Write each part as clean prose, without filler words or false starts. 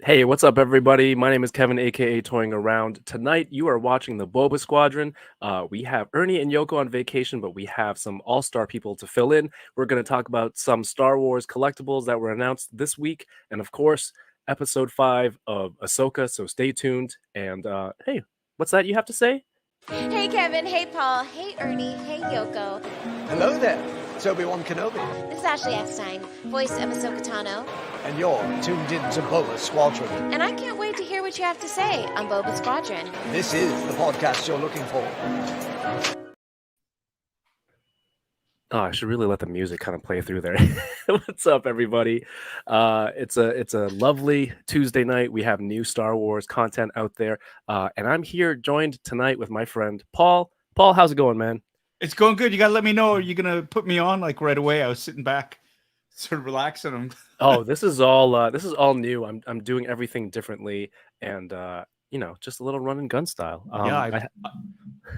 Hey, what's up, everybody? My name is Kevin, aka Toying Around. Tonight, you are watching the Boba Squadron. We have Ernie and Yoko on vacation, but we have some all-star people to fill in. We're going to talk about some Star Wars collectibles that were announced this week, and of course, Episode 5 of Ahsoka. So stay tuned. And hey, what's that you have to say? Hey Kevin, hey Paul, hey Ernie, hey Yoko. Hello there, it's Obi-Wan Kenobi, This is Ashley Eckstein, voice of Ahsoka Tano, and you're tuned in to Boba Squadron. and I can't wait to hear what you have to say on Boba Squadron. This is the podcast you're looking for. Oh, I should really let the music kind of play through there. What's up, everybody? It's a lovely Tuesday night. We have new Star Wars content out there, and I'm here joined tonight with my friend Paul. Paul, how's it going, man? It's going good. You gotta let me know. Are you gonna put me on like right away? I was sitting back, sort of relaxing. Oh, this is all new. I'm doing everything differently, and just a little run and gun style.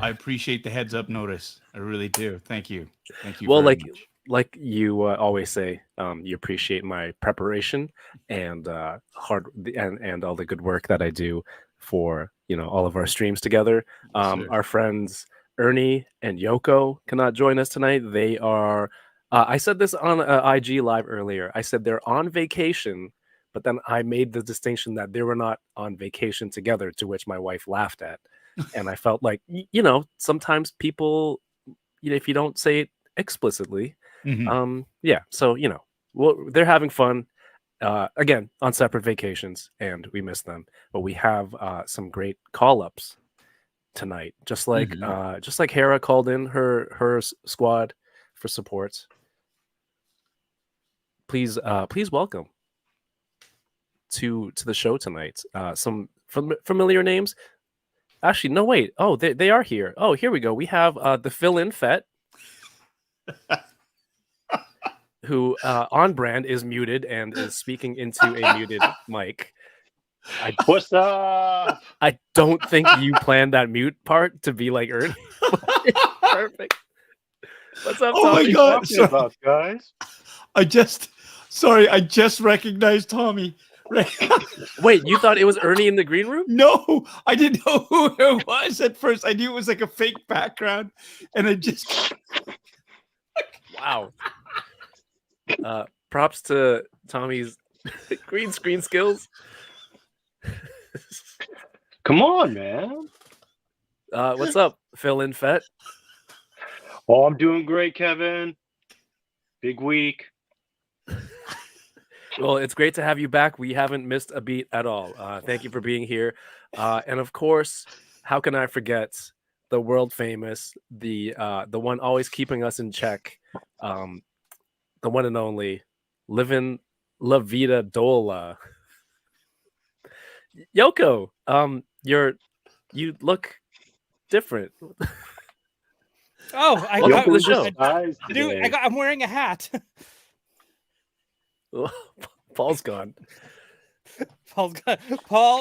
I appreciate the heads up notice. I really do. Thank you. Thank you. Well, very like much. like you always say, you appreciate my preparation and and all the good work that I do for all of our streams together. Sure. Our friends Ernie and Yoko cannot join us tonight. They are. I said this on IG live earlier. I said they're on vacation, but then I made the distinction that they were not on vacation together. To which my wife laughed at, and I felt like sometimes people, if you don't say it explicitly, Mhm. so they're having fun again on separate vacations, and we miss them, but we have some great call-ups tonight, just like Hera called in her squad for support. Please welcome to the show tonight some familiar names. Actually, no, wait. Oh, they are here. Oh, here we go. We have the fill-in Fett, who on brand is muted and is speaking into a muted mic. What's up? I don't think you planned that mute part to be like Ernie. Perfect. What's up, Oh my Tommy? God. Talking about, guys. I just recognized Tommy. Right. Wait, you thought it was Ernie in the green room? No, I didn't know who it was at first. I knew it was like a fake background, and I just Wow. Props to Tommy's green screen skills. Come on, man. What's up, fill-in Fett? Oh, I'm doing great, Kevin. Big week. Well, it's great to have you back. We haven't missed a beat at all. Thank you for being here. And of course, how can I forget the world famous, the one always keeping us in check, the one and only, living La Vida Doell. Yoko, you look different. Oh, I Welcome got to the show. Dude, I'm wearing a hat. Paul's gone. Paul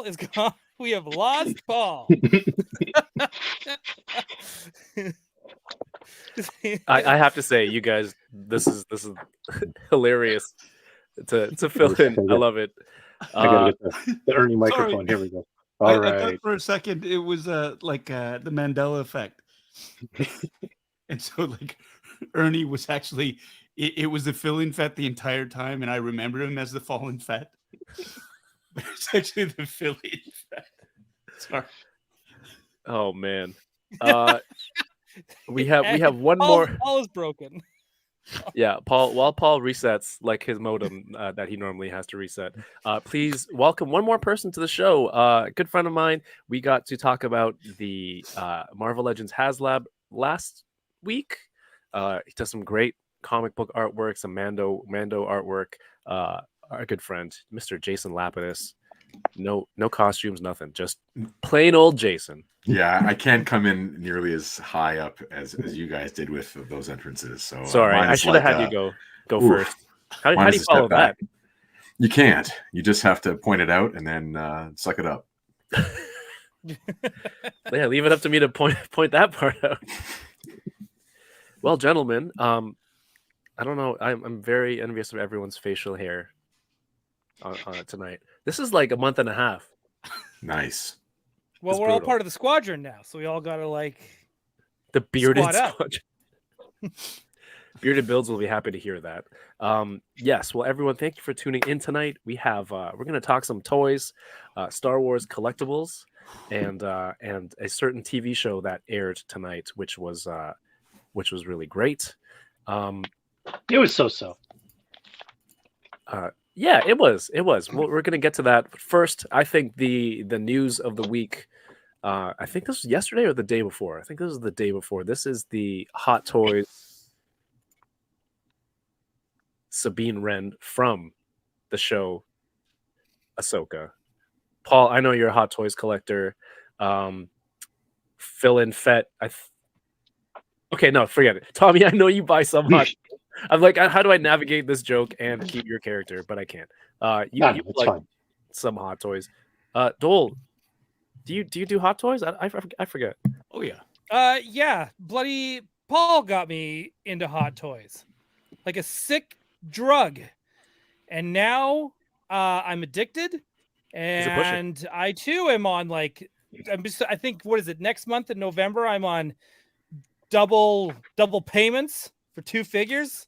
is gone. We have lost Paul. I have to say, you guys, this is hilarious to fill in. I love it. I gotta get the Ernie microphone. Here we go. All I right. thought for a second it was like the Mandela effect. And so like Ernie was actually it was the fill-in Fett the entire time, and I remember him as the fallen Fett. But it's actually the fill-in Fett. Sorry. Oh man. We have one more. Paul is broken. Yeah, while Paul resets like his modem that he normally has to reset, please welcome one more person to the show. A good friend of mine. We got to talk about the Marvel Legends HasLab last week. He does some great comic book artwork, some Mando artwork. Our good friend, Mr. Jason Lapidus. No costumes, nothing. Just plain old Jason. Yeah, I can't come in nearly as high up as you guys did with those entrances. So sorry, I should have had you go first. How do you follow that? You can't. You just have to point it out and then suck it up. Yeah, leave it up to me to point that part out. Well, gentlemen, I don't know. I'm very envious of everyone's facial hair on it tonight. This is like a month and a half. Nice. Well, It's we're all brutal. part of the squadron now, so we all gotta like. The bearded Squad up. squadron. Bearded builds will be happy to hear that. Yes, well, everyone, thank you for tuning in tonight. We have we're going to talk some toys, Star Wars collectibles, and a certain TV show that aired tonight, which was really great. It was so. Yeah, it was. Well, we're going to get to that. But first, I think the news of the week. I think this was yesterday or the day before. I think this is the day before. This is the Hot Toys Sabine Wren from the show Ahsoka. Paul, I know you're a Hot Toys collector. Phil and Fett. Okay, no, forget it. Tommy, I know you buy some Hot. I'm like, how do I navigate this joke and keep your character? But I can't. You It's like fine. some Hot Toys. Doell, do you do Hot Toys? I forget. Oh yeah. Yeah, bloody Paul got me into Hot Toys, like a sick drug, and now I'm addicted, and I too am on like I think what is it next month in November? I'm on double payments for 2 figures.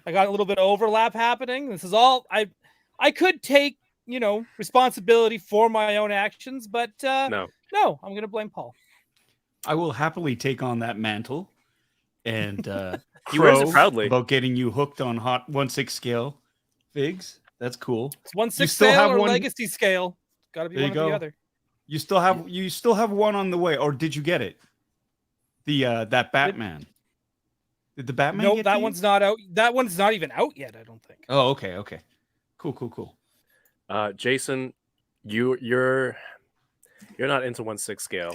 I got a little bit of overlap happening. This is all I could take, responsibility for my own actions, but no, I'm gonna blame Paul. I will happily take on that mantle and He wears it crow proudly. about getting you hooked on hot 1/6 scale figs. That's cool. It's 1/6 still scale have or one- legacy scale. Got to be There one you or the go. other. You still have one on the way, or did you get it? That Batman. Did the Batman? Nope, get that to you? one's not out. That one's not even out yet, I don't think. Oh, okay. Cool. Jason, you're not into 1/6 scale.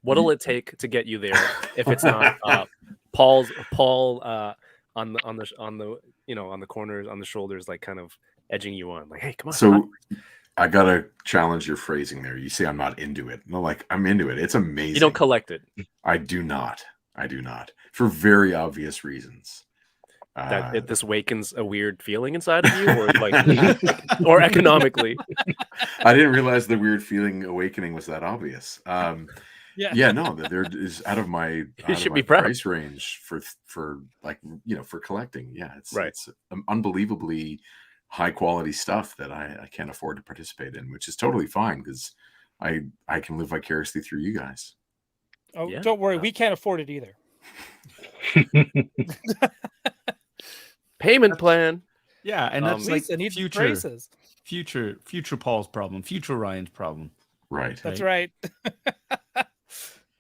What'll it take to get you there if it's not Paul on the corners, on the shoulders, like kind of edging you on, like, hey, come on. So I gotta challenge your phrasing there. You say I'm not into it. No, like I'm into it. It's amazing. You don't collect it. I do not. For very obvious reasons. This wakens a weird feeling inside of you, or like, or economically. I didn't realize the weird feeling awakening was that obvious. No, there is out of my should be proud. price range for like for collecting. Yeah, it's Right. It's unbelievably high quality stuff that I can't afford to participate in, which is totally fine because I can live vicariously through you guys. Oh, Yeah. don't worry, we can't afford it either. Payment plan. Yeah, and that's like Lisa needs future braces. Paul's problem, future Ryan's problem. Right. That's right.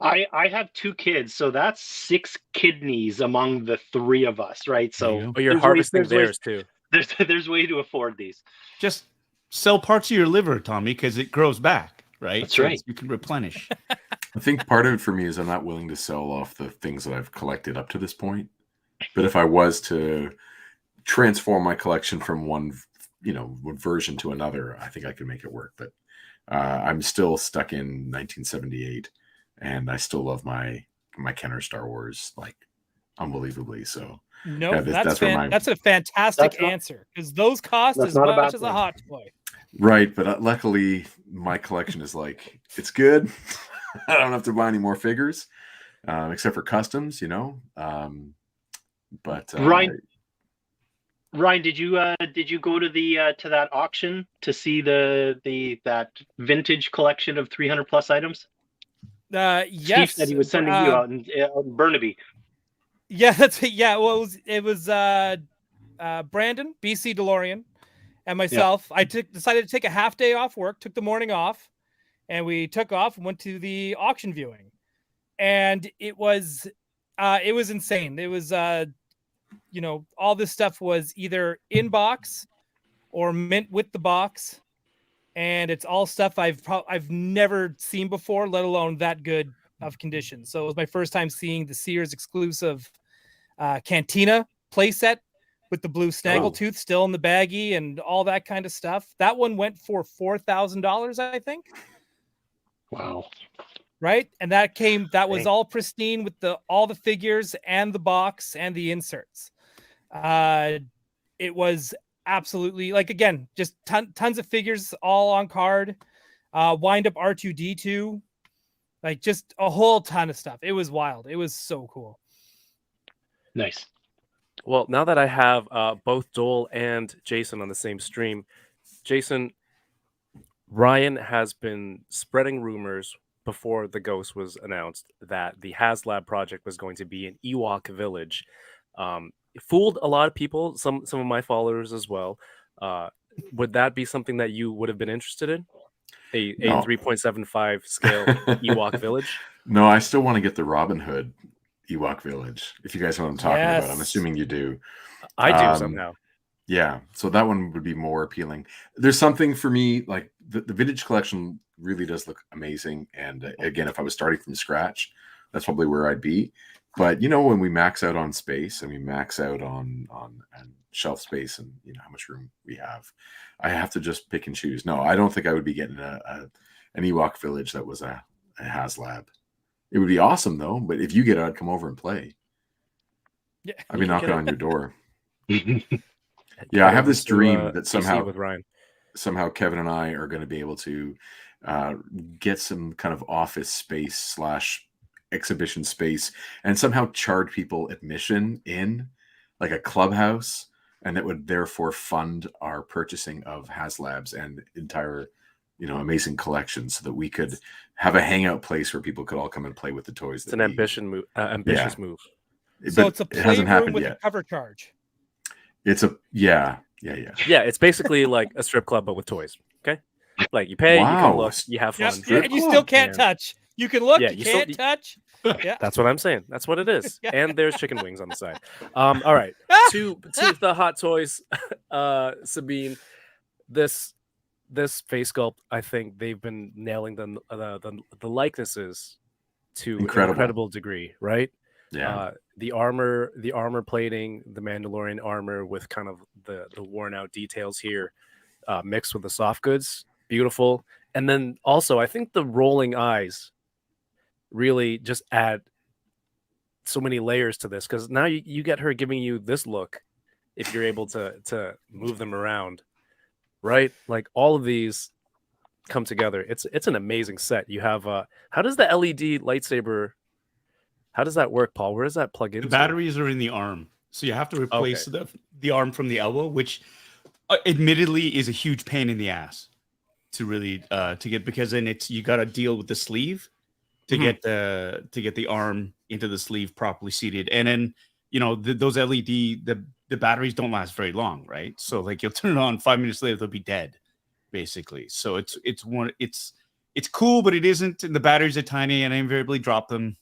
I have 2 kids, so that's 6 kidneys among the 3 of us, right? There you So go. Oh, you're there's harvesting ways- there's theirs too. There's way to afford these. Just sell parts of your liver, Tommy, because it grows back, right? That's right. You can replenish. I think part of it for me is I'm not willing to sell off the things that I've collected up to this point. But if I was to transform my collection from one version to another, I think I could make it work. But I'm still stuck in 1978, and I still love my Kenner Star Wars like unbelievably. So No, Yeah, that's where my- a fantastic That's not- answer because those cost that's as not a much bad as a thing. hot toy. right, but luckily my collection is like it's good. I don't have to buy any more figures, except for customs, But Ryan, did you go to the to that auction to see that vintage collection of 300 plus items? Yes, Steve said he was sending you out in Burnaby. Yeah, that's it. Yeah, well, it was Brandon, BC DeLorean, and myself. I decided to take a half day off work, took the morning off, and we took off and went to the auction viewing. And it was insane. It was all this stuff was either in box or mint with the box, and it's all stuff I've never seen before, let alone that good of condition. So it was my first time seeing the Sears exclusive Cantina playset with the blue snaggletooth still in the baggie and all that kind of stuff. That one went for $4,000, I think. Wow. Right. And that was all pristine with all the figures and the box and the inserts. It was absolutely, like, again, just tons of figures all on card. Wind up R2D2, like just a whole ton of stuff. It was wild. It was so cool. Nice. Well, now that I have both Doell and Jason on the same stream, Jason, Ryan has been spreading rumors before the Ghost was announced that the HasLab project was going to be an Ewok village. It fooled a lot of people, some of my followers as well. Would that be something that you would have been interested in? A No. 3.75 scale Ewok village? No, I still want to get the Robin Hood Ewok village. If you guys know what I'm talking about, I'm Yes. assuming you do. I do somehow. Yeah, so that one would be more appealing. There's something for me, like the vintage collection really does look amazing. And again, if I was starting from scratch, that's probably where I'd be. But you know, when we max out on space and we max out on shelf space and you know how much room we have, I have to just pick and choose. No, I don't think I would be getting an Ewok village that was a HasLab. It would be awesome though, but if you get it, I'd come over and play. Yeah. I'd be knocking on your door. Head Yeah, I have over this to, dream that DC with Ryan. somehow Kevin and I are going to be able to get some kind of office space / exhibition space and somehow charge people admission in like a clubhouse, and that would therefore fund our purchasing of HasLabs and entire, you know, amazing collections, so that we could have a hangout place where people could all come and play with the toys. It's an ambitious move. Move. So But it's a it hasn't playroom happened with yet. a cover charge. It's a yeah. Yeah, it's basically like a strip club but with toys. Okay, like you pay, you Wow. can look, you have fun. Yep. And you still can't And- touch. You can look, Yeah, you you still- can't touch. Yeah. That's what I'm saying. That's what it is. Yeah. And there's chicken wings on the side. All right. to the hot toys, Sabine. This face sculpt, I think they've been nailing the likenesses to an Incredible. incredible degree, right? Yeah. The armor plating, the Mandalorian armor with kind of the worn out details here, mixed with the soft goods, beautiful. And then also, I think the rolling eyes really just add so many layers to this, because now you get her giving you this look if you're able to move them around, right? Like all of these come together. It's an amazing set. You have how does the LED lightsaber, how does that work, Paul? Where does that plug into? The batteries are in the arm, so you have to replace the arm from the elbow, which admittedly is a huge pain in the ass to really to get, because then you got to deal with the sleeve to get the arm into the sleeve properly seated, and then you know those LED the batteries don't last very long, right? So like you'll turn it on 5 minutes later, they'll be dead, basically. So it's cool, but it isn't. And the batteries are tiny, and I invariably drop them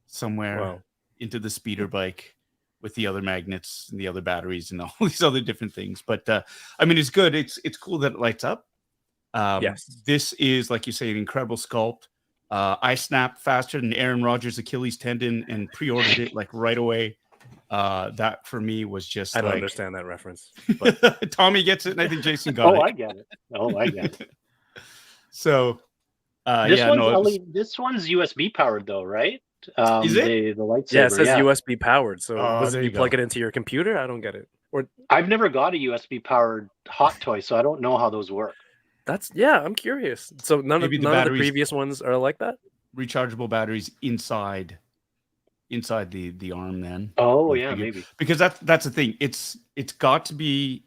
somewhere into the speeder bike with the other magnets and the other batteries and all these other different things. But I mean, it's good. It's cool that it lights up. Yes. This is, like you say, an incredible sculpt. I snapped faster than Aaron Rodgers' Achilles tendon and pre-ordered it like right away. That for me was just I don't like... understand that reference. But... Tommy gets it, and I think Jason got it. I get it. I get it. So this one's USB powered though, right? Is it? The lightsaber? Yeah, it says USB powered. So there you you plug go. it into your computer? I don't get it. Or I've never got a USB powered hot toy, so I don't know how those work. I'm curious. So none of the previous ones are like that? Rechargeable batteries inside the arm then. Oh yeah, maybe. Because that's the thing. It's got to be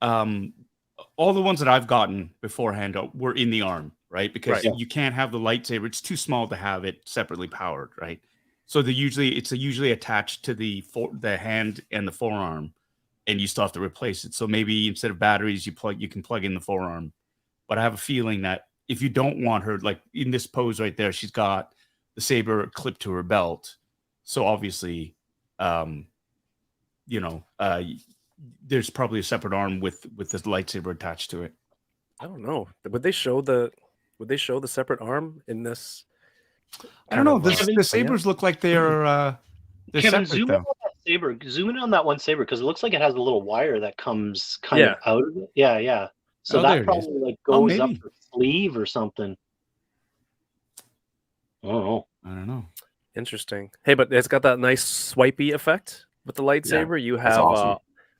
all the ones that I've gotten beforehand were in the arm, right? Because you can't have the lightsaber. It's too small to have it separately powered, right? So it's usually attached to the hand and the forearm, and you still have to replace it. So maybe instead of batteries, you can plug in the forearm. But I have a feeling that if you don't want her, like in this pose right there, she's got the saber clipped to her belt. So obviously, there's probably a separate arm with this lightsaber attached to it. I don't know. Would they show the separate arm in this? I don't know. The sabers look like they're Kevin, separate, zoom in on that saber. Zoom in on that one saber because it looks like it has a little wire that comes kind of out of it. Yeah. So that probably like goes up the sleeve or something. Oh, I don't know. Interesting. Hey, but it's got that nice swipey effect with the lightsaber. You have awesome.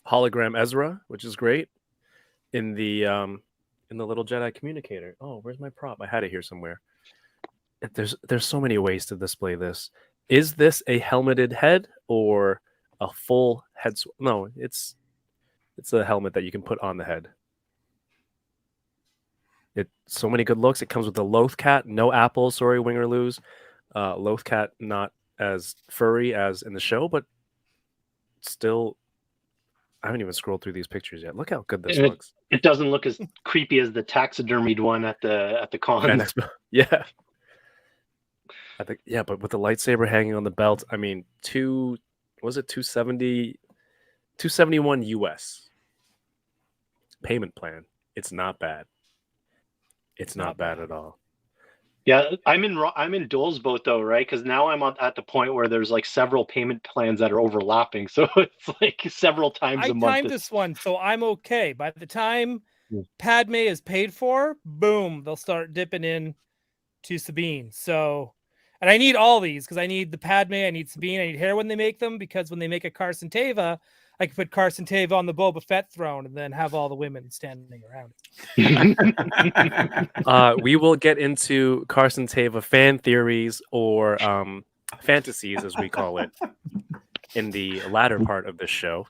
hologram Ezra, which is great. In the little Jedi communicator. Oh, where's my prop? I had it here somewhere. There's so many ways to display this. Is this a helmeted head or a full head? No, it's a helmet that you can put on the head. So many good looks. It comes with the Lothcat, no apples, sorry, wing or lose. Lothcat not as furry as in the show, but still, I haven't even scrolled through these pictures yet. Look how good this looks. It doesn't look as creepy as the taxidermied one at the con. Yeah. I think, yeah, but with the lightsaber hanging on the belt, I mean, 271 US payment plan. It's not bad. It's not bad at all. Yeah, I'm in Doell's boat though, right? Because now I'm at the point where there's like several payment plans that are overlapping, so it's like several times a month. I timed this one, so I'm okay. By the time Padme is paid for, boom, they'll start dipping in to Sabine. So, and I need all these because I need the Padme, I need Sabine, I need Hera when they make them, because when they make a Carson Teva, I can put Carson Teva on the Boba Fett throne and then have all the women standing around it. We will get into Carson Teva fan theories or fantasies, as we call it, in the latter part of this show.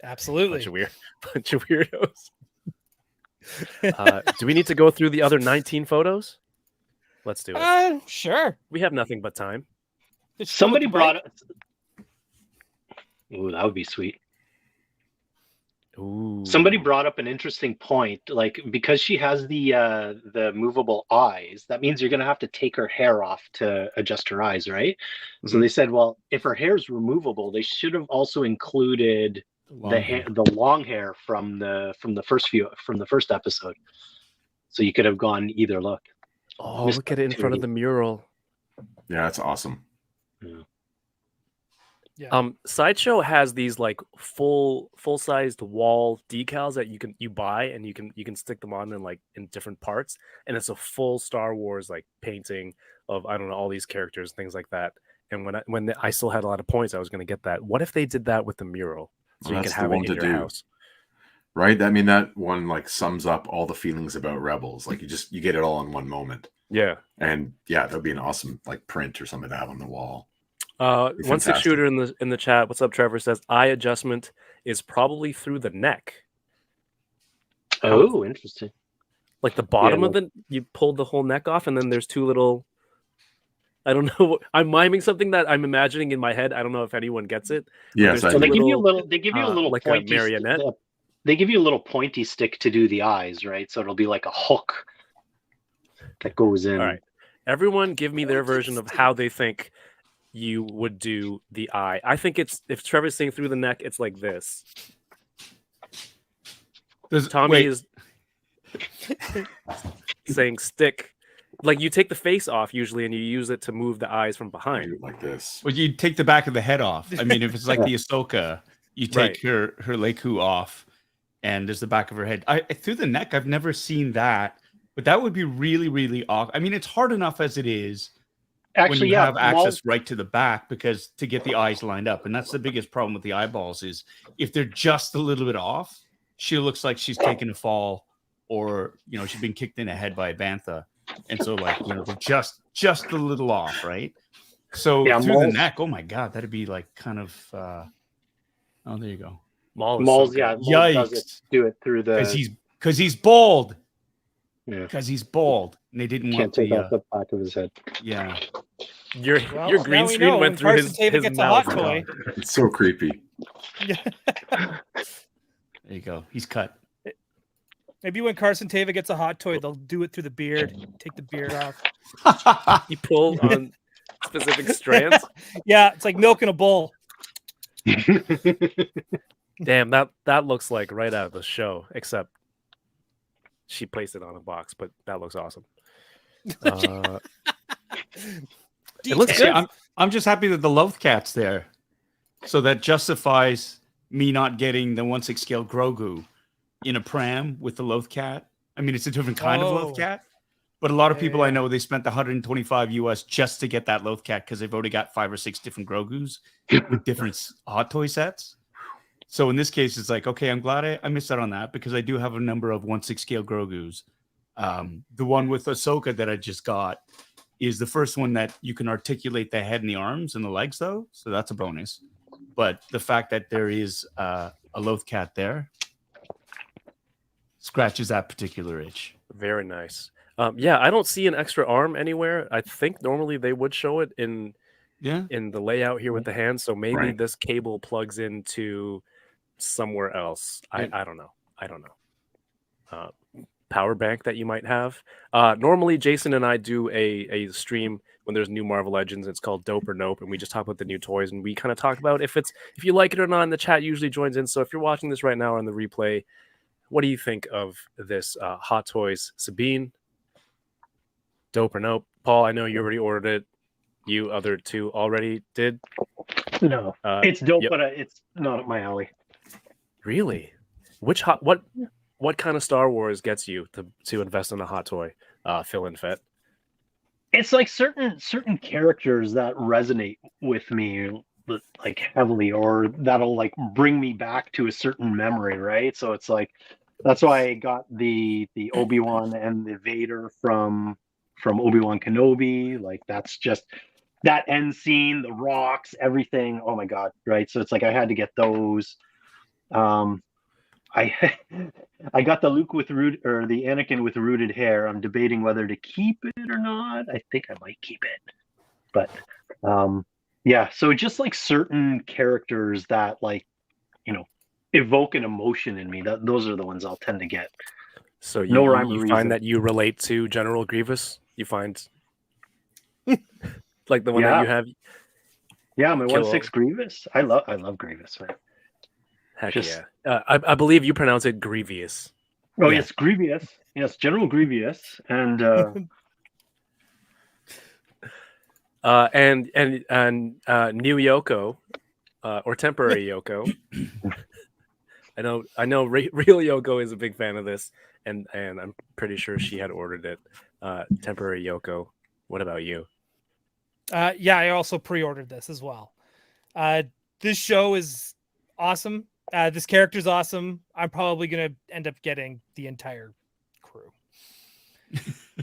Absolutely. Bunch of weirdos. Do we need to go through the other 19 photos? Let's do it. Sure. We have nothing but time. Somebody brought it. Ooh, that would be sweet. Ooh. Somebody brought up an interesting point, like because she has the movable eyes, that means you're going to have to take her hair off to adjust her eyes, right? Mm-hmm. So they said, well, if her hair is removable, they should have also included the long hair from the first episode. So you could have gone either look. Oh, look at it in front of the mural. Yeah, that's awesome. Yeah. Yeah. Sideshow has these like full-sized wall decals that you buy and you can stick them on in different parts, and it's a full Star Wars like painting of, I don't know, all these characters, things like that. And when I still had a lot of points, I was going to get that. What if they did that with the mural, so you can have it in your house? Right? I mean, that one like sums up all the feelings about Rebels. Like you get it all in one moment. Yeah. And yeah, that'd be an awesome like print or something to have on the wall. 1-6 shooter in the chat. What's up, Trevor? Says eye adjustment is probably through the neck. Oh, interesting. Like the bottom of you pulled the whole neck off, and then there's two little. I don't know. I'm miming something that I'm imagining in my head. I don't know if anyone gets it. Yes, so they give you a little. They give you a little like pointy a marionette. They give you a little pointy stick to do the eyes, right? So it'll be like a hook that goes in. All right, everyone, give me their version of how they think you would do the eye. I think it's, if Trevor's saying through the neck, it's like this. Tommy is saying stick. Like you take the face off usually and you use it to move the eyes from behind. Like this. Well, you take the back of the head off. I mean, if it's like the Ahsoka, you take her Leiku off and there's the back of her head. Through the neck, I've never seen that, but that would be really, really awkward. I mean, it's hard enough as it is. Actually, when you have access right to the back, because to get the eyes lined up. And that's the biggest problem with the eyeballs is if they're just a little bit off, she looks like she's taken a fall or, she's been kicked in the head by a bantha. And so they're just a little off, right? So through the neck, oh my God, that'd be like kind of, there you go. Maul does do it through the... Because he's bald. Yeah. Because he's bald. And they didn't want take off the back of his head. Yeah. Your green screen went through his gets mouth. A hot toy. It's so creepy. There you go. He's cut. Maybe when Carson Teva gets a hot toy, they'll do it through the beard. Take the beard off. You pull on specific strands. Yeah, it's like milking a bull. Damn, that looks like right out of the show, except she placed it on a box, but that looks awesome. It looks good. I'm just happy that the Lothcat's there. So that justifies me not getting the 1/6 scale Grogu in a pram with the Lothcat. I mean, it's a different kind of Lothcat, but a lot of people I know, they spent $125 US just to get that Lothcat because they've already got 5 or 6 different Grogus with different hot toy sets. So in this case, it's like, okay, I'm glad I missed out on that because I do have a number of 1/6 scale Grogus. The one with Ahsoka that I just got is the first one that you can articulate the head and the arms and the legs, though. So that's a bonus. But the fact that there is a Loth cat there scratches that particular itch. Very nice. Yeah, I don't see an extra arm anywhere. I think normally they would show it in the layout here with the hand. So maybe this cable plugs into somewhere else. I don't know. Power bank that you might have. Normally Jason and I do a stream when there's new Marvel Legends. It's called Dope or Nope, and we just talk about the new toys and we kind of talk about if you like it or not. And the chat usually joins in. So if you're watching this right now on the replay, what do you think of this Hot Toys Sabine? Dope or Nope? Paul, I know you already ordered it. You other two already did? No, it's dope, but it's not up my alley. Really? What kind of Star Wars gets you to invest in a hot toy, Phil and Fett? It's like certain characters that resonate with me like heavily, or that'll like bring me back to a certain memory, right? So it's like that's why I got the Obi-Wan and the Vader from Obi-Wan Kenobi. Like that's just that end scene, the rocks, everything. Oh my god, right? So it's like I had to get those. I got the Luke with the Anakin with rooted hair. I'm debating whether to keep it or not. I think I might keep it, but yeah. So just like certain characters that like evoke an emotion in me. Those are the ones I'll tend to get. So you find that you relate to General Grievous. You find like the one that you have. Yeah, my 1/6 Grievous. I love Grievous, man. Heck yeah. I believe you pronounce it Grievous. Oh, yes, Grievous. Yes, General Grievous. And new Yoko, or temporary Yoko. I know real Yoko is a big fan of this, and I'm pretty sure she had ordered it. Temporary Yoko. What about you? Yeah, I also pre-ordered this as well. This show is awesome. This character's awesome. I'm probably gonna end up getting the entire crew.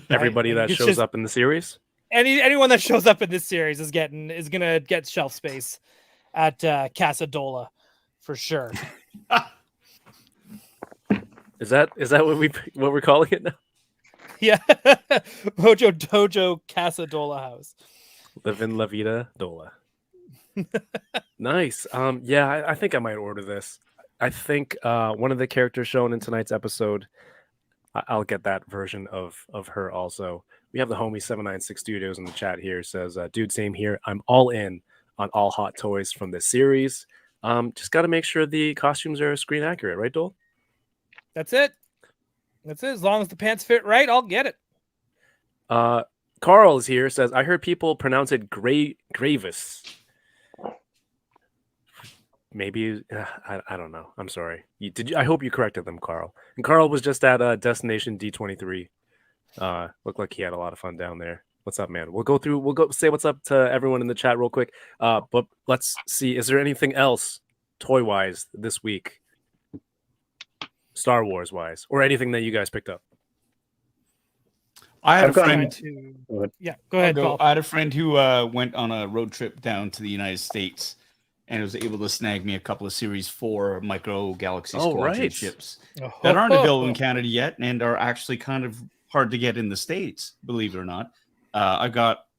Everybody that shows up in the series. Anyone that shows up in this series is gonna get shelf space at Casa Dola for sure. Is that what we're calling it now? Yeah, Mojo Dojo Casa Dola House. Live in La Vida Dola. Nice. Yeah, I think I might order this. I think one of the characters shown in tonight's episode, I'll get that version of her also. We have the homie 796 Studios in the chat here. Says, dude, same here. I'm all in on all hot toys from this series. Just got to make sure the costumes are screen accurate, right, Doel? That's it. As long as the pants fit right, I'll get it. Carl is here. Says, I heard people pronounce it Gravis. Maybe I don't know. I'm sorry. I hope you corrected them, Carl. And Carl was just at Destination D23. Looked like he had a lot of fun down there. What's up, man? We'll go say what's up to everyone in the chat real quick. But let's see. Is there anything else toy wise this week, Star Wars wise, or anything that you guys picked up? I had a friend. Yeah, go ahead, Paul. I had a friend who went on a road trip down to the United States and was able to snag me a couple of Series 4 Micro Galaxy Squadron ships that aren't available in Canada yet and are actually kind of hard to get in the States, believe it or not.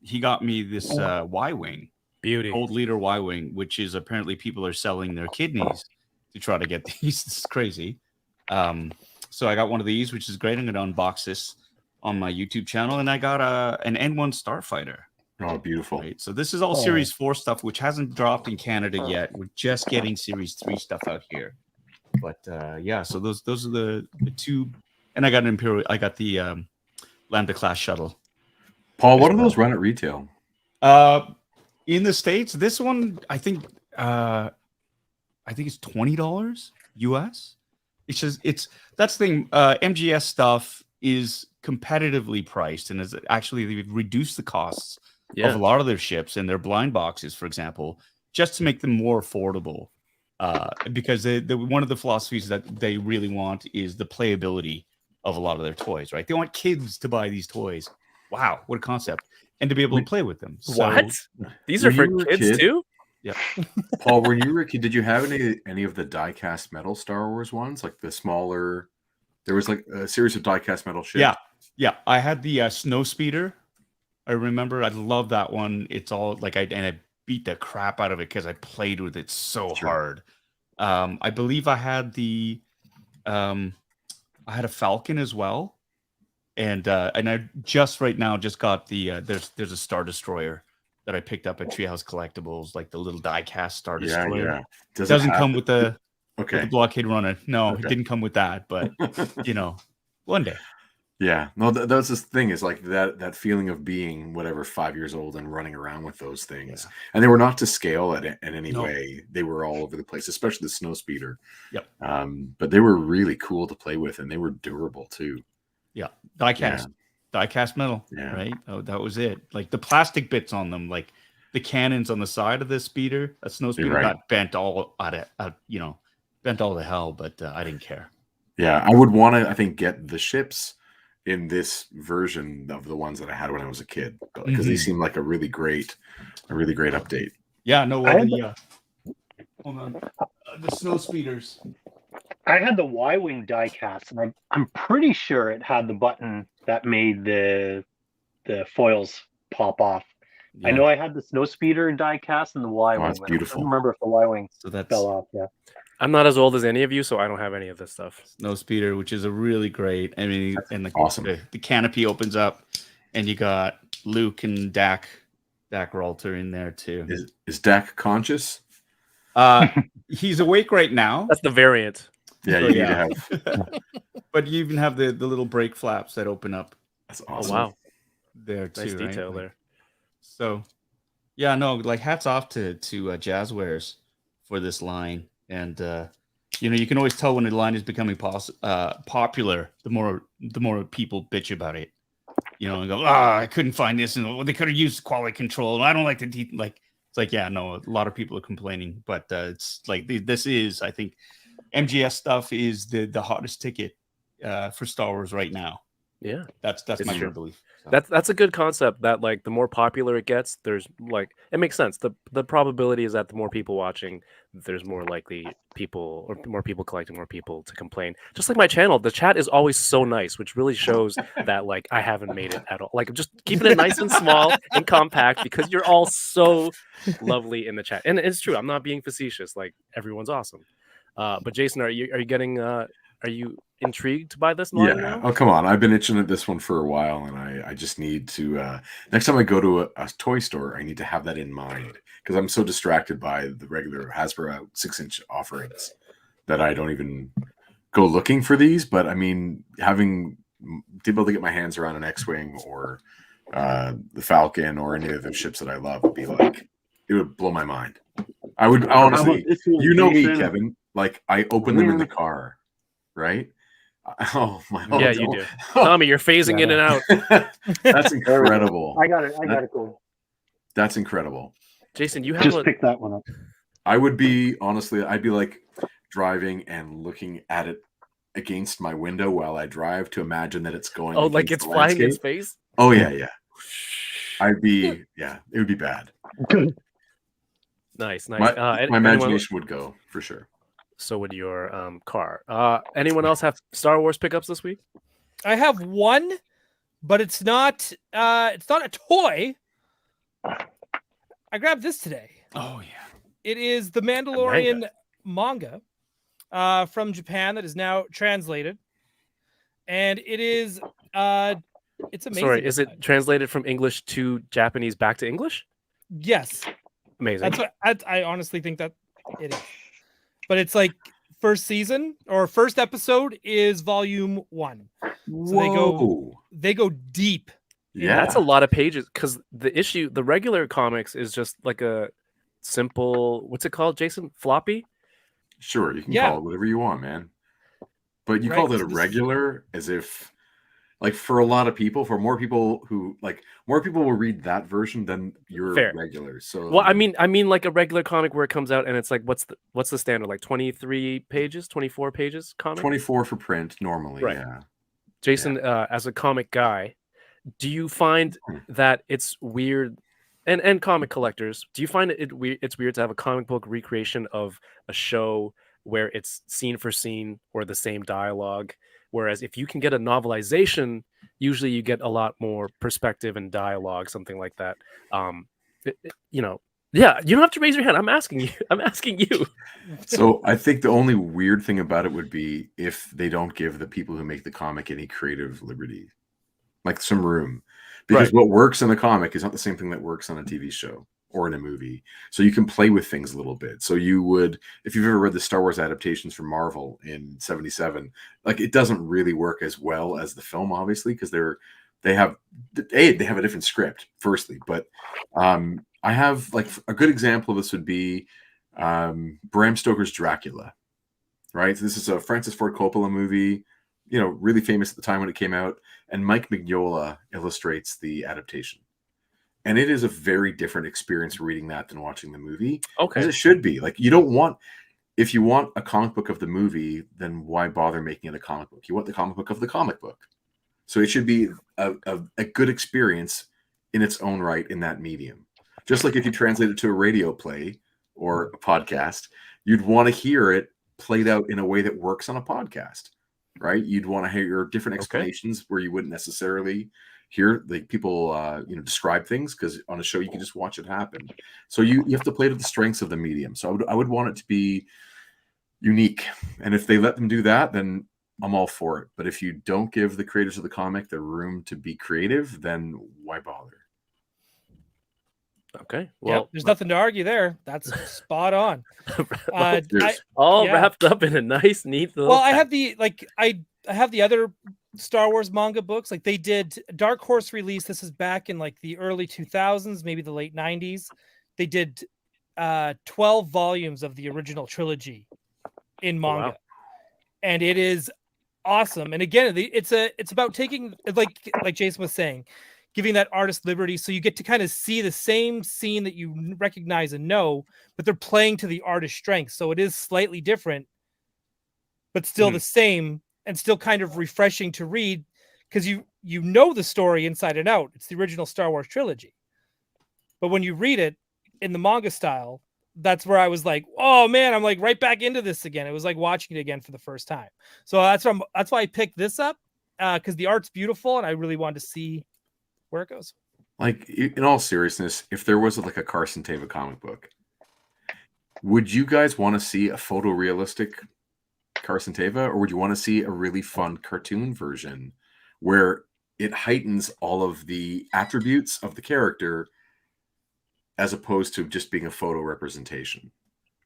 He got me this Y-Wing, Old Leader Y-Wing, which is apparently people are selling their kidneys to try to get these. This is crazy. So I got one of these, which is great. I'm going to unbox this on my YouTube channel, and I got an N1 Starfighter. Oh, beautiful. Right. So this is all Series 4 stuff, which hasn't dropped in Canada yet. We're just getting Series 3 stuff out here. But yeah, so those are the two. And I got an Imperial. I got the Lambda class shuttle. Paul, what do those run at retail? In the States, this one I think it's $20 US. It's just that's the thing. MGS stuff is competitively priced, and is actually they've reduced the costs of a lot of their ships and their blind boxes, for example, just to make them more affordable. because one of the philosophies that they really want is the playability of a lot of their toys, right? They want kids to buy these toys. Wow, what a concept. And to be able to play with them. So, What? These are when for you were a kids kid- too? yeah. Paul, when you were a kid, did you have any of the die-cast metal Star Wars ones, like the smaller? There was like a series of die-cast metal ships. Yeah. I had the snow speeder. I remember I love that one. It's all like I beat the crap out of it because I played with it so hard. I believe I had I had a Falcon as well, and I just right now just got the there's a Star Destroyer that I picked up at Treehouse Collectibles, like the little die-cast Star Destroyer. Yeah. Doesn't come with the okay. blockade runner. No, Okay. it didn't come with that, but one day. Yeah, no, that's the thing is like that feeling of being whatever 5 years old and running around with those things, and they were not to scale in any way. They were all over the place, especially the snow speeder. Yep. But they were really cool to play with, and they were durable too. Yeah, die-cast metal. Yeah. Right. Oh, that was it. Like the plastic bits on them, like the cannons on the side of the speeder, a snow speeder got bent all bent all to hell. But I didn't care. Yeah, I would want to. I think get the ships in this version of the ones that I had when I was a kid, because they seem like a really great update. Yeah, no, hold on. The snow speeders. I had the Y-wing diecast, and I'm pretty sure it had the button that made the foils pop off. Yeah. I know I had the snow speeder diecast and the Y-wing. Oh, that's beautiful. I don't remember if the Y-wing fell off. Yeah. I'm not as old as any of you, so I don't have any of this stuff. Snow speeder, which is a really great. I mean, and awesome. The canopy opens up, and you got Luke and Dak Ralter in there too. Is Dak conscious? He's awake right now. That's the variant. Yeah, you need to have. But you even have the little brake flaps that open up. That's awesome. Oh, wow. There too. Nice detail there. So, yeah, no, like hats off to Jazzwares for this line. And you can always tell when a line is becoming popular, the more people bitch about it, and go, I couldn't find this, and they could have used quality control. I don't like the it's like, yeah, no, a lot of people are complaining, but it's like this is, I think, MGS stuff is the hottest ticket for Star Wars right now. Yeah, that's my true belief. So. That's a good concept. That like the more popular it gets, there's like it makes sense. The probability is that the more people watching, there's more likely people or more people collecting, more people to complain. Just like my channel, the chat is always so nice, which really shows that like I haven't made it at all. Like just keeping it nice and small and compact because you're all so lovely in the chat, and it's true. I'm not being facetious. Like everyone's awesome. But Jason, are you getting? Are you intrigued by this line now? Oh, come on. I've been itching at this one for a while, and I just need to next time I go to a toy store, I need to have that in mind, because I'm so distracted by the regular Hasbro 6-inch offerings that I don't even go looking for these. But I mean, having to be able to get my hands around an X-Wing or the Falcon or any of the ships that I love would be like, it would blow my mind. I would honestly, me, Kevin, like I open them in the car. Right? Oh my! Yeah, you do. Tommy, you're phasing in and out. That's incredible. I got it. I got it. Cool. That's incredible. Jason, you have just pick that one up. I would be I'd be like driving and looking at it against my window while I drive to imagine that it's going. Oh, like it's flying in space. Oh yeah. It would be bad. Nice. My imagination would go for sure. So would your car. Anyone else have Star Wars pickups this week? I have one, but it's not a toy. I grabbed this today. Oh yeah. It is the Mandalorian manga from Japan that is now translated. And it is it's amazing. Sorry, is it translated from English to Japanese back to English? Yes. Amazing. That's what I honestly think that it is. But it's like first season or first episode is volume 1. So they go deep. Yeah, that's a lot of pages, because the regular comics is just like a simple, what's it called, Jason? Floppy? Sure, you can call it whatever you want, man. But you called it a regular as if Like for a lot of people, for more people will read that version than your Fair. regular. So Well, I mean, like a regular comic where it comes out and it's like, what's the standard? Like 23 pages, 24 pages comic? 24 for print normally, Right. yeah. Jason, as a comic guy, do you find that it's weird, and comic collectors, do you find it's weird to have a comic book recreation of a show where it's scene for scene or the same dialogue? Whereas if you can get a novelization, usually you get a lot more perspective and dialogue, something like that. Yeah, you don't have to raise your hand. I'm asking you. I'm asking you. So I think the only weird thing about it would be if they don't give the people who make the comic any creative liberty, like some room, because what works in a comic is not the same thing that works on a TV show or in a movie. So you can play with things a little bit. So you would, if you've ever read the Star Wars adaptations from Marvel in '77, like it doesn't really work as well as the film, obviously, because they have a different script, firstly, but I have like a good example of this would be Bram Stoker's Dracula, right? So this is a Francis Ford Coppola movie, really famous at the time when it came out, and Mike Mignola illustrates the adaptation. And it is a very different experience reading that than watching the movie. Okay. As it should be. Like if you want a comic book of the movie, then why bother making it a comic book? You want the comic book of the comic book. So it should be a good experience in its own right in that medium. Just like if you translate it to a radio play or a podcast, you'd want to hear it played out in a way that works on a podcast, right? You'd want to hear your different explanations where you wouldn't necessarily hear the people, describe things, because on a show you can just watch it happen. So you have to play to the strengths of the medium. So I would want it to be unique, and if they let them do that, then I'm all for it. But if you don't give the creators of the comic the room to be creative, then why bother? Okay. Well, there's nothing to argue there. That's spot on. Wrapped up in a nice, neat little. Well, I have I have the other Star Wars manga books. Like they did Dark Horse release. This is back in like the early 2000s, maybe the late 90s. They did 12 volumes of the original trilogy in manga. Wow. And it is awesome. And again, it's about taking, like Jason was saying, giving that artist liberty, so you get to kind of see the same scene that you recognize and know, but they're playing to the artist's strength. So it is slightly different, but still the same, and still kind of refreshing to read, because you know the story inside and out. It's the original Star Wars trilogy. But when you read it in the manga style, that's where I was like, oh man, I'm like right back into this again. It was like watching it again for the first time. So that's why I picked this up, because the art's beautiful and I really wanted to see where it goes. Like, in all seriousness, if there was like a Carson Teva comic book, would you guys want to see a photorealistic Carson Teva, or would you want to see a really fun cartoon version where it heightens all of the attributes of the character as opposed to just being a photo representation,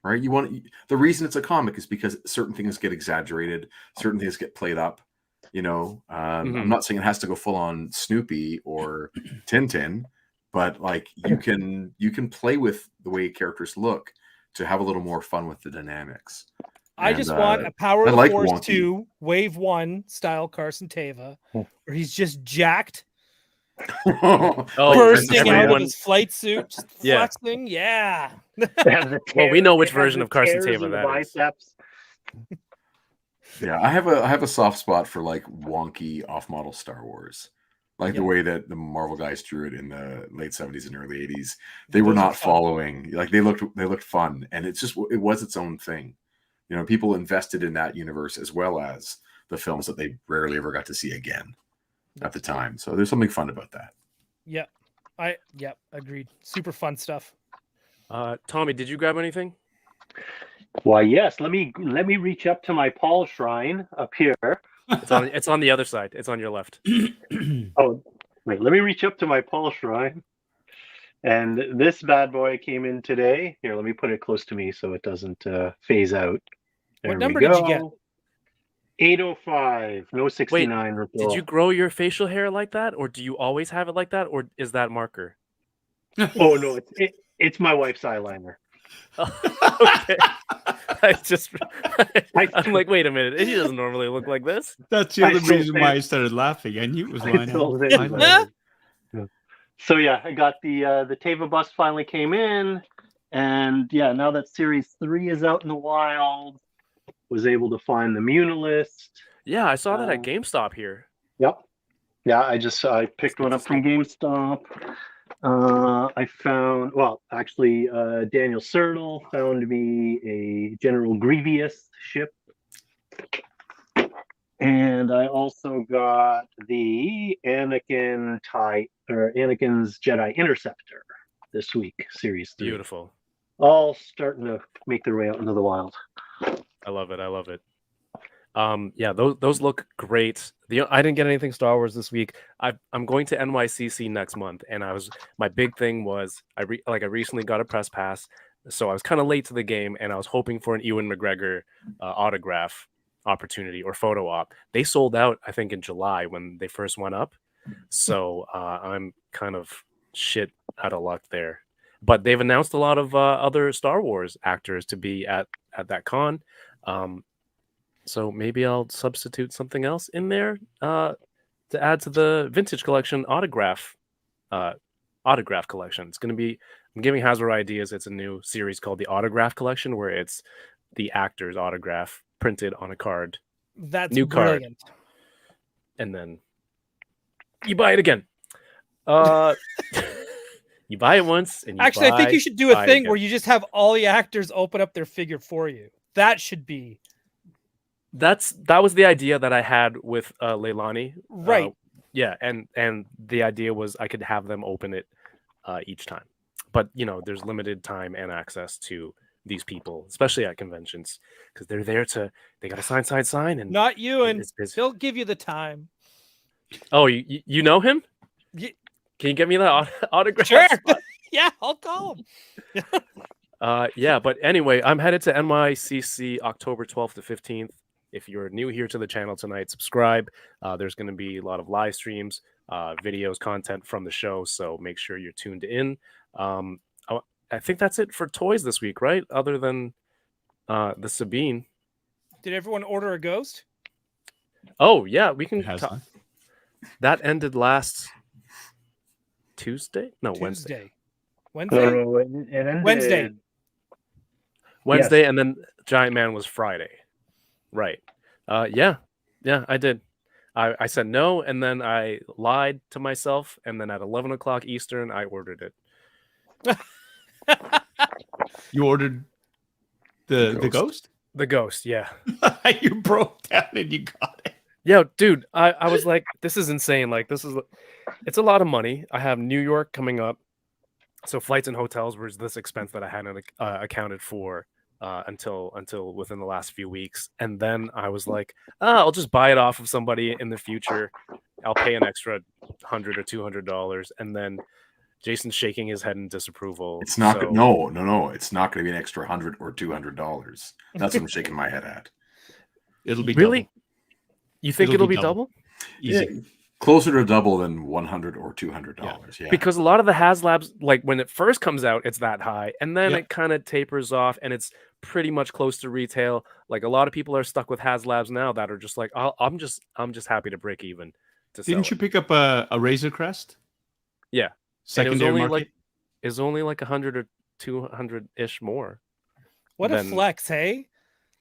right? The reason it's a comic is because certain things get exaggerated, certain things get played up. I'm not saying it has to go full on Snoopy or Tintin, but like you can play with the way characters look to have a little more fun with the dynamics. I just want a Power of the Force 2 Wave 1 style Carson Teva, where he's just jacked, bursting out of his flight suit, just flexing. Yeah. Well, we know which version of Carson Teva that is. Yeah, I have a soft spot for like wonky off-model Star Wars, like the way that the Marvel guys drew it in the late '70s and early '80s. They were not following, like they looked fun, and it was its own thing. People invested in that universe as well as the films that they rarely ever got to see again at the time. So there's something fun about that. Yeah, agreed. Super fun stuff. Tommy, did you grab anything? Why, yes. Let me reach up to my Paul shrine up here. It's on the other side. It's on your left. Oh, wait. Let me reach up to my Paul shrine. And this bad boy came in today. Here, let me put it close to me so it doesn't phase out. There what number did you get? 805. No 69. Wait, did you grow your facial hair like that, or do you always have it like that, or is that marker? Oh no, it's my wife's eyeliner. Okay. I'm like, wait a minute. He doesn't normally look like this. That's the I other still reason think- why I started laughing. I knew it was I lying still out. think I that- love it. Yeah. So yeah, I got the Teva bus finally came in, and yeah, now that Series 3 is out in the wild, was able to find the Munilist. Yeah, I saw that at GameStop here. Yep. Yeah, I picked one up from GameStop. I found, well, actually, Daniel Sertle found me a General Grievous ship. And I also got the Anakin's Jedi Interceptor this week, Series 3. Beautiful. All starting to make their way out into the wild. I love it. I love it. Yeah, those look great. I didn't get anything Star Wars this week. I'm going to NYCC next month, and my big thing was I recently got a press pass, so I was kind of late to the game, and I was hoping for an Ewan McGregor autograph opportunity or photo op. They sold out, I think, in July when they first went up. So I'm kind of shit out of luck there. But they've announced a lot of other Star Wars actors to be at that con. So maybe I'll substitute something else in there to add to the vintage collection autograph collection. It's going to be, I'm giving Hasbro ideas. It's a new series called the Autograph Collection, where it's the actor's autograph printed on a card. That's new brilliant. card. And then you buy it again. You buy it once, and I think you should do a thing where you just have all the actors open up their figure for you. That should be. That was the idea that I had with Leilani. Right. Yeah, and the idea was I could have them open it each time. But, there's limited time and access to these people, especially at conventions, because they're there they got to sign. And not you, and he'll give you the time. Oh, you know him? Yeah. Can you get me that autograph? Sure. Yeah, I'll call him. Yeah, but anyway, I'm headed to NYCC October 12th to 15th. If you're new here to the channel tonight, subscribe. There's going to be a lot of live streams, videos, content from the show, so make sure you're tuned in. I think that's it for toys this week, right? Other than the Sabine. Did everyone order a ghost? Oh, yeah, we can. Hasn't. That ended last Tuesday? No, Wednesday. Wednesday. Wednesday. Wednesday, yes. And then Giant Man was Friday. Right. Yeah, I did. I said no, and then I lied to myself, and then at 11 o'clock Eastern, I ordered it. You ordered the ghost? The ghost, yeah. You broke down and you got it. Yeah, dude, I was like, this is insane. Like, it's a lot of money. I have New York coming up. So flights and hotels was this expense that I hadn't accounted for until within the last few weeks. And then I was like, I'll just buy it off of somebody in the future. I'll pay an extra $100 or $200. And then Jason's shaking his head in disapproval. It's not. No. It's not going to be an extra $100 or $200. That's what I'm shaking my head at. It'll be really. Double. You think it'll be double? Easy. Yeah, closer to double than $100 or $200. Yeah. Because a lot of the HasLabs, like when it first comes out, it's that high, and then it kind of tapers off, and it's pretty much close to retail. Like a lot of people are stuck with HasLabs now that are just like, I'm just happy to break even. Didn't you pick up a Razor Crest? Yeah. Secondary market? It's only like 100 or 200 ish more. What a flex, hey?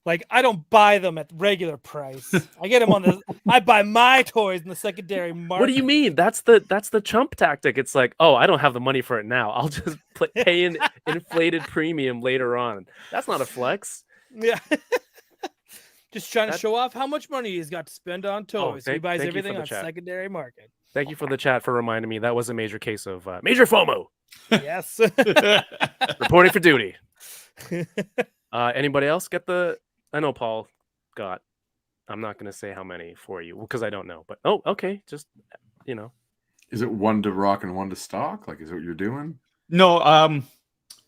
Like, I don't buy them at regular price. I get them I buy my toys in the secondary market. What do you mean? That's the chump tactic. It's like, oh, I don't have the money for it now. I'll just pay an inflated premium later on. That's not a flex. Yeah. Just trying to show off how much money he's got to spend on toys. He buys everything on secondary market. Thank you for the chat for reminding me. That was a major case of major FOMO. Yes. Reporting for duty. Anybody else get the... I know Paul got... I'm not going to say how many for you because I don't know. But, okay. Just, Is it one to rock and one to stock? Like, is it what you're doing? No,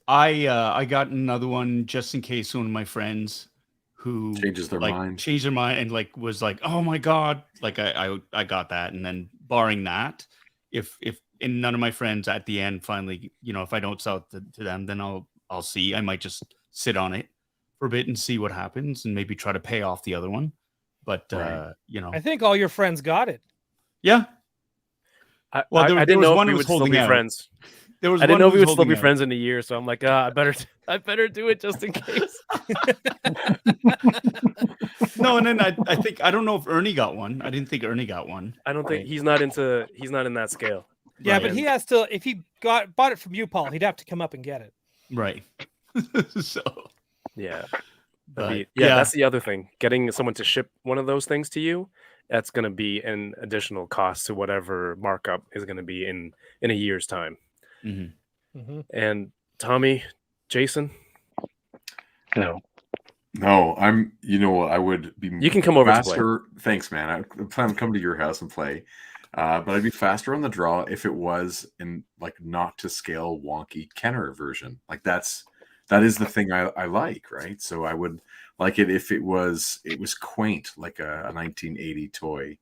I got another one just in case one of my friends who changed their mind and like was like, oh my god, like I got that, and then barring that, if and none of my friends at the end finally, if I don't sell it to them, then I'll I'll see. I might just sit on it for a bit and see what happens, and maybe try to pay off the other one. But Right. I think all your friends got it. Yeah. Well, I didn't know if we would still be out. friends. There was I didn't one know who we was would still be holding out. friends in a year, so I'm like, I better do it just in case. No, and then I think I don't know if Ernie got one. I didn't think Ernie got one. I don't think he's not in that scale. Yeah, Right. but he has to. If he bought it from you, Paul, he'd have to come up and get it. Right. So Yeah. But, That's the other thing. Getting someone to ship one of those things to you, that's going to be an additional cost to whatever markup is going to be in a year's time. And Tommy, Jason, No. No, I'm. You know what? I would be. You can come over to faster. Thanks, man. I plan on coming to your house and play. But I'd be faster on the draw if it was in like not to scale wonky Kenner version. Like that is the thing I like, right? So I would like it if it was quaint, like a 1980 toy,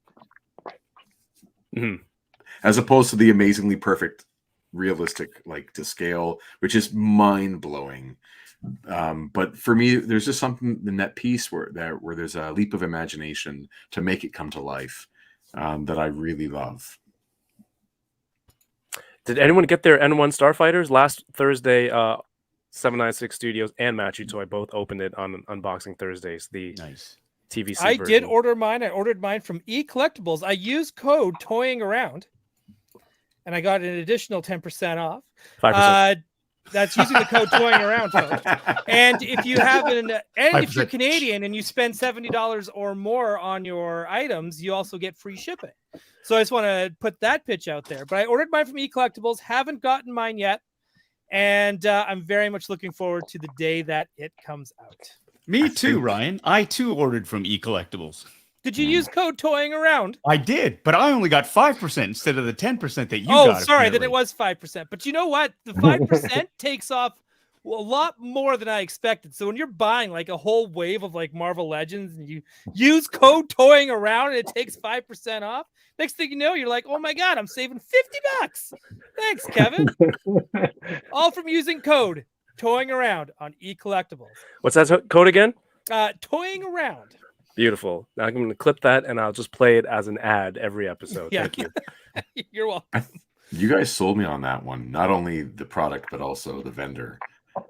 as opposed to the amazingly perfect, realistic, like to scale, which is mind blowing. But for me, there's just something in that piece where there's a leap of imagination to make it come to life that I really love. did anyone get their N1 Starfighters last Thursday? 796 Studios and Matchy Toy both opened it on Unboxing Thursdays. The nice TVC. I version. did order mine. I ordered mine from eCollectibles. I used code toyingaround, and I got an additional 10% off. 5%. That's using the code toying around, folks. And if you have if you're Canadian and you spend $70 or more on your items, you also get free shipping. So I just want to put that pitch out there. But I ordered mine from eCollectibles, haven't gotten mine yet, and I'm very much looking forward to the day that it comes out. Me too, Ryan. I too ordered from eCollectibles. Did you use code toying around? I did, but I only got 5% instead of the 10% that you got. Oh, sorry, apparently. then it was 5%. But you know what? The 5% takes off a lot more than I expected. So when you're buying like a whole wave of like Marvel Legends and you use code toying around and it takes 5% off, next thing you know, you're like, oh my God, I'm saving $50. Thanks, Kevin. All from using code toying around on eCollectibles. What's that code again? Toying around. Beautiful. Now I'm going to clip that and I'll just play it as an ad every episode. Yeah. Thank you. You're welcome. You guys sold me on that one. Not only the product, but also the vendor.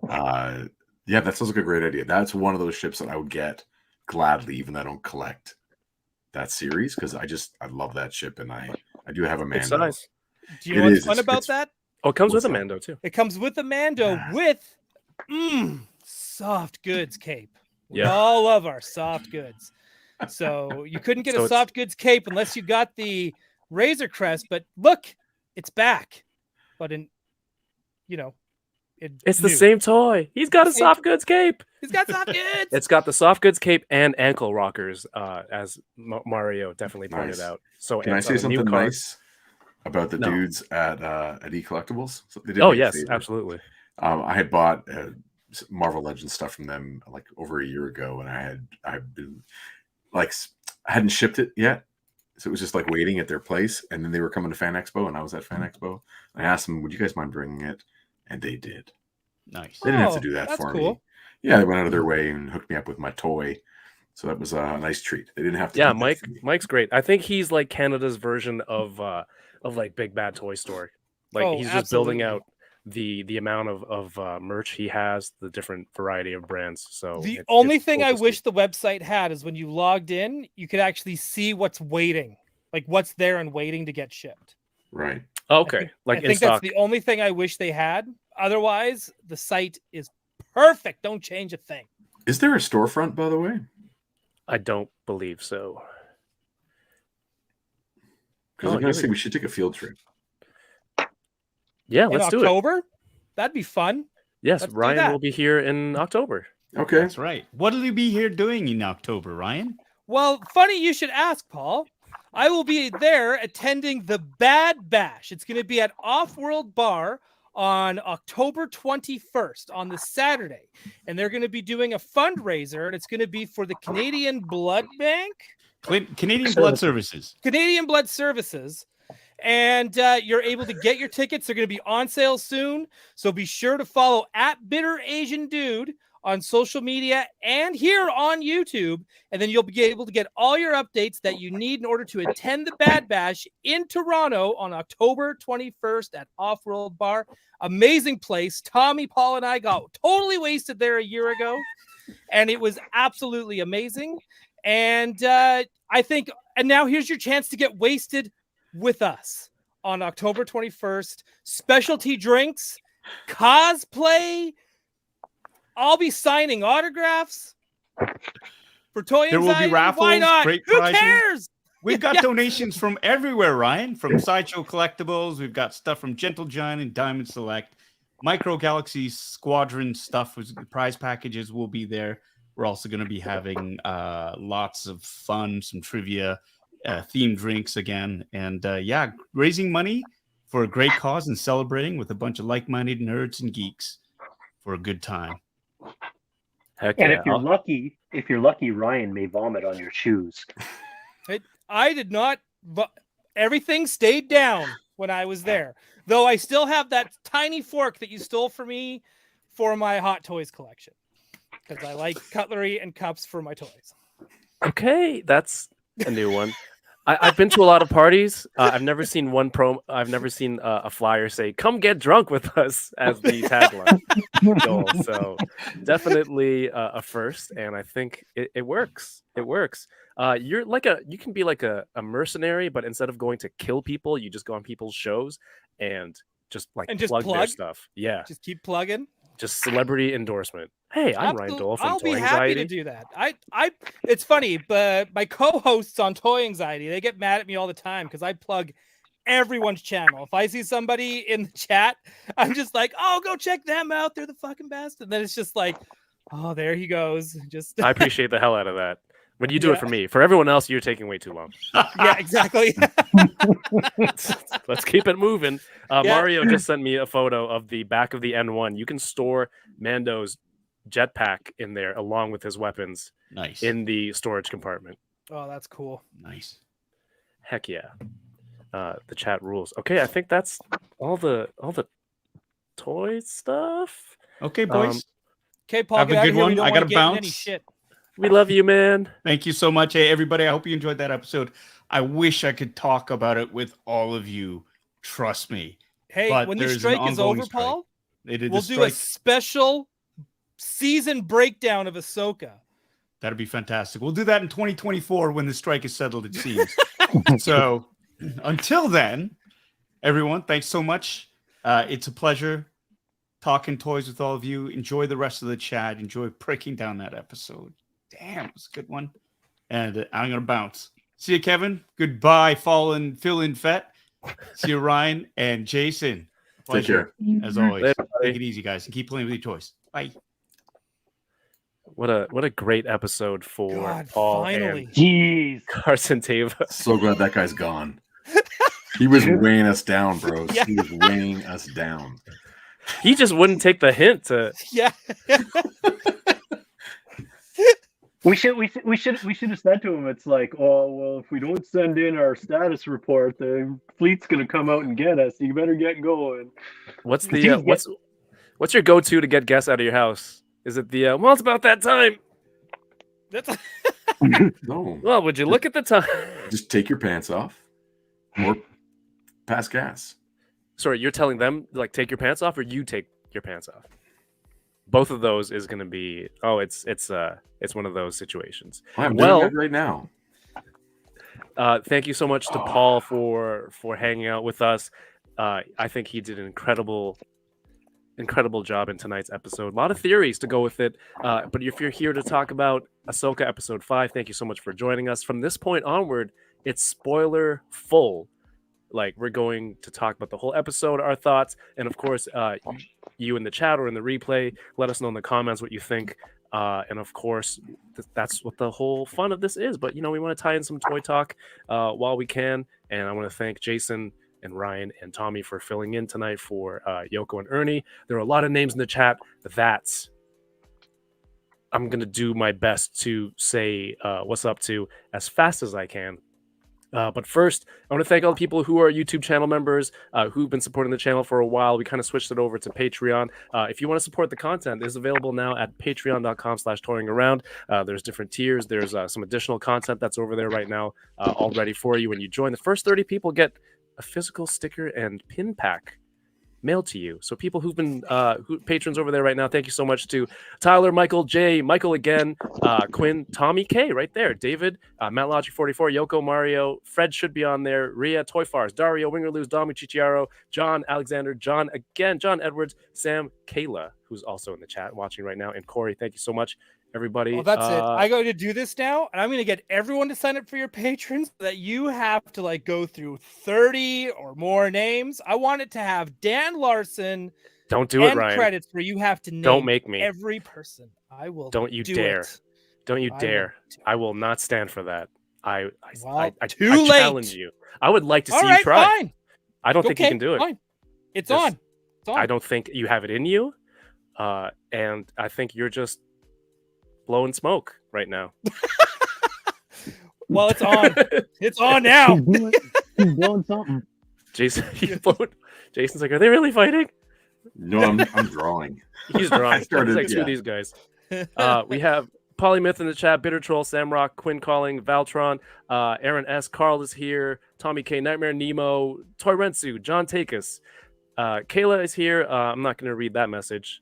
Yeah, that sounds like a great idea. That's one of those ships that I would get gladly, even though I don't collect that series, because I love that ship, and I do have a It's Mando. nice. Do you know what's fun about that? Oh, it comes with What's a that? Mando too. It comes with a Mando with soft goods cape. We Yeah. all love our soft goods. So you couldn't get So a it's- soft goods cape unless you got the Razor Crest, but look, it's back. But It's the same toy. He's got a Same- soft goods cape. He's got soft goods. It's got the soft goods cape and ankle rockers, as Mario definitely pointed Nice. out. So Can I it's say on a new something card. nice about the No. dudes at eCollectibles? So they did Oh me a yes, favor. absolutely. I had bought Marvel Legends stuff from them like over a year ago, and I've been like I hadn't shipped it yet, so it was just like waiting at their place. And then they were coming to Fan Expo, and I was at Fan Expo. And I asked them, "Would you guys mind bringing it?" And they did. Nice. They didn't have Oh, to do that that's for cool. me. Yeah, they went out of their way and hooked me up with my toy, so that was a nice treat. They didn't have to. Yeah, do that for me. Mike's great. I think he's like Canada's version of like Big Bad Toy Store. Like Oh, he's just building absolutely. out the amount of merch he has, the different variety of brands. So The it's only thing cool I to see. wish the website had is when you logged in, you could actually see what's waiting, like what's there and waiting to get shipped. Right. Okay, like I in think stock. that's the only thing I wish they had. Otherwise, the site is perfect. Don't change a thing. Is there a storefront, by the way? I don't believe so. Because Oh, I'm gonna here say we we should take a field trip. Yeah, In let's do it. October, that'd be fun. Yes, let's do Ryan that. will be here in October. Okay. That's right. What will you be here doing in October, Ryan? Well, funny you should ask, Paul. I will be there attending the Bad Bash. It's going to be at Off-World Bar on October 21st on the Saturday. And they're going to be doing a fundraiser, and it's going to be for the Canadian Blood Bank. Canadian Blood Services. Canadian Blood Services. And you're able to get your tickets. They're going to be on sale soon. So be sure to follow @BitterAsianDude on social media and here on YouTube. And then you'll be able to get all your updates that you need in order to attend the Bad Bash in Toronto on October 21st at Off-World Bar. Amazing place. Tommy, Paul, and I got totally wasted there a year ago. And it was absolutely amazing. And I think, and now here's your chance to get wasted with us on October 21st. Specialty drinks, cosplay. I'll be signing autographs for Toy There will Anxiety. be raffles. Why not? Great Who prizes. cares? We've got donations from everywhere, Ryan. From Sideshow Collectibles, we've got stuff from Gentle Giant and Diamond Select. Micro Galaxy Squadron stuff, with prize packages will be there. We're also going to be having lots of fun, some trivia, themed drinks again, and raising money for a great cause and celebrating with a bunch of like-minded nerds and geeks for a good time. Heck And yeah. if you're lucky, Ryan may vomit on your shoes. I did not. Everything stayed down when I was there, though I still have that tiny fork that you stole from me for my Hot Toys collection, because I like cutlery and cups for my toys. Okay, that's a new one. I've been to a lot of parties. I've never seen I've never seen a flyer say "Come get drunk with us" as the tagline. Doell. So definitely a first, and I think it works. It works. You can be like a mercenary, but instead of going to kill people, you just go on people's shows and just plug their stuff. Yeah, just keep plugging. Just celebrity endorsement. Hey, I'm Ryan Doell from I'll Toy be Anxiety. happy to do that. It's funny, but my co-hosts on Toy Anxiety, they get mad at me all the time because I plug everyone's channel. If I see somebody in the chat, I'm just like, oh, go check them out. They're the fucking best. And then it's just like, oh, there he goes. Just I appreciate the hell out of that. When you do it for me, for everyone else, you're taking way too long. Yeah, exactly. Let's keep it moving. Mario just sent me a photo of the back of the N1. You can store Mando's jetpack in there along with his weapons. Nice. In the storage compartment. Oh, that's cool. Nice. Heck yeah. The chat rules. Okay, I think that's all the toy stuff. Okay, boys. Okay, Paul, have get a out good of here. one. We don't I wanna gotta get in any bounce. shit. We love you, man. Thank you so much. Hey, everybody. I hope you enjoyed that episode. I wish I could talk about it with all of you. Trust me. Hey, But when the there's an strike is ongoing over, strike. Paul, They did we'll the do a strike. special season breakdown of Ahsoka. That'd be fantastic. We'll do that in 2024 when the strike is settled, it seems. So until then, everyone, thanks so much. It's a pleasure talking toys with all of you. Enjoy the rest of the chat. Enjoy breaking down that episode. Damn, it was a good one. And I'm going to bounce. See you, Kevin. Goodbye, Fill in Fett. See you, Ryan and Jason. Pleasure, as always. Later, Take it easy, guys, and keep playing with your toys. Bye. What a great episode for God, Paul finally. and Jeez. Carson Tava. So glad that guy's gone. He was weighing us down, bros. Yeah. He was weighing us down. He just wouldn't take the hint to. Yeah. We should have said to him, it's like, oh well, if we don't send in our status report, the fleet's gonna come out and get us. You better get going. What's what's your go-to to get guests out of your house? Is it the well, it's about that time? That's No, Well, would you look at the time? just take your pants off or pass gas. Sorry, you're telling them like take your pants off, or you take your pants off? Both of those is going to be. Oh, it's one of those situations. I'm Well- doing it right now. Thank you so much to Paul for hanging out with us. I think he did an incredible job in tonight's episode. A lot of theories to go with it. But if you're here to talk about Ahsoka episode 5, thank you so much for joining us. From this point onward, it's spoiler full. Like, we're going to talk about the whole episode, our thoughts, and of course, you in the chat or in the replay, let us know in the comments what you think. And of course, that's what the whole fun of this is. But we want to tie in some toy talk while we can. And I want to thank Jason and Ryan and Tommy for filling in tonight for Yoko and Ernie. There are a lot of names in the chat that I'm going to do my best to say what's up to as fast as I can. But first, I want to thank all the people who are YouTube channel members who've been supporting the channel for a while. We kind of switched it over to Patreon. If you want to support the content, it's available now at patreon.com/toyingaround. There's different tiers. There's some additional content that's over there right now, all ready for you. When you join, the first 30 people get a physical sticker and pin pack mailed to you. So people who've been patrons over there right now, thank you so much to Tyler, Michael, Jay, Michael again, Quinn, Tommy K right there, David, Matt Logic 44, Yoko, Mario, Fred should be on there, Ria, Toy Fars, Dario, Wingerloos, Domi, Chichiaro, John, Alexander, John again, John Edwards, Sam, Kayla, who's also in the chat watching right now, and Corey. Thank you so much, everybody. Well, that's it. I go to do this now, and I'm going to get everyone to sign up for your patrons so that you have to like go through 30 or more names. I want it to have Dan Larson. Don't do it, Ryan. Credits where you have to name Don't make me. every person. I will. Don't you dare. It. Don't you dare. I will not stand for that. I too late. challenge you. I would like to see All right, you try. Fine. I don't think you can do it. Fine. It's on. It's on. I don't think you have it in you. And I think you're just blowing smoke right now. Well, it's on. It's on now. He's blowing something. Jason, Jason's like, are they really fighting? No, I'm drawing. He's drawing. Started, He's like, screw these guys. We have Polymyth in the chat, Bitter Troll, Samrock, Quinn Calling, Valtron, Aaron S. Carl is here, Tommy K, Nightmare Nemo, Toy Rensu, John Takis. Kayla is here. I'm not going to read that message.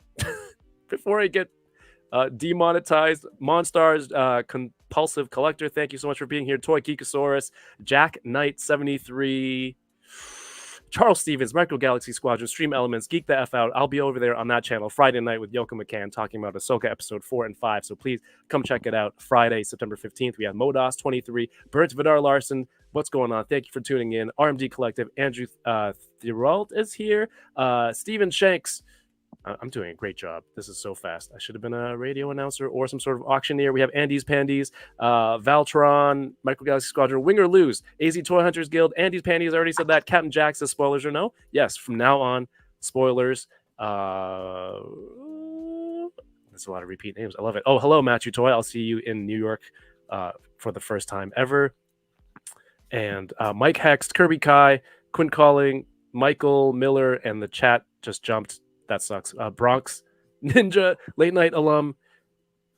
Before I get demonetized, Monstars, Compulsive Collector, thank you so much for being here. Toy Geekosaurus, Jack Knight 73, Charles Stevens, Micro Galaxy Squadron, Stream Elements, Geek the F Out. I'll be over there on that channel Friday night with Yoko McCann talking about Ahsoka episode 4 and 5. So please come check it out. Friday, September 15th. We have Modos 23, Burnt Vidar Larson. What's going on? Thank you for tuning in. RMD Collective, Andrew Thirald is here. Steven Shanks. I'm doing a great job. This is so fast. I should have been a radio announcer or some sort of auctioneer. We have Andy's Pandies, Valtron, Micro Galaxy Squadron, Wing or Lose, AZ Toy Hunters Guild, Andy's Pandies. I already said that. Captain Jack says spoilers or no. Yes, from now on, spoilers. That's a lot of repeat names. I love it. Oh, hello, Matthew Toy. I'll see you in New York for the first time ever. And Mike Hext, Kirby Kai, Quinn Calling, Michael Miller, and the chat just jumped. That sucks. Bronx Ninja, Late Night Alum,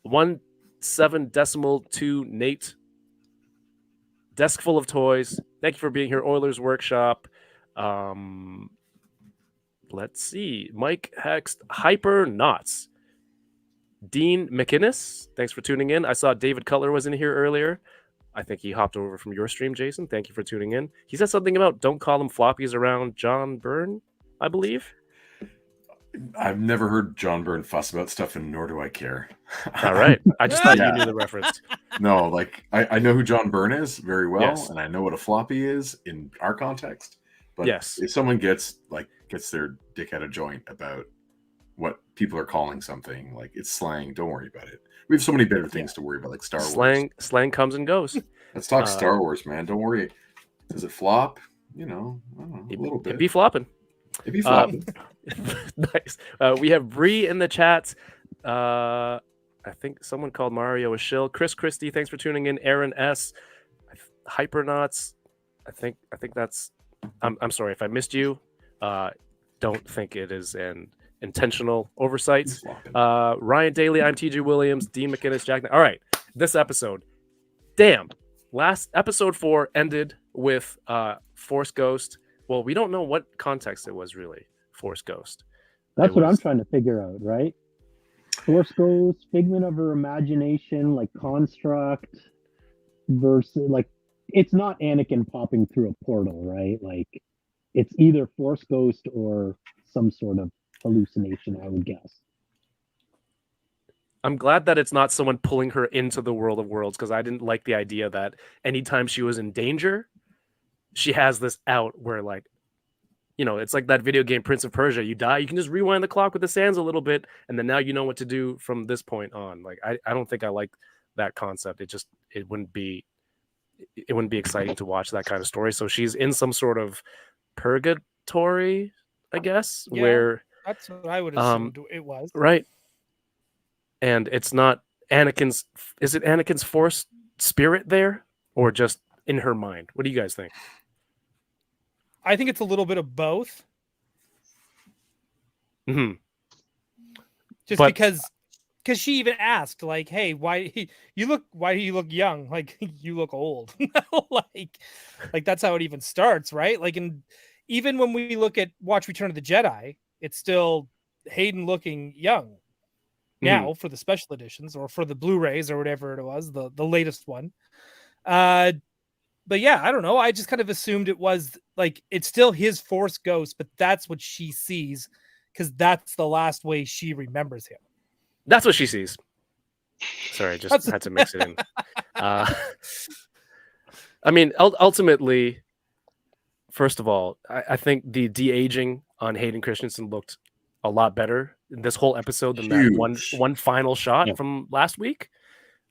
17.2 Nate, Desk Full of Toys. Thank you for being here. Oilers Workshop. Let's see. Mike Hext, Hyper Knots. Dean McInnes, thanks for tuning in. I saw David Cutler was in here earlier. I think he hopped over from your stream, Jason. Thank you for tuning in. He said something about don't call them floppies around John Byrne, I believe. I've never heard John Byrne fuss about stuff, and nor do I care. All right. I just thought you knew the reference. No, like I know who John Byrne is very well, Yes. and I know what a floppy is in our context. But Yes. if someone gets their dick out of joint about what people are calling something, like it's slang, don't worry about it. We have so many better things to worry about, like Star Wars. Slang comes and goes. Let's talk Star Wars, man. Don't worry. Does it flop? You know, I don't know, a little bit. It'd be flopping. It'd be flopping. Nice. We have Bree in the chat. I think someone called Mario a shill. Chris Christie, thanks for tuning in. Aaron S. Hypernauts. I think that's. I'm sorry if I missed you. Don't think it is an intentional oversight. Ryan Daly, I'm TJ Williams, Dean McInnes, Jack. All right, this episode. Damn. Last episode 4 ended with Force Ghost. Well, we don't know what context it was really. Force Ghost. That's what I'm trying to figure out, right? Force Ghost, figment of her imagination, like construct versus like it's not Anakin popping through a portal, right? Like it's either Force Ghost or some sort of hallucination, I would guess. I'm glad that it's not someone pulling her into the world of worlds, because I didn't like the idea that anytime she was in danger, she has this out where, like, you know, it's like that video game Prince of Persia. You die, you can just rewind the clock with the sands a little bit, and then now you know what to do from this point on. Like, I don't think I like that concept. It wouldn't be exciting to watch that kind of story. So she's in some sort of purgatory, I guess, where that's what I would assume it was. Right. And it's not Anakin's. Is it Anakin's Force spirit there, or just in her mind? What do you guys think? I think it's a little bit of both. Mm-hmm. Just because she even asked, like, "Hey, why do you look young? Like, you look old." like that's how it even starts, right? Like, and even when we watch Return of the Jedi, it's still Hayden looking young now for the special editions or for the Blu-rays or whatever it was, the latest one. But yeah, I don't know. I just kind of assumed it was like it's still his Force ghost, but that's what she sees because that's the last way she remembers him. That's what she sees. Sorry, I just had to mix it in. I mean, ultimately, first of all, I think the de-aging on Hayden Christensen looked a lot better in this whole episode than that one final shot from last week.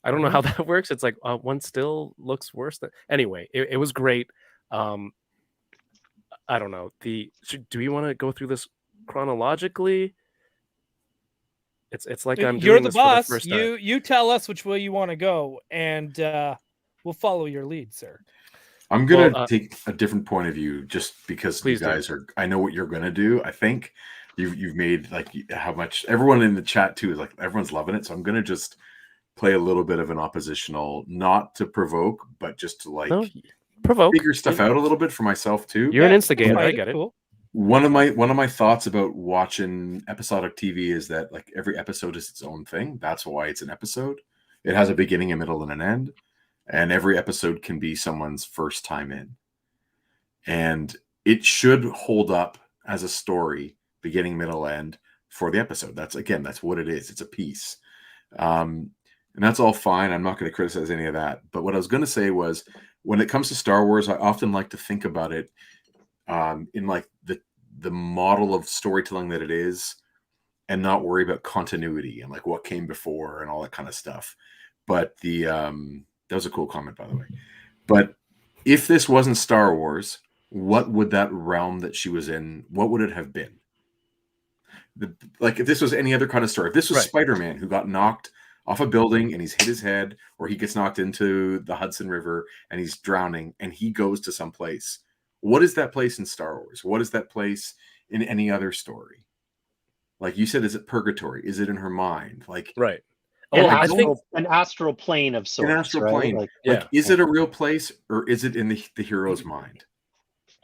I don't know how that works. It's like one still looks worse than. Anyway, it was great. I don't know. Do we want to go through this chronologically? It's like I'm You're doing the this boss. for the first time. You tell us which way you want to go, and we'll follow your lead, sir. I'm gonna take a different point of view, just because you guys are. I know what you're gonna do. I think you've made like how much everyone in the chat too is like everyone's loving it. So I'm gonna just play a little bit of an oppositional, not to provoke, but just to like provoke, figure stuff out a little bit for myself too. You're an instigator. I get it. Cool. One of my thoughts about watching episodic TV is that like every episode is its own thing. That's why it's an episode. It has a beginning, a middle, and an end. And every episode can be someone's first time in. And it should hold up as a story, beginning, middle, end for the episode. That's what it is. It's a piece. And that's all fine. I'm not going to criticize any of that. But what I was going to say was, when it comes to Star Wars, I often like to think about it in like the model of storytelling that it is, and not worry about continuity and like what came before and all that kind of stuff. But that was a cool comment, by the way. But if this wasn't Star Wars, what would that realm that she was in, what would it have been? Like if this was any other kind of story, if this was Spider-Man who got knocked off a building and he's hit his head, or he gets knocked into the Hudson River and he's drowning and he goes to some place. What is that place in Star Wars? What is that place in any other story? Like you said, is it purgatory? Is it in her mind? Like an astral plane of sorts. An astral plane. Is it a real place, or is it in the hero's mind?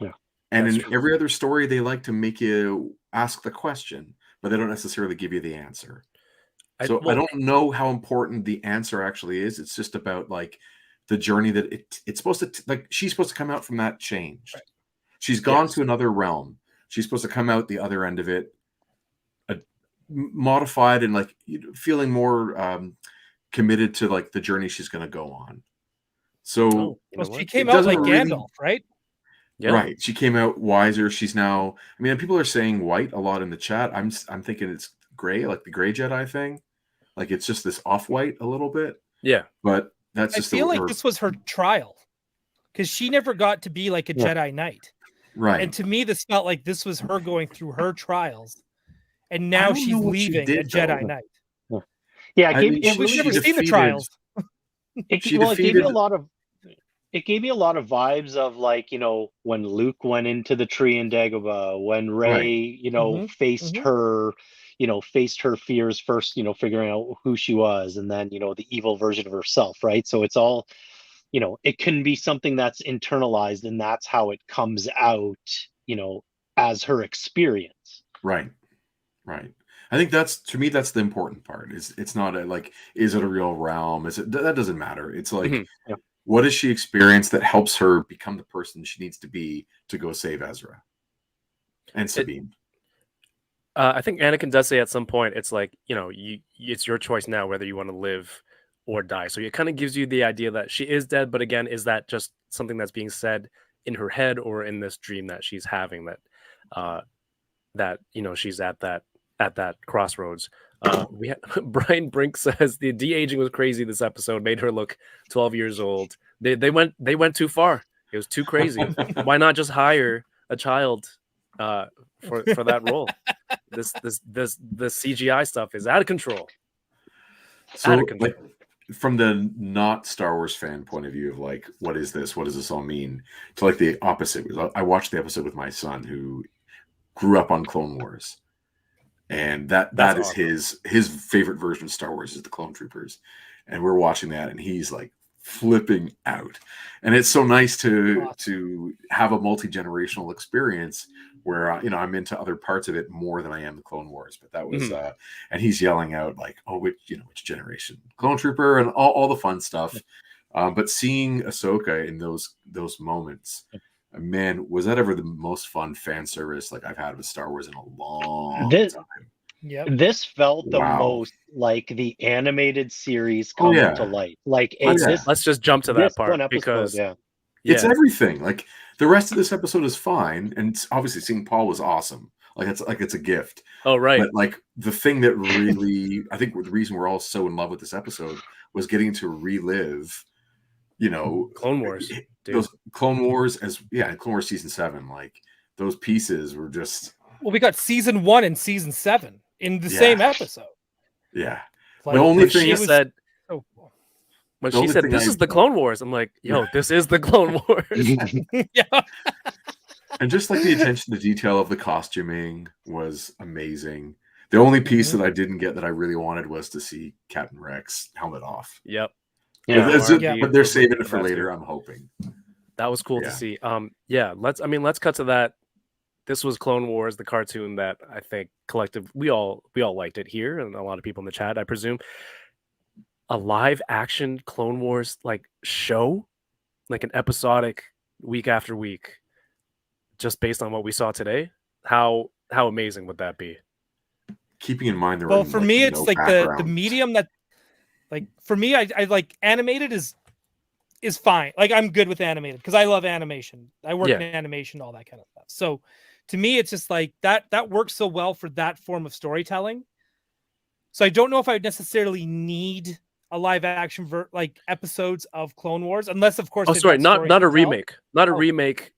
Yeah. And in every other story, they like to make you ask the question, but they don't necessarily give you the answer. I don't know how important the answer actually is. It's just about like the journey that it's supposed to like. She's supposed to come out from that changed. Right. She's gone to another realm. She's supposed to come out the other end of it modified and like feeling more committed to like the journey she's going to go on. So she came out like Gandalf, right? Yeah. Right. She came out wiser. She's now. I mean, people are saying white a lot in the chat. I'm thinking it's gray, like the gray Jedi thing. Like it's just this off-white a little bit. Yeah. But that's just. I feel like this was her trial, because she never got to be like a Jedi Knight. Right. And to me, this felt like this was her going through her trials, and now she's leaving a Jedi Knight. Yeah, we've never seen the trials. It gave me a lot of. It gave me a lot of vibes of like, when Luke went into the tree in Dagobah, when Rey, faced her, faced her fears first, figuring out who she was, and then, the evil version of herself, right? So it's all, it can be something that's internalized, and that's how it comes out, as her experience. Right. Right. I think to me, that's the important part. It's not is it a real realm? That doesn't matter. It's like, what does she experience that helps her become the person she needs to be to go save Ezra and Sabine? I think Anakin does say at some point, it's like, it's your choice now whether you want to live or die. So it kind of gives you the idea that she is dead. But again, is that just something that's being said in her head or in this dream that she's having that she's at that crossroads? Brian Brink says the de-aging was crazy. This episode made her look 12 years old. They went too far. It was too crazy. Why not just hire a child for that role? This CGI stuff is out of control. So, from the not Star Wars fan point of view of like, what is this? What does this all mean? To like the opposite. I watched the episode with my son who grew up on Clone Wars. And that That's is awesome. his favorite version of Star Wars is the Clone Troopers. And we're watching that and he's like flipping out. And it's so nice to have a multi-generational experience where you know, I'm into other parts of it more than I am the Clone Wars. But that was and he's yelling out like, oh, which generation? Clone Trooper and all the fun stuff. But seeing Ahsoka in those moments, man, was that ever the most fun fan service like I've had with Star Wars in a long time. Yeah, This felt the Wow. most like the animated series coming to life. Like Let's just jump to that this part one episode, because it's everything. Like the rest of this episode is fine, and obviously seeing Paul was awesome. Like it's a gift. Oh right. But like the thing that really, I think the reason we're all so in love with this episode was getting to relive, you know, Clone Wars. Those Clone Wars Clone Wars season 7. Like those pieces were just. Well, we got season 1 and season 7 in the same episode. Yeah. Like, the only thing she said. Oh. When she said, "This is the Clone Wars," I'm like, "Yo, this is the Clone Wars." Yeah. And just like the attention to detail of the costuming was amazing. The only piece that I didn't get that I really wanted was to see Captain Rex helmet off. Yep. But they're saving it for later, I'm hoping. That was cool to see. Let's cut to that. This was Clone Wars, the cartoon that I think we all liked it here, and a lot of people in the chat, I presume. A live action Clone Wars like show, like an episodic week after week, just based on what we saw today. How amazing would that be? Keeping in mind for me, it's like the medium that, like for me, I like animated is fine. Like I'm good with animated because I love animation. I work in animation, all that kind of stuff. So to me, it's just like that works so well for that form of storytelling. So I don't know if I would necessarily need a live action like episodes of Clone Wars, unless of course. Oh, sorry, not a remake, not a remake,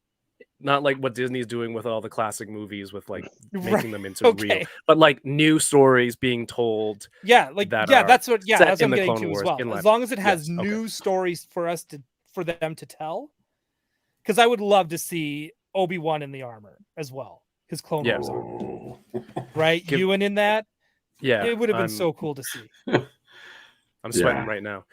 not like what Disney's doing with all the classic movies with like making them into real, but like new stories being told. Yeah, like that's what that's what I'm getting to as well. As long as it has new stories for them to tell, because I would love to see Obi-Wan in the armor as well, his Clone Wars armor, right? Ewan in that, it would have been so cool to see. I'm sweating right now.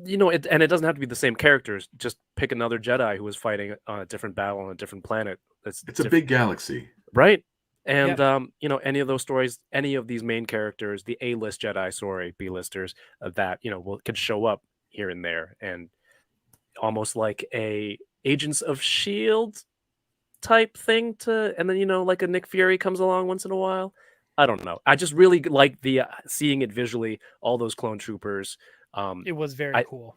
You know, it doesn't have to be the same characters. Just pick another Jedi who was fighting on a different battle on a different planet. It's a big galaxy, right? And you know, any of those stories, any of these main characters, the A-list Jedi, B-listers, that could show up here and there, and almost like a Agents of S.H.I.E.L.D. type thing and then like a Nick Fury comes along once in a while. I don't know. I just really like the seeing it visually, all those clone troopers. It was very cool.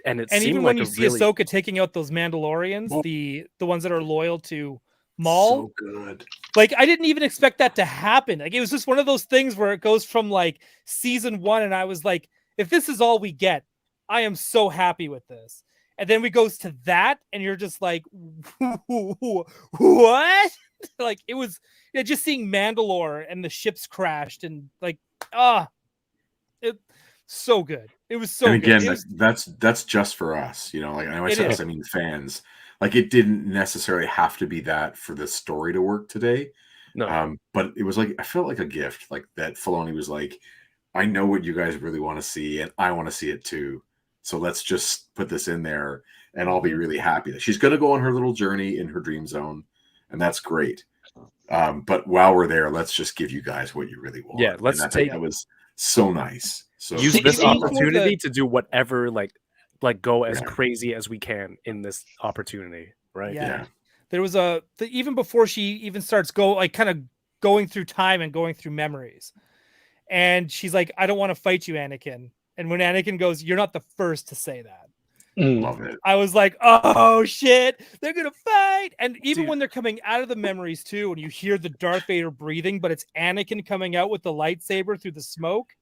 And even when you see Ahsoka taking out those Mandalorians, the ones that are loyal to Maul, so good. Like I didn't even expect that to happen. Like it was just one of those things where it goes from like season 1, and I was like, if this is all we get, I am so happy with this. And then we goes to that, and you're just like, what? Like it was just seeing Mandalore and the ships crashed, and like, it so good. It was so. And again, good. That's just for us, like I mean fans. Like it didn't necessarily have to be that for the story to work today. No. But it was like I felt like a gift, like that Filoni was like, I know what you guys really want to see, and I want to see it too. So let's just put this in there, and I'll be really happy that she's going to go on her little journey in her dream zone, and that's great. But while we're there, let's just give you guys what you really want. Yeah, that was so nice. So use this opportunity to do whatever, like go as crazy as we can in this opportunity, right? Yeah. There was even before she even starts kind of going through time and going through memories, and she's like, "I don't want to fight you, Anakin." And when Anakin goes, "You're not the first to say that." Love it. I was like, "Oh shit, they're gonna fight!" And even when they're coming out of the memories too, and you hear the Darth Vader breathing, but it's Anakin coming out with the lightsaber through the smoke.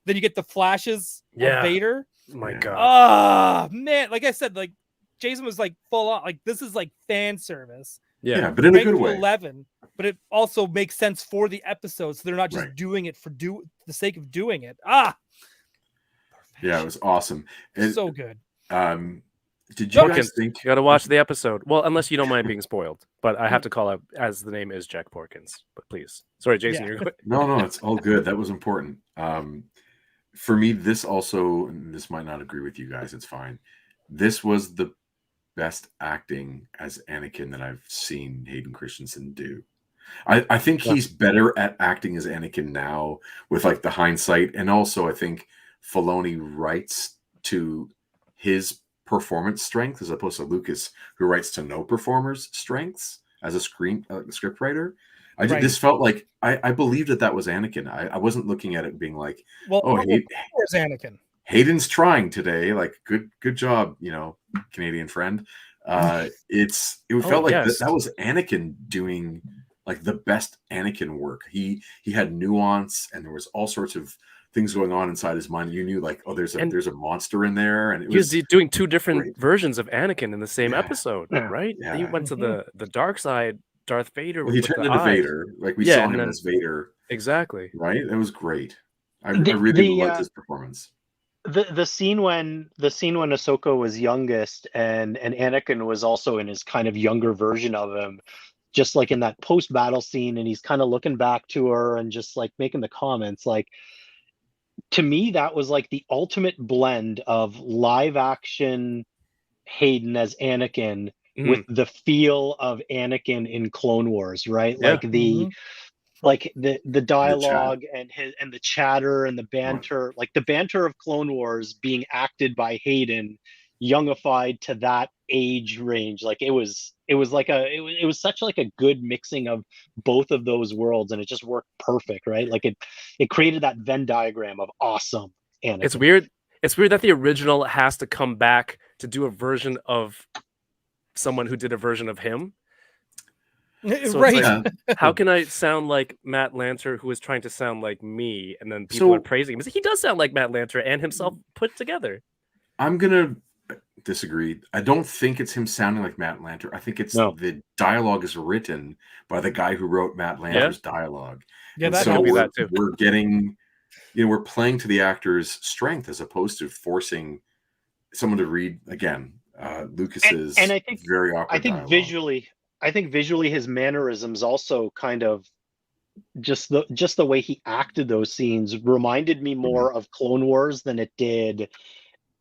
Then you get the flashes of Vader. My God. Oh man, like I said, like Jason was like full on. Like this is like fan service. Yeah, but in a good way. 11, but it also makes sense for the episode, so they're not just doing it for the sake of doing it. Yeah, it was awesome. And, So good. did you Porkins, guys think? you got to watch the episode. Well, unless you don't mind being spoiled, but I have to call out as the name is Jack Porkins. But please, sorry, Jason, Yeah. you're good. No, it's all good. That was important. For me, this also, and this might not agree with you guys. It's fine. This was the best acting as Anakin that I've seen Hayden Christensen do. I think he's better at acting as Anakin now with like the hindsight, and also I think Filoni writes to his performance strength as opposed to Lucas, who writes to no performer's strengths as a script writer. Right. This felt like I believed that was Anakin. I wasn't looking at it being like, Well, oh, where's Anakin? Hayden's trying today. Like, good job, Canadian friend. It felt like yes. that was Anakin doing like the best Anakin work. He had nuance, and there was all sorts of things going on inside his mind. You knew like, oh, there's a monster in there, and He was doing two different great. versions of Anakin in the same Yeah. episode, right? Yeah. He went to the dark side, Darth Vader. Well, he with turned the into eyes. Vader. Like we saw him as Vader. Exactly. Right? It was great. I really liked his performance. The scene when Ahsoka was youngest and Anakin was also in his kind of younger version of him, just like in that post battle scene, and he's kind of looking back to her and just like making the comments, like, to me that was like the ultimate blend of live action Hayden as Anakin with the feel of Anakin in Clone Wars, right? Yeah. Like the dialogue and the chatter and the banter, like the banter of Clone Wars being acted by Hayden, youngified to that age range. Like it was such like a good mixing of both of those worlds, and it just worked perfect, right? Like it created that Venn diagram of awesome Anakin. It's weird. It's weird that the original has to come back to do a version of someone who did a version of him. So right. like, how can I sound like Matt Lanter, who is trying to sound like me, and then people are praising him? He does sound like Matt Lanter and himself put together. I'm gonna disagree. I don't think it's him sounding like Matt Lanter. I think it's the dialogue is written by the guy who wrote Matt Lanter's dialogue. Yeah, and that so could be we're, that too. We're getting, we're playing to the actor's strength as opposed to forcing someone to read again. Lucas's and I think very awkward. I think visually his mannerisms also kind of just the way he acted those scenes reminded me more of Clone Wars than it did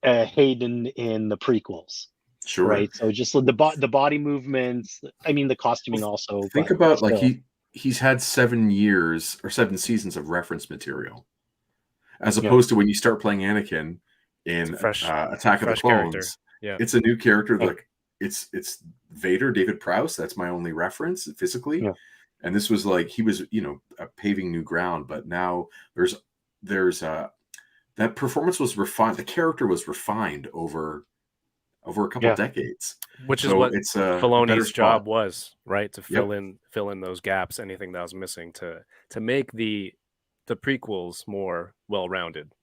Hayden in the prequels. Sure. Right. So just the body movements. I mean, the costuming also. Think about like he's had 7 years or 7 seasons of reference material, as opposed to when you start playing Anakin in Attack of the Clones. Yeah, it's a new character. Like it's Vader, David Prowse. That's my only reference physically. Yeah. And this was like he was paving new ground. But now there's that performance was refined. The character was refined over a couple of decades, which is what Filoni's job was, right? To fill in those gaps, anything that was missing to make the prequels more well-rounded.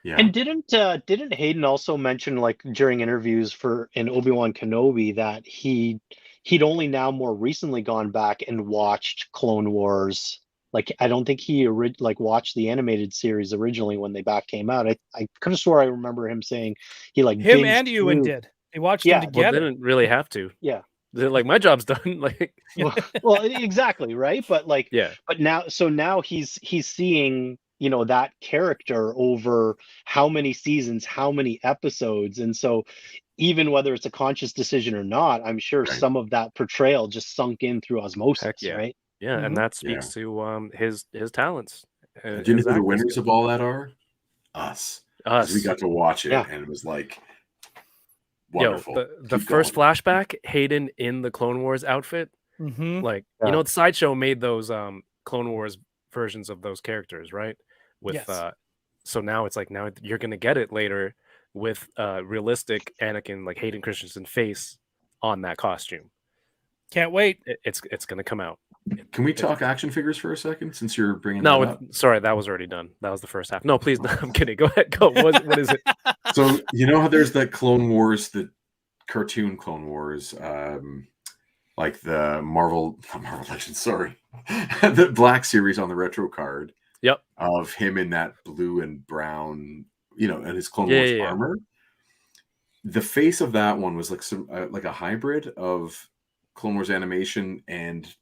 Yeah. And didn't Hayden also mention, like during interviews in Obi-Wan Kenobi, that he'd only now more recently gone back and watched Clone Wars. Like, I don't think he watched the animated series originally when they came out. I could have swore I remember him saying he like him and Ewan did. They watched them together. Well, they didn't really have to. Yeah. They're like, my job's done. Like, well, exactly, right? But like, but now he's seeing that character over how many seasons, how many episodes, and so even whether it's a conscious decision or not, I'm sure some of that portrayal just sunk in through osmosis, right? Yeah, and that speaks to his talents. Do you know who the winners of all that are? Us. We got to watch it, and it was like wonderful. The first flashback, Hayden in the Clone Wars outfit, like the Sideshow made those Clone Wars versions of those characters, right? With so now it's like now you're gonna get it later with realistic Anakin, like Hayden Christensen face on that costume. Can't wait. It's gonna come out. Can we talk action figures for a second, since you're bringing that up? Sorry, that was already done. That was the first half. No, please, no, I'm kidding. Go ahead. Go. What is it? So you know how there's that Clone Wars, the cartoon Clone Wars, like the Marvel Legends. Sorry, the Black series on the retro card. Yep. Of him in that blue and brown, and his Clone Yeah, Wars yeah, yeah. armor. The face of that one was like some like a hybrid of Clone Wars animation and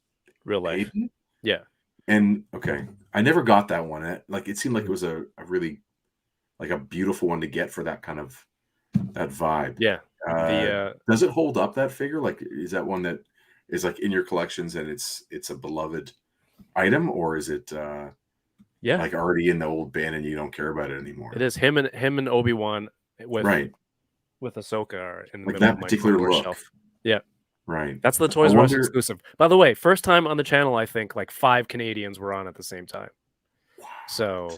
Real life. Hayden. Yeah. And okay, I never got that one. It seemed like it was a really like a beautiful one to get for that kind of that vibe. Yeah. Does it hold up, that figure? Like, is that one that is like in your collections and it's a beloved item, or is it like already in the old bin and you don't care about it anymore? It is him and Obi-Wan with Ahsoka are in the like middle that of my particular Clone Wars look. shelf. Yeah. Right. That's the Toys R Us exclusive. By the way, first time on the channel, I think like 5 Canadians were on at the same time. Wow. So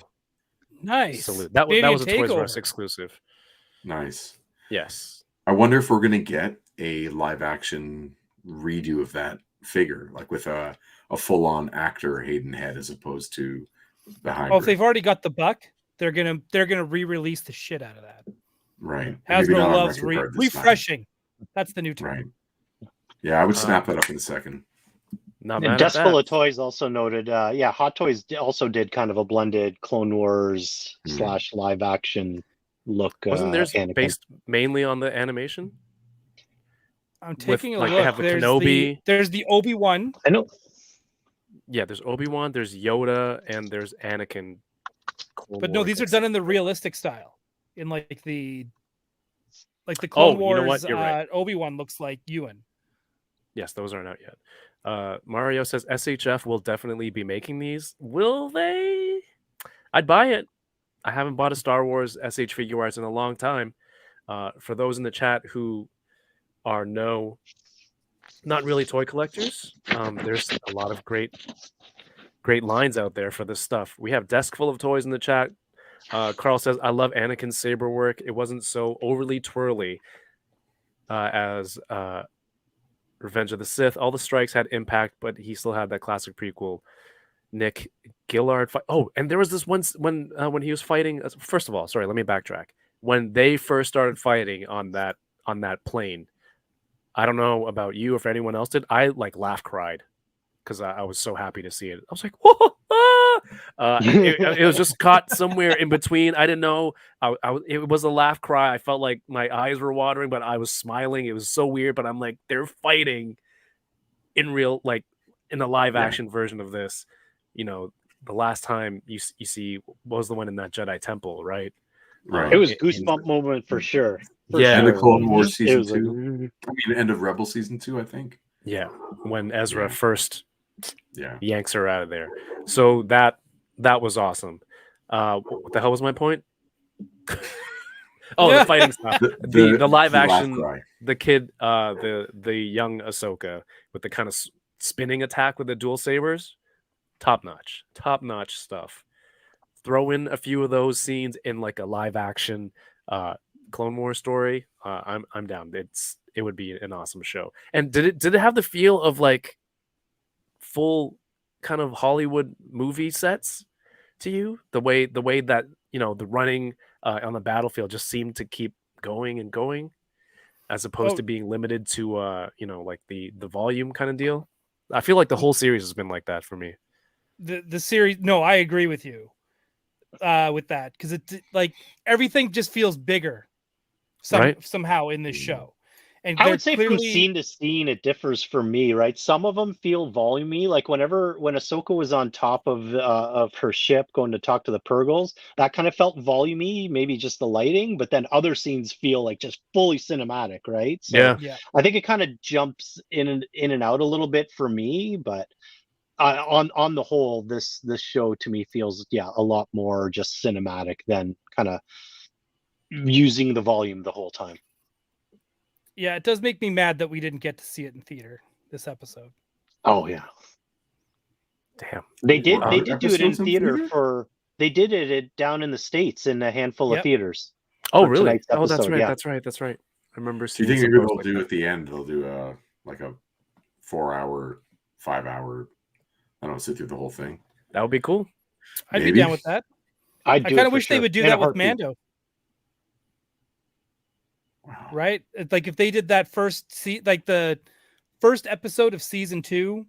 nice. Salute. That was a Toys R Us exclusive. Nice. Yes. I wonder if we're gonna get a live action redo of that figure, like with a full on actor Hayden head as opposed to the hybrid. Oh, if they've already got the buck, they're gonna re-release the shit out of that. Right. Hasbro loves refreshing. That's the new term. Right. Yeah, I would snap that up in a second. Not and mad Dust at Full that. of Toys also noted, Hot Toys also did kind of a blended Clone Wars / live action look. Wasn't theirs Anakin. based mainly on the animation? I'm taking a like, look. They have the Kenobi. There's the Obi-Wan. I know. Yeah, there's Obi-Wan, there's Yoda, and there's Anakin. But no, these are done in the realistic style. In like the Clone Wars, you know what? You're right. Obi-Wan looks like Ewan. Yes, those aren't out yet. Mario says SHF will definitely be making these. Will they? I'd buy it. I haven't bought a Star Wars SH figure arts in a long time. For those in the chat who are not really toy collectors, there's a lot of great lines out there for this stuff. We have Desk Full of Toys in the chat. Carl says, I love Anakin's saber work. It wasn't so overly twirly as Revenge of the Sith. All the strikes had impact, but he still had that classic prequel. Nick Gillard. And there was this once when he was fighting. First of all, sorry, let me backtrack. When they first started fighting on that plane, I don't know about you or if anyone else did. I like cried because I was so happy to see it. I was like, whoa! It was just caught somewhere in between. I didn't know. It was a laugh cry. I felt like my eyes were watering, but I was smiling. It was so weird. But I'm like, they're fighting in real, like in the live action version of this. You know, the last time you see was the one in that Jedi temple, right? It was goosebump moment for sure. And the Clone Wars season 2. I mean, end of Rebel season 2, I think. Yeah, when Ezra first yanks her out of there. So that was awesome. What the hell was my point? The fighting stuff. The live action, the kid, the young Ahsoka with the kind of spinning attack with the dual sabers. Top notch stuff. Throw in a few of those scenes in like a live action Clone Wars story. I'm down. It would be an awesome show. And did it have the feel of like full kind of Hollywood movie sets to you? The way that the running on the battlefield just seemed to keep going and going, as opposed to being limited to like the volume kind of deal. I feel like the whole series has been like that for me. The series, no, I agree with you with that, because it's like everything just feels bigger somehow in this show. And I would say from scene to scene, it differs for me, right? Some of them feel volumey, like when Ahsoka was on top of her ship going to talk to the Purgles, that kind of felt volumey, maybe just the lighting. But then other scenes feel like just fully cinematic, right? So yeah. I think it kind of jumps in and out a little bit for me, but on the whole, this show to me feels a lot more just cinematic than kind of using the volume the whole time. Yeah, it does make me mad that we didn't get to see it in theater this episode. Oh yeah, damn. They did do it in theater they did it down in the States in a handful of theaters. Oh really? Oh, that's right. Yeah. That's right. I remember seeing. Do you think maybe they'll do at the end? They'll do like a 4-hour, 5-hour. I don't know, sit through the whole thing. That would be cool. I'd be down with that. I kind of wish they would do that with Mando. Wow. Right? It's like if they did that the first episode of season 2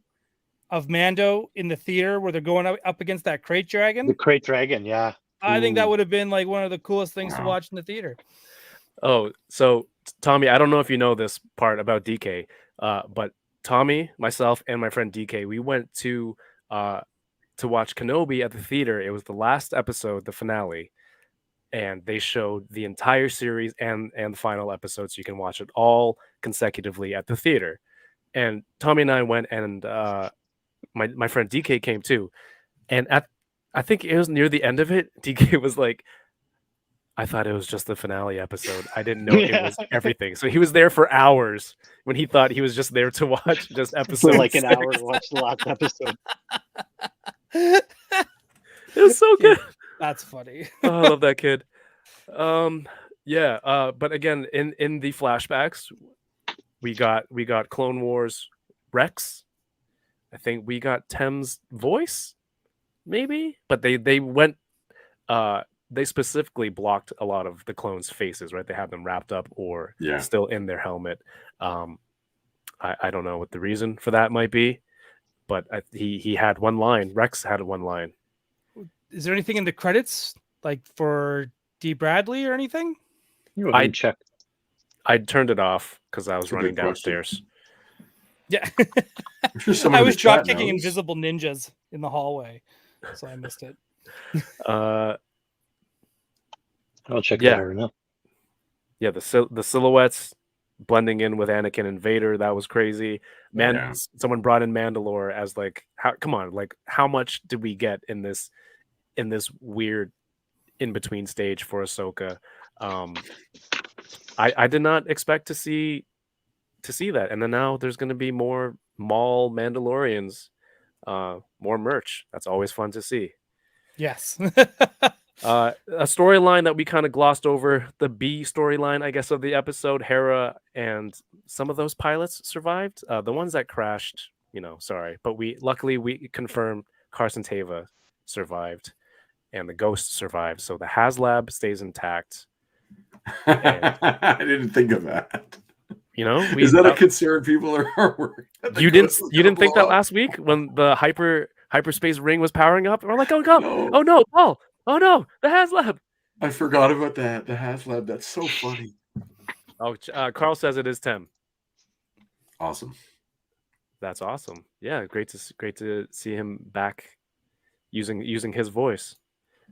of Mando in the theater where they're going up against that crate dragon. The crate dragon, yeah. I think that Ooh. would have been like one of the coolest things to Wow. watch in the theater. Oh, so Tommy, I don't know if you know this part about DK, but Tommy, myself, and my friend DK, we went to watch Kenobi at the theater. It was the last episode, the finale, and they showed the entire series and the final episode, so you can watch it all consecutively at the theater. And Tommy and I went, and my friend DK came too. And I think it was near the end of it, DK was like, I thought it was just the finale episode. I didn't know it was everything. So he was there for hours when he thought he was just there to watch just episode For like an 6. hour to watch the last episode. It was so good. That's funny. Oh, I love that kid. Yeah. But again, in the flashbacks, we got Clone Wars Rex. I think we got Tem's voice, maybe. But they went. They specifically blocked a lot of the clones' faces, right? They have them wrapped up or still in their helmet. I don't know what the reason for that might be, but he had one line. Rex had one line. Is there anything in the credits like for D. Bradley or anything? I check. I turned it off because I was That's a running good question. downstairs. Yeah. I'm sure someone I in was the chat drop kicking knows. invisible ninjas in the hallway, so I missed it. I'll check Yeah. that out now. Yeah, the silhouettes blending in with Anakin and Vader, that was crazy. Yeah. Someone brought in Mandalore as like, how much did we get in this weird in between stage for Ahsoka? I did not expect to see that, and then now there's going to be more Maul Mandalorians, more merch. That's always fun to see. Yes. A storyline that we kind of glossed over, the B storyline, I guess, of the episode. Hera and some of those pilots survived. The ones that crashed, sorry, but luckily we confirmed Carson Teva survived and the Ghost survived, so the HasLab stays intact. I didn't think of that. Is that a concern people are worried? You didn't think that last week when the hyperspace ring was powering up? We're like, oh no, Paul. Oh no, the HasLab. I forgot about that. The HasLab. That's so funny. Oh, Carl says it is Tem. Awesome. That's awesome. Yeah, great to see him back using his voice.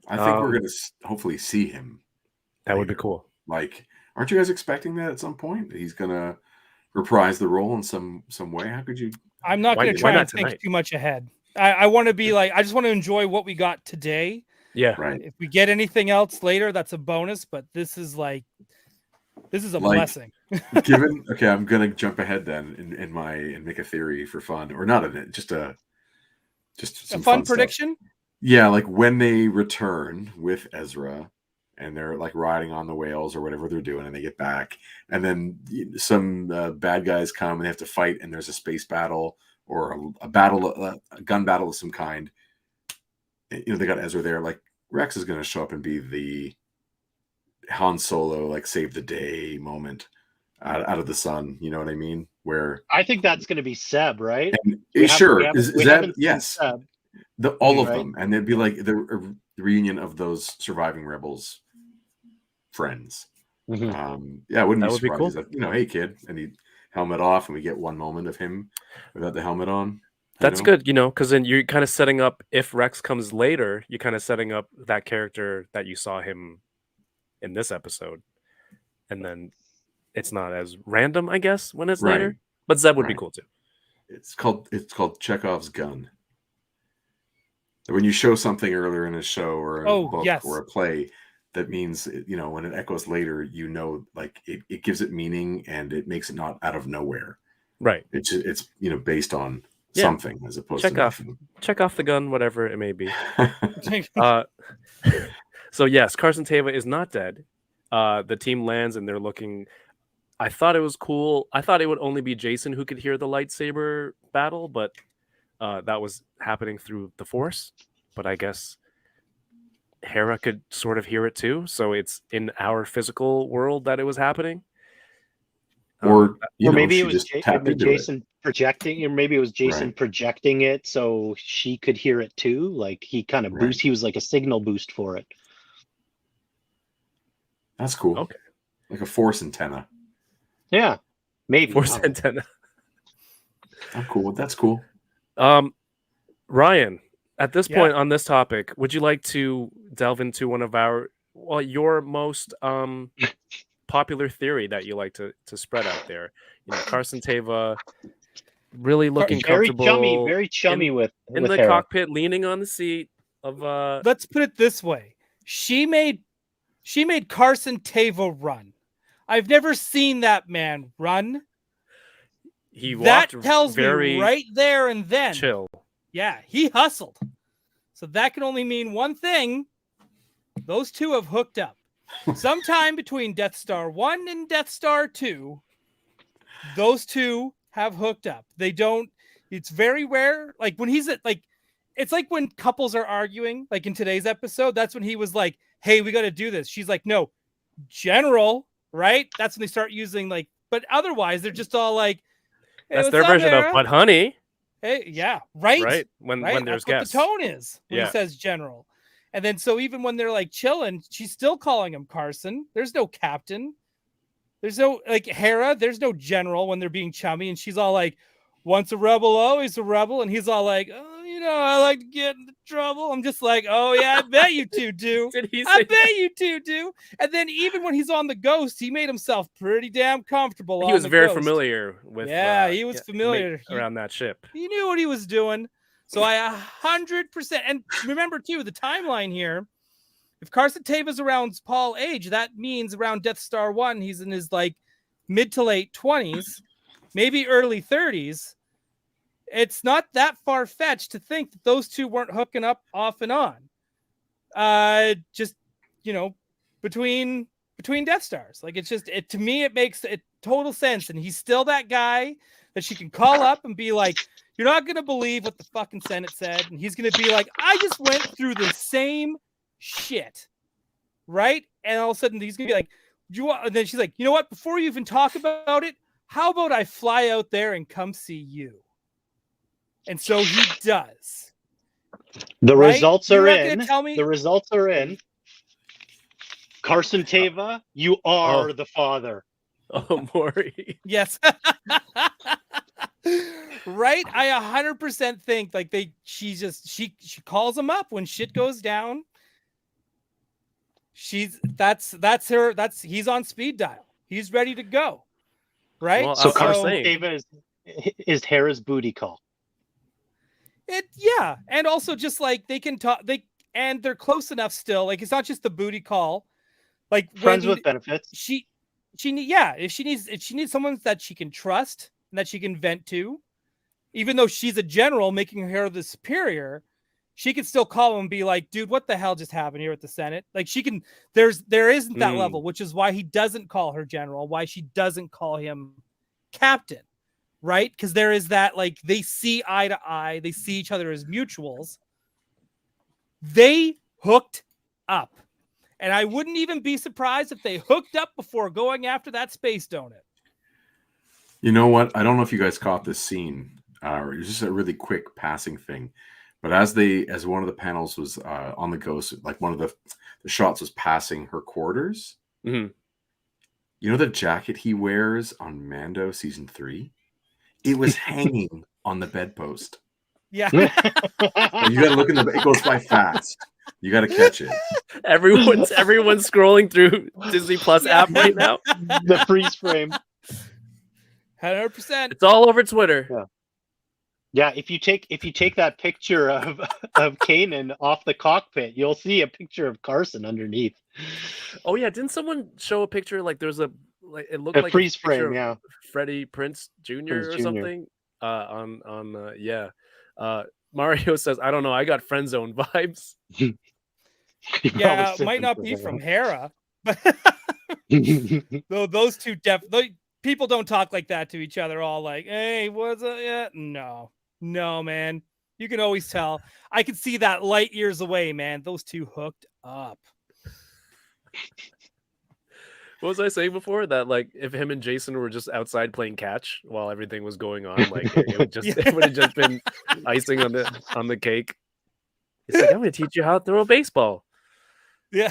I think we're gonna hopefully see him. That would be cool. Like, aren't you guys expecting that at some point? He's gonna reprise the role in some way. How could you? I'm not going to try and think too much ahead. I want to be like, I just want to enjoy what we got today. Yeah. Right. If we get anything else later, that's a bonus. But this is a blessing. Okay, I'm gonna jump ahead then and make a theory for fun, or not in it, just some fun stuff. prediction. Yeah, like when they return with Ezra, and they're like riding on the whales or whatever they're doing, and they get back, and then some bad guys come and they have to fight, and there's a space battle or a gun battle of some kind. They got Ezra there. Like Rex is going to show up and be the Han Solo, like save the day moment out of the sun. You know what I mean? Where I think that's going to be Seb, right? Sure. Is that yes? Seb. All of them, and it'd be like the reunion of those surviving rebels friends. Mm-hmm. Yeah, I wouldn't That be would be surprised. cool. Hey kid, and he helmet off, and we get one moment of him without the helmet on. That's good, because then you're kind of setting up, if Rex comes later, you're kind of setting up that character that you saw him in this episode. And then it's not as random, I guess, when it's later. But Zeb would be cool too. It's called Chekhov's gun. When you show something earlier in a show or a book or a play, that means, when it echoes later, like it gives it meaning and it makes it not out of nowhere. Right. It's based on something as opposed check to off the gun, whatever it may be. So yes, Carson Teva is not dead. The team lands and they're looking. I thought it was cool. I thought it would only be Jason who could hear the lightsaber battle, but that was happening through the Force. But I guess Hera could sort of hear it too. So it's in our physical world that it was happening. Or maybe it was Jason projecting, or maybe it was Jason projecting it so she could hear it too. Like he kind of he was like a signal boost for it. That's cool. Okay. Like a force antenna. Yeah, maybe. Force antenna. I'm cool. That's cool. Ryan, at this Yeah. point on this topic, would you like to delve into one of your most popular theory that you like to spread out there? You know, Carson Teva really looking Very comfortable, very chummy with in the Hera. cockpit, leaning on the seat of Let's put it this way. She made Carson Teva run. I've never seen that man run. he That walked tells very me right there and then. chill. Yeah, he hustled. So that can only mean one thing. Those two have hooked up. Sometime between Death Star 1 and Death Star 2, those two have hooked up. They don't, it's very rare. Like when he's at, like, it's like when couples are arguing, like in today's episode, that's when he was like, hey, we got to do this. She's like, no, General, right? That's when they start using like, but otherwise they're just all like, hey, That's what's their up, version Hera? of "But honey," Hey, yeah, right. right? When Right? there's That's what guests. the tone is when Yeah. he says General. And then so even when they're like chilling, she's still calling him Carson. There's no captain. There's no like Hera. There's no general when they're being chummy. And she's all like, once a rebel, always a rebel. And he's all like, oh, you know, I like to get into trouble. I'm just like, oh yeah, I bet you two do. Did he I say bet you two do. And then even when he's on the Ghost, he made himself pretty damn comfortable. he on was the very Ghost. familiar with? Yeah, he was familiar. around that ship. He knew what he was doing. So I 100%, and remember too, the timeline here, if Carson Teva's around Paul age, that means around Death Star 1, he's in his like mid to late 20s, maybe early 30s. It's not that far-fetched to think that those two weren't hooking up off and on. Just, you know, between Death Stars. Like, it's just, to me, it makes total sense. And he's still that guy that she can call up and be like, you're not going to believe what the fucking Senate said. And he's going to be like, I just went through the same shit. Right? And all of a sudden he's going to be like, and then she's like, you know what? Before you even talk about it, how about I fly out there and come see you? And so he does. The Right? results You're are not gonna in. tell me- The results are in. Carson Teva, you are the father. Oh, Maury. Yes. Right? I 100% think like she calls him up when shit goes down. He's on speed dial. He's ready to go. Right? Well, So I was Carson saying- Teva is Hera's booty call. Yeah. And also just like they can talk, and they're close enough still. Like it's not just the booty call. Like Friends when with benefits. if she needs someone that she can trust and that she can vent to, even though she's a general making her the superior, she can still call him and be like, dude, what the hell just happened here at the Senate? Like she can, there isn't that level, which is why he doesn't call her general, why she doesn't call him captain, right? Because there is that, like, they see eye to eye, they see each other as mutuals. They hooked up. And I wouldn't even be surprised if they hooked up before going after that space donut. You know what? I don't know if you guys caught this scene. It was just a really quick passing thing. But as one of the panels was on the Ghost, like one of the shots was passing her quarters. Mm-hmm. You know the jacket he wears on Mando season 3? It was hanging on the bedpost. Yeah. You gotta look it goes by fast. You gotta catch it. Everyone's scrolling through Disney Plus app right now. The freeze frame. 100%. It's all over Twitter. Yeah, if you take that picture of Kanan off the cockpit, you'll see a picture of Carson underneath. Oh yeah, didn't someone show a picture? Like there's it looked A like freeze a picture frame, yeah. of Freddie Prinze Jr. Prinze or Jr. something. Mario says, I don't know, I got friend zone vibes. Yeah, it might not be from Hera, but though those two people don't talk like that to each other. All like, hey, what's up? Yeah, no, man. You can always tell. I can see that light years away, man. Those two hooked up. What was I saying before? That like if him and Jason were just outside playing catch while everything was going on, like it would have just been icing on the cake. He's like, I'm gonna teach you how to throw a baseball. Yeah.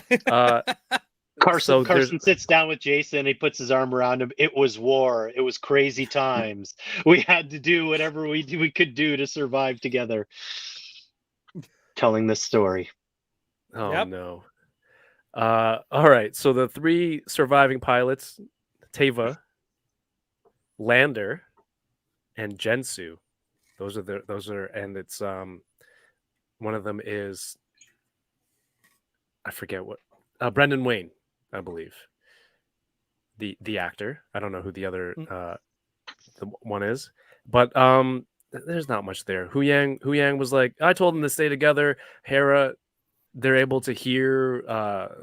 Carson sits down with Jason. He puts his arm around him. It was war. It was crazy times. We had to do whatever we could do to survive together. Telling this story. Oh no. All right. So the 3 surviving pilots, Teva, Lander, and Jensu. Those are and it's one of them is, I forget what, Brendan Wayne, I believe. The actor. I don't know who the other the one is, but there's not much there. Hu Yang was like, I told them to stay together. Hera, they're able to hear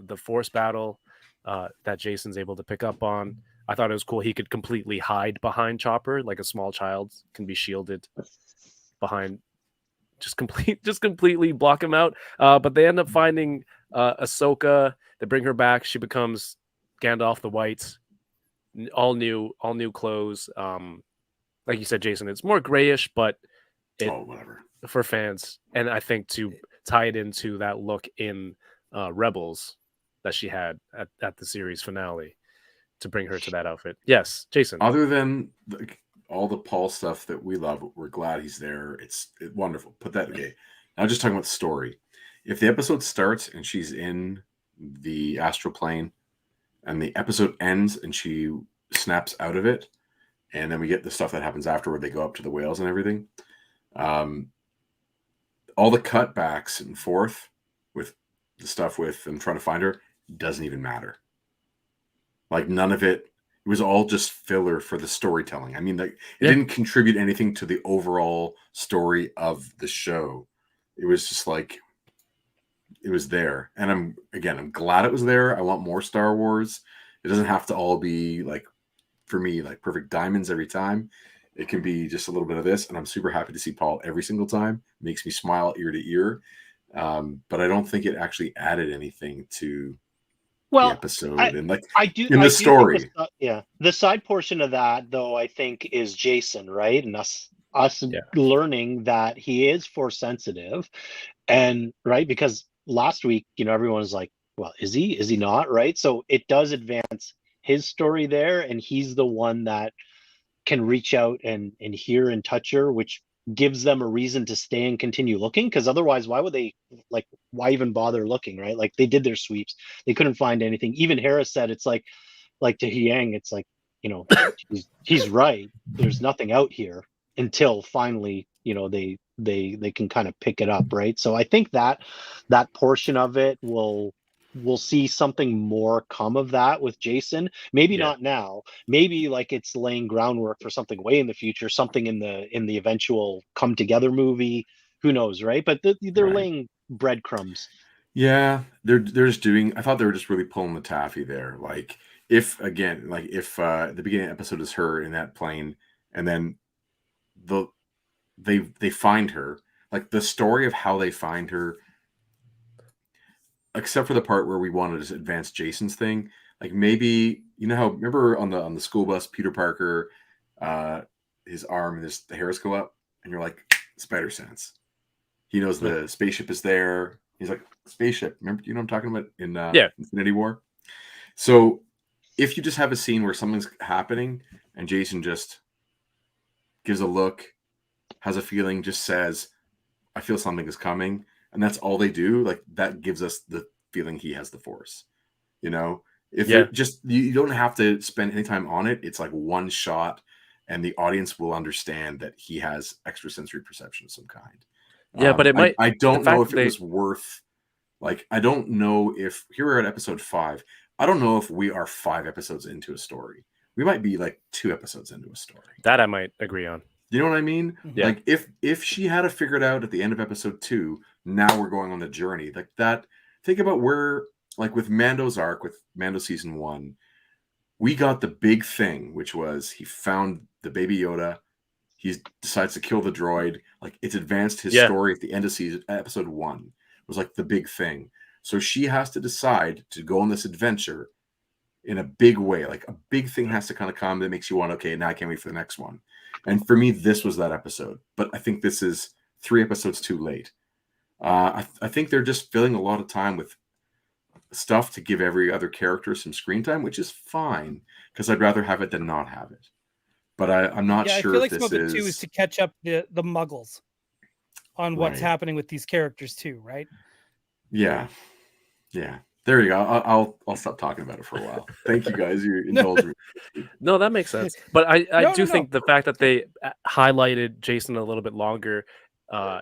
the force battle that Jason's able to pick up on. I thought it was cool. He could completely hide behind Chopper, like a small child can be shielded behind. Just completely block him out. But they end up finding Ahsoka. They bring her back. She becomes Gandalf the White. All new clothes. Like you said, Jason, it's more grayish, but whatever for fans. And I think to tie it into that look in Rebels that she had at the series finale, to bring her to that outfit. Yes, Jason. Other than all the Paul stuff that we love, we're glad he's there. It's wonderful. Put that away. Now, just talking about the story. If the episode starts and she's in the astral plane, and the episode ends and she snaps out of it, and then we get the stuff that happens afterward, they go up to the whales and everything. All the cutbacks and forth with the stuff with them trying to find her doesn't even matter. Like, none of it. It was all just filler for the storytelling. I mean, like, it didn't contribute anything to the overall story of the show. It was just like, it was there. And I'm glad it was there. I want more Star Wars. It doesn't have to all be, like, for me, like perfect diamonds every time. It can be just a little bit of this. And I'm super happy to see Paul every single time. It makes me smile ear to ear. But I don't think it actually added anything to the episode and like I do in the story. The side portion of that, though, I think is Jason, right? And us learning that he is force sensitive, and right, because last week, everyone was like, well, is he not, right? So it does advance his story there, and he's the one that can reach out and hear and touch her, which gives them a reason to stay and continue looking, because otherwise why would they, like, why even bother looking, right? Like, they did their sweeps, they couldn't find anything. Even Harris said it's like to Yang, it's like, he's right, there's nothing out here until finally they can kind of pick it up, right? So I think that portion of it we'll see something more come of that with Jason. Maybe not now. Maybe like it's laying groundwork for something way in the future, something in the eventual come together movie. Who knows, right? But they're laying breadcrumbs. Yeah, they're just doing. I thought they were just really pulling the taffy there. Like if the beginning of the episode is her in that plane, and then they find her. Like the story of how they find her. Except for the part where we wanted to advance Jason's thing, like maybe how remember on the school bus, Peter Parker, his arm and the hairs go up, and you're like, spider sense. He knows the spaceship is there. He's like, spaceship. Remember, what I'm talking about in Infinity War. So if you just have a scene where something's happening and Jason just gives a look, has a feeling, just says, "I feel something is coming." And that's all they do. Like that gives us the feeling he has the force, if you're just, you don't have to spend any time on it. It's like one shot and the audience will understand that he has extrasensory perception of some kind. But it might, I don't know if it was worth, like, I don't know if here we're at episode 5. I don't know if we are 5 episodes into a story. We might be like 2 episodes into a story. That I might agree on. You know what I mean? Yeah. Like if she had it figured out at the end of episode 2, now we're going on the journey like that. Think about where, like with Mando's arc, with Mando season 1, we got the big thing, which was he found the baby Yoda. He decides to kill the droid. Like it's advanced his story at the end of episode 1. It was like the big thing. So she has to decide to go on this adventure in a big way. Like a big thing has to kind of come that makes you want, okay, now I can't wait for the next one. And for me, this was that episode. But I think this is 3 episodes too late. I think they're just filling a lot of time with stuff to give every other character some screen time, which is fine because I'd rather have it than not have it. But I'm not Yeah, sure I feel like if some this of it too is to catch up the muggles on what's Right. happening with these characters too, right? Yeah. There you go. I'll stop talking about it for a while. Thank you guys. You indulge me. No, that makes sense. But I No, do no, think the fact that they highlighted Jason a little bit longer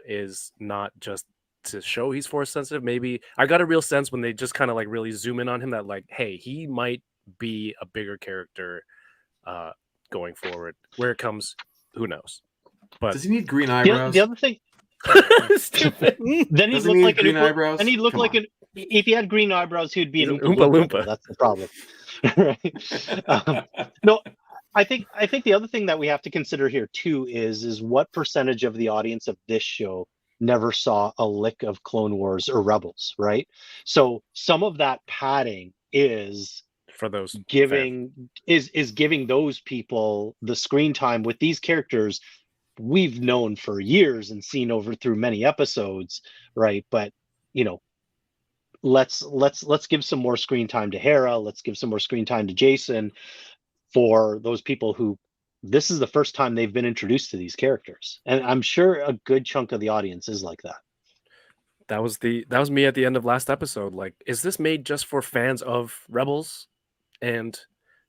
is not just to show he's force sensitive. Maybe I got a real sense when they just kind of like really zoom in on him that like, hey, he might be a bigger character going forward. Where it comes, who knows? But Does he need green eyebrows? The other thing, stupid. then he'd Does he look need like green an eyebrows? and he'd look Come like on. an. If he had green eyebrows, he'd be He's an an Oompa Oompa Loompa. Loompa. That's the problem. No, I think the other thing that we have to consider here too is what percentage of the audience of this show never saw a lick of Clone Wars or Rebels, right? So some of that padding is For those giving those people the screen time with these characters we've known for years and seen over through many episodes, right? But let's give some more screen time to Hera. Let's give some more screen time to Jason for those people who this is the first time they've been introduced to these characters. And I'm sure a good chunk of the audience is like that. That was me at the end of last episode. Like, is this made just for fans of Rebels and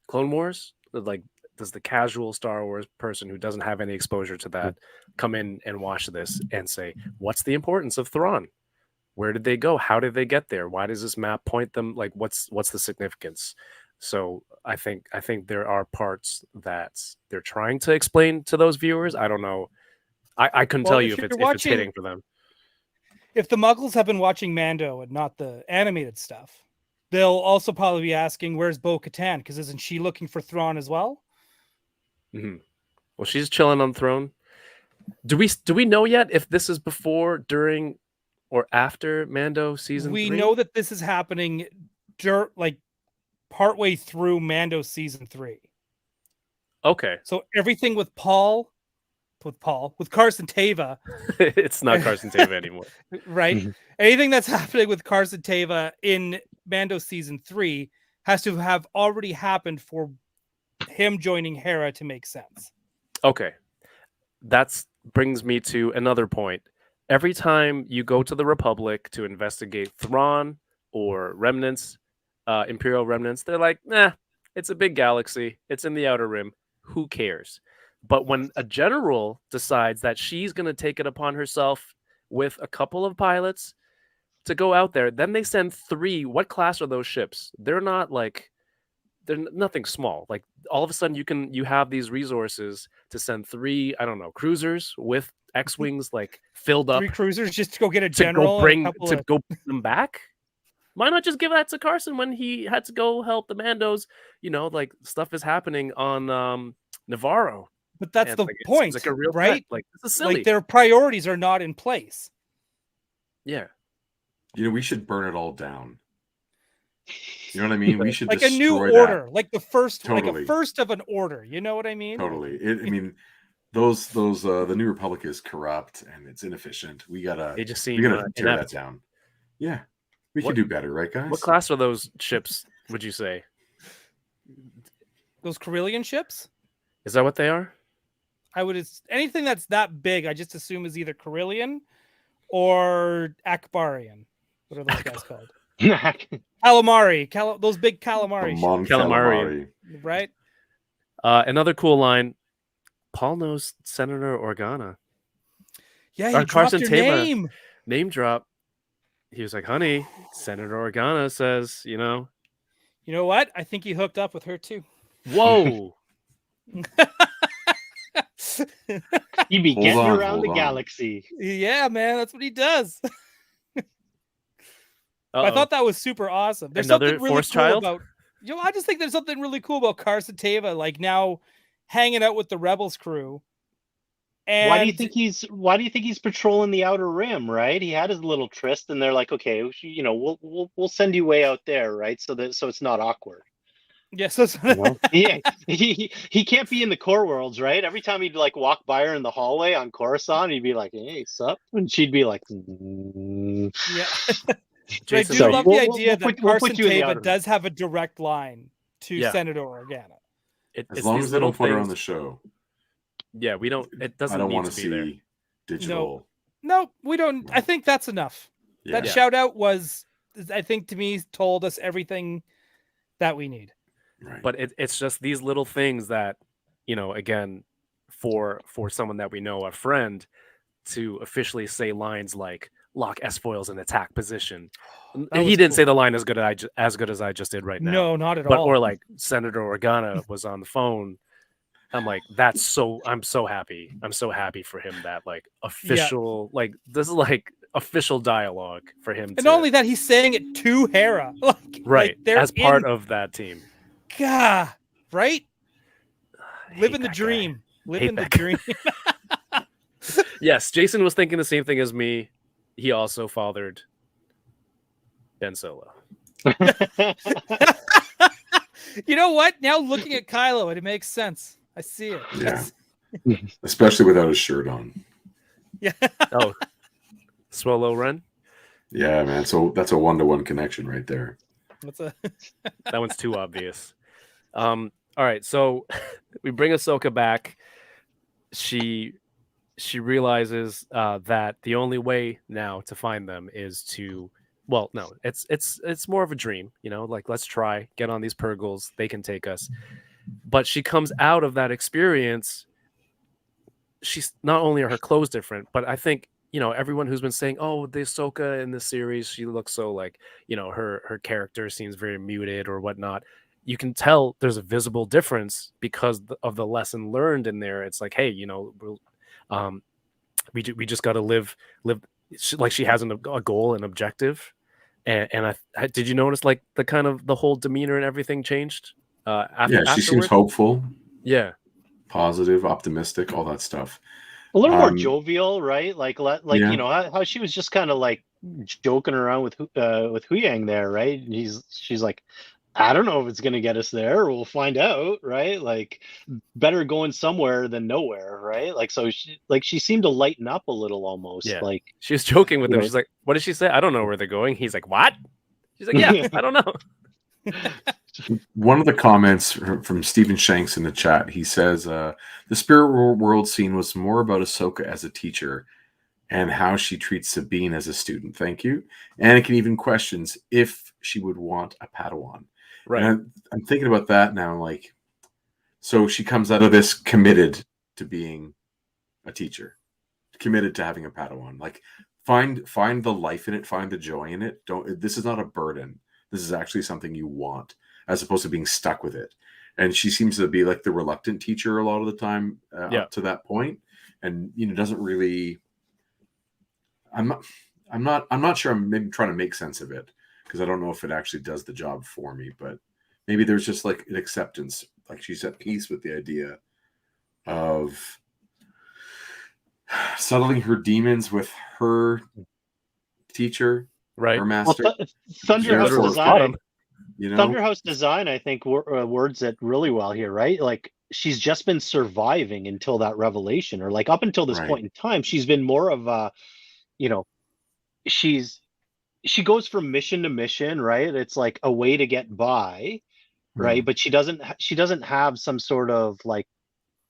Clone Wars? Like, does the casual Star Wars person who doesn't have any exposure to that come in and watch this and say, what's the importance of Thrawn? Where did they go? How did they get there? Why does this map point them? Like, what's the significance? So I think there are parts that they're trying to explain to those viewers. I don't know. I couldn't tell you if it's hitting for them. If the Muggles have been watching Mando and not the animated stuff, they'll also probably be asking, "Where's Bo-Katan?" Because isn't she looking for Thrawn as well? Mm-hmm. Well, she's chilling on the throne. Do we know yet if this is before, during, or after Mando season 3? We know that this is happening like partway through Mando season 3. Okay. So everything with Carson Teva. It's not Carson Teva anymore. Right? Mm-hmm. Anything that's happening with Carson Teva in Mando season 3 has to have already happened for him joining Hera to make sense. Okay. That brings me to another point. Every time you go to the Republic to investigate Thrawn or remnants, Imperial remnants, they're like, nah, it's a big galaxy. It's in the Outer Rim. Who cares? But when a general decides that she's going to take it upon herself with a couple of pilots to go out there, then they send 3. What class are those ships? They're nothing small. Like, all of a sudden you have these resources to send 3, I don't know, cruisers with X-wings like filled up. 3 cruisers just to go get a general to go bring them back. Why not just give that to Carson when he had to go help the Mandos? Like, stuff is happening on Navarro. But that's the point, it's like a real right? threat. Like, this is silly. Like, their priorities are not in place. Yeah. We should burn it all down. You know what I mean? We should like a new order, like the first, totally. like a first of an order. You know what I mean? Totally. Those the New Republic is corrupt and it's inefficient. We gotta tear that down. Yeah, we can do better, right, guys? What class are those ships? Would you say those Corellian ships? Is that what they are? I would anything that's that big. I just assume is either Corellian or Akbarian. What are those guys called? Calamari. Those big calamari. Calamari. Right. Another cool line. Paul knows Senator Organa. Yeah, he dropped your name. Name drop. He was like, honey, Senator Organa says, You know what? I think he hooked up with her too. Whoa. He'd be getting around the galaxy. Yeah, man, that's what he does. I thought that was super awesome. There's another something really Force cool child? about. I just think there's something really cool about Carson Teva, like now hanging out with the Rebels crew. And why do you think he's patrolling the Outer Rim, right? He had his little tryst, and they're like, okay, we'll send you way out there, right? So it's not awkward. Yes, yeah, he can't be in the core worlds, right? Every time he'd like walk by her in the hallway on Coruscant, he'd be like, "Hey, sup?" And she'd be like, Yeah. But I do Jason, love we'll- the we'll- idea we'll that put- we'll put Carson you in the Teva outer. does have a direct line to Yeah. Senator Organa. As it's long these as they little don't put her on things- the show, Yeah, we don't. It doesn't I don't need want to to be there. see digital. No, we don't. I think that's enough. Yeah. That shout out was, I think, to me, told us everything that we need. Right. But it's just these little things that, again, for someone that we know, a friend, to officially say lines like "lock S foils in attack position." That He was didn't cool. say the line as good as I just did right now. No, not at But all. or like Senator Organa was on the phone. I'm like, I'm so happy. I'm so happy for him that like official, this is like official dialogue for him. And not only that, he's saying it to Hera. right, they're as part of that team. God, right? Living the that guy. dream. Living the that guy. dream. Yes, Jason was thinking the same thing as me. He also fathered Ben Solo. You know what? Now looking at Kylo, it makes sense. I see it. Yeah. Especially without his shirt on. Yeah. Oh, Swallow Run. Yeah, man. So that's a 1-to-1 connection right there. What's a That one's too obvious. All right, so we bring Ahsoka back. She realizes that the only way now to find them is to, well, no, it's more of a dream, like let's try, get on these Purgles, they can take us. But she comes out of that experience. She's not only are her clothes different, but I think everyone who's been saying, oh, the Ahsoka in this series, she looks so like, her character seems very muted or whatnot. You can tell there's a visible difference because of the lesson learned in there. It's like, hey, we just got to live like she has a goal, an objective. And I did you notice like the kind of the whole demeanor and everything changed? She seems hopeful. Yeah. Positive, optimistic, all that stuff. A little more jovial, right? Like Yeah. how she was just kind of like joking around with Huyang there, right? And she's like, I don't know if it's gonna get us there. We'll find out, right? Like, better going somewhere than nowhere, right? Like, so she seemed to lighten up a little almost. Yeah. Like She was joking with him. know. She's like, what did she say? I don't know where they're going. He's like, what? She's like, yeah, I don't know. One of the comments from Stephen Shanks in the chat, he says, the Spirit World scene was more about Ahsoka as a teacher and how she treats Sabine as a student. Thank you. Anakin even questions if she would want a Padawan. Right. And I'm thinking about that now. Like, so she comes out of this committed to being a teacher, committed to having a Padawan. Like, find the life in it, find the joy in it. This is not a burden. This is actually something you want, as opposed to being stuck with it. And she seems to be like the reluctant teacher a lot of the time up to that point, and doesn't really. I'm not sure. I'm maybe trying to make sense of it because I don't know if it actually does the job for me. But maybe there's just like an acceptance, like she's at peace with the idea of settling her demons with her teacher, right? Her master. Well, Thunderhouse design. Thunderhouse design, I think, words it really well here, right? Like, she's just been surviving until that revelation, or like up until this point in time, she's been more of a, she goes from mission to mission, right? It's like a way to get by, right? But she doesn't have some sort of like,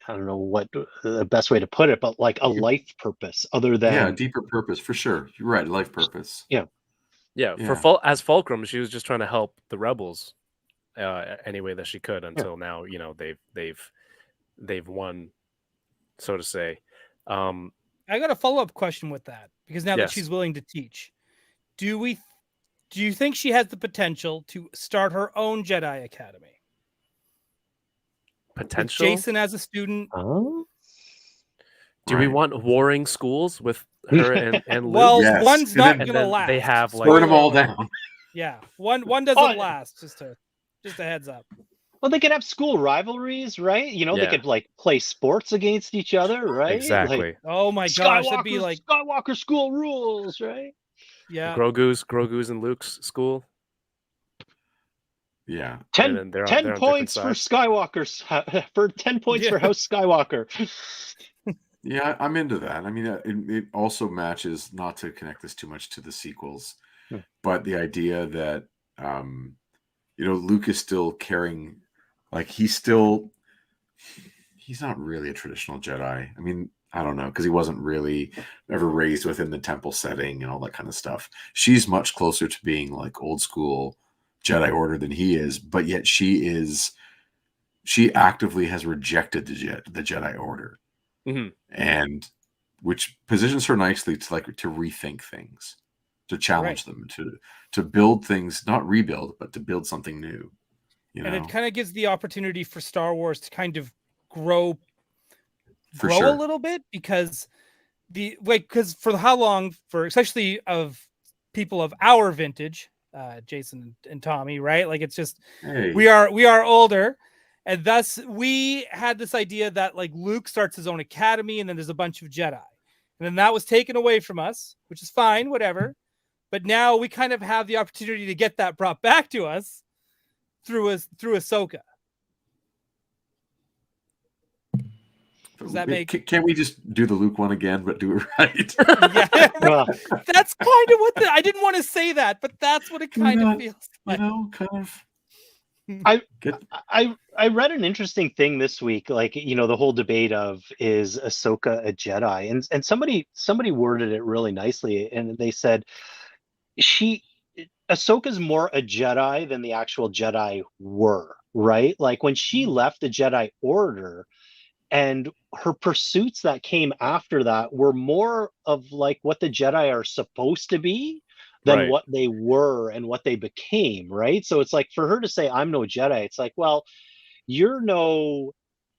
I don't know what the best way to put it, but like a life purpose other than a deeper purpose for sure. You're right, life purpose. Yeah. For as Fulcrum, she was just trying to help the rebels any way that she could until now. They've won, so to say. I got a follow-up question with that, because now that she's willing to teach, do you think she has the potential to start her own Jedi Academy? Potential? With Jason as a student. Do we want warring schools with her and Luke? Well, one's not going to last. They have like burn them all down. Yeah, one doesn't last. Just a heads up. Well, they could have school rivalries, right? They could like play sports against each other, right? Exactly. Like, oh my gosh, that'd be like Skywalker school rules, right? Yeah. Grogu's and Luke's school. Yeah. 10 points for Skywalker. For 10 points for House Skywalker. Yeah, I'm into that. I mean, it also matches, not to connect this too much to the sequels, but the idea that Luke is still caring, like he's not really a traditional Jedi. I mean, I don't know, because he wasn't really ever raised within the temple setting and all that kind of stuff. She's much closer to being like old school Jedi Order than he is, but yet she actively has rejected the Jedi Order, and which positions her nicely to rethink things, to challenge them, to build things, not rebuild, but to build something new. And it kind of gives the opportunity for Star Wars to kind of grow sure. a little bit, because for how long, for especially of people of our vintage, Jason and Tommy, right? Like, it's just we are older, and thus we had this idea that like Luke starts his own academy, and then there's a bunch of Jedi, and then that was taken away from us, which is fine, whatever. But now we kind of have the opportunity to get that brought back to us through Ahsoka. Does that make? Can't we just do the Luke one again, but do it right? Yeah, that's kind of what I didn't want to say that, but that's what it kind of feels like. Kind of. I read an interesting thing this week, like, the whole debate of, is Ahsoka a Jedi, and somebody worded it really nicely, and they said Ahsoka's more a Jedi than the actual Jedi were, right? Like, when she left the Jedi Order, and her pursuits that came after that were more of like what the Jedi are supposed to be than what they were and what they became, right? So it's like, for her to say, I'm no Jedi, it's like, well, you're no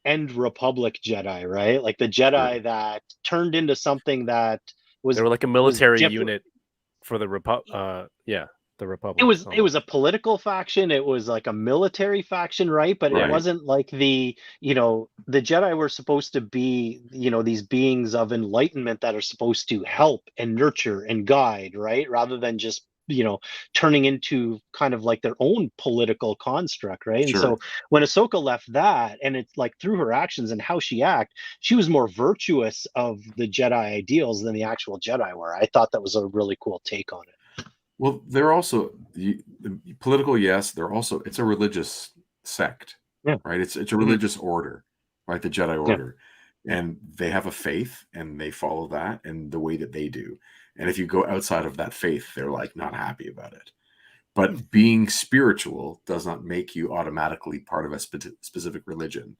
End Republic Jedi, right? Like the Jedi that turned into something that was... They were like a military unit for the Republic. The Republic. It was a political faction. It was like a military faction, right? But it wasn't like the Jedi were supposed to be, these beings of enlightenment that are supposed to help and nurture and guide, right? Rather than just, turning into kind of like their own political construct, right? Sure. And so when Ahsoka left that, and it's like through her actions and how she she was more virtuous of the Jedi ideals than the actual Jedi were. I thought that was a really cool take on it. Well, they're also political. Yes, they're also. It's a religious sect, right? It's a religious order, right? The Jedi Order, and they have a faith, and they follow that and the way that they do. And if you go outside of that faith, they're like not happy about it. But being spiritual does not make you automatically part of a specific religion.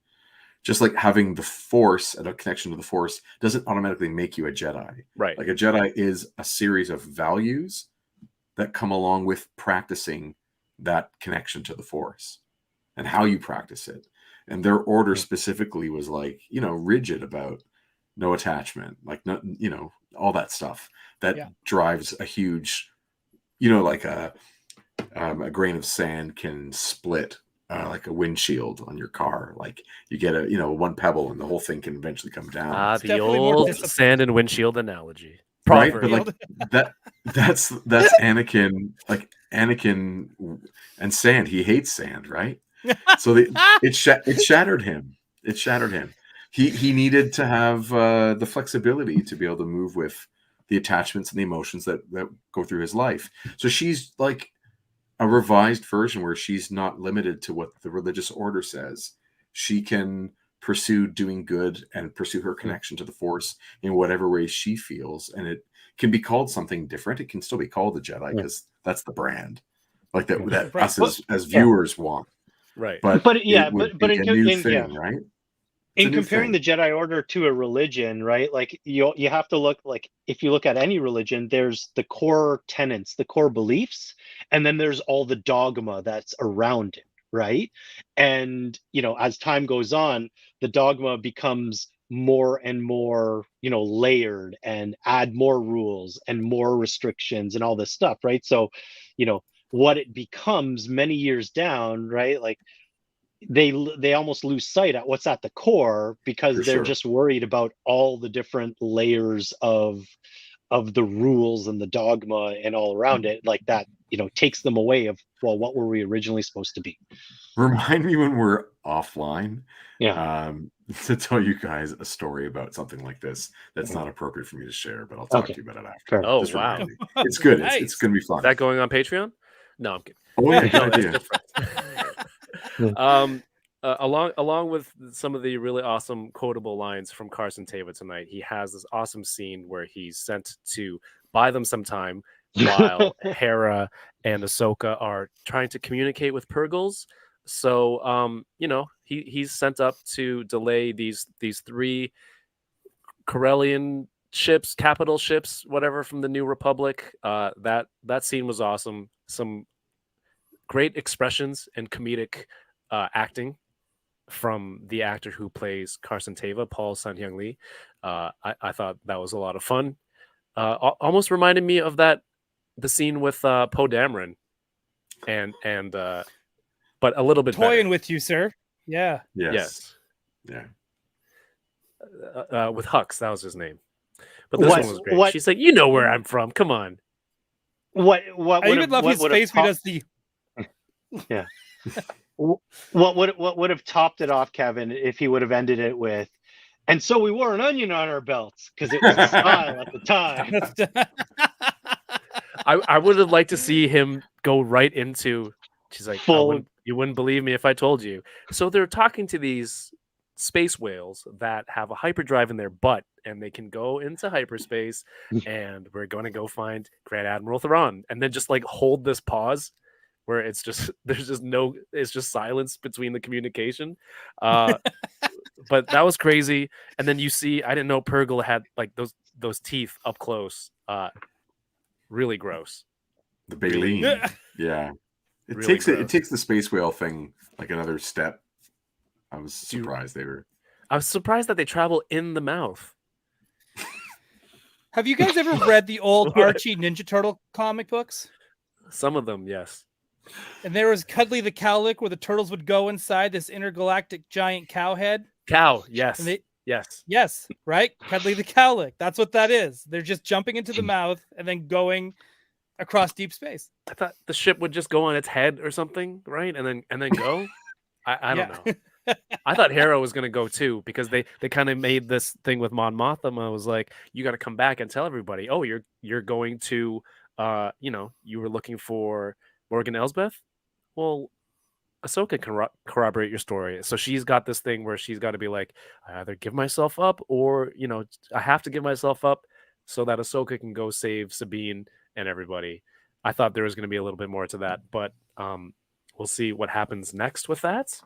Just like having the Force and a connection to the Force doesn't automatically make you a Jedi. Right. Like a Jedi is a series of values that come along with practicing that connection to the Force and how you practice it. And their order specifically was like, rigid about no attachment, like, no, all that stuff that drives a huge, like a grain of sand can split like a windshield on your car. Like you get one pebble and the whole thing can eventually come down. The old sand and windshield analogy. Right, but like that's Anakin, like Anakin and sand. He hates sand, right? So it shattered him. It shattered him. He needed to have the flexibility to be able to move with the attachments and the emotions that go through his life. So she's like a revised version where she's not limited to what the religious order says. She can pursue doing good and pursue her connection to the Force in whatever way she feels, and it can be called something different. It can still be called the Jedi because that's the brand, like that us as viewers want. Right. But in right? In comparing the Jedi Order to a religion, right? Like you have to look, like if you look at any religion, there's the core tenets, the core beliefs, and then there's all the dogma that's around it, right? And as time goes on, the dogma becomes more and more, layered and add more rules and more restrictions and all this stuff, right? So, what it becomes many years down, right? Like they almost lose sight at what's at the core because they're just worried about all the different layers of the rules and the dogma and all around it, like that, takes them away of, well, what were we originally supposed to be? Remind me when we're offline. to tell you guys a story about something like this that's not appropriate for me to share, but I'll talk to you about it after. Fair. Oh, Just wow. remind me. It's good. Nice. It's going to be fun. Is that going on Patreon? No, I'm kidding. Oh, yeah, No, good it's idea. different. Along with some of the really awesome quotable lines from Carson Teva tonight, he has this awesome scene where he's sent to buy them some time while Hera and Ahsoka are trying to communicate with Purgles. So, he's sent up to delay these 3 Corellian ships, capital ships, whatever, from the New Republic. That scene was awesome. Some great expressions and comedic acting from the actor who plays Carson Teva, Paul Sun-hyung Lee. I thought that was a lot of fun. Almost reminded me of the scene with Poe Dameron, and but a little bit Toying better. with you, sir. Yeah. Yes. Yes. Yeah. With Hux, that was his name. But this What- one was great. what- She's like, you know where I'm from. Come on. What I would even have, love what his would have face when he does the. what would have topped it off, Kevin, if he would have ended it with, and so we wore an onion on our belts because it was a style at the time. I would have liked to see him go right into. She's like, Full- you wouldn't believe me if I told you. So they're talking to these space whales that have a hyperdrive in their butt, and they can go into hyperspace. And we're going to go find Grand Admiral Thrawn, and then just like hold this pause where it's just it's just silence between the communication. But that was crazy. And then you see, I didn't know Purgle had like those teeth up close. Really gross. The baleen. Yeah. It Really takes it gross. takes the space whale thing like another step. I was Do you- surprised they were. I was surprised that they travel in the mouth. Have you guys ever read the old Archie Ninja Turtle comic books? Some of them, yes. And there was Cuddly the Cowlick, where the turtles would go inside this intergalactic giant cow head. Cow, yes. And they, Yes. yes, right? Cuddly the Cowlick. That's what that is. They're just jumping into the mouth and then going across deep space. I thought the ship would just go on its head or something, right? And then go. I don't know. I thought Hera was gonna go too, because they kind of made this thing with Mon Mothma. Was like, you got to come back and tell everybody. Oh, you're going to, you were looking for Morgan Elsbeth. Well, Ahsoka can corroborate your story. So she's got this thing where she's got to be like, I either give myself up, or I have to give myself up so that Ahsoka can go save Sabine and everybody. I thought there was going to be a little bit more to that, but we'll see what happens next with that.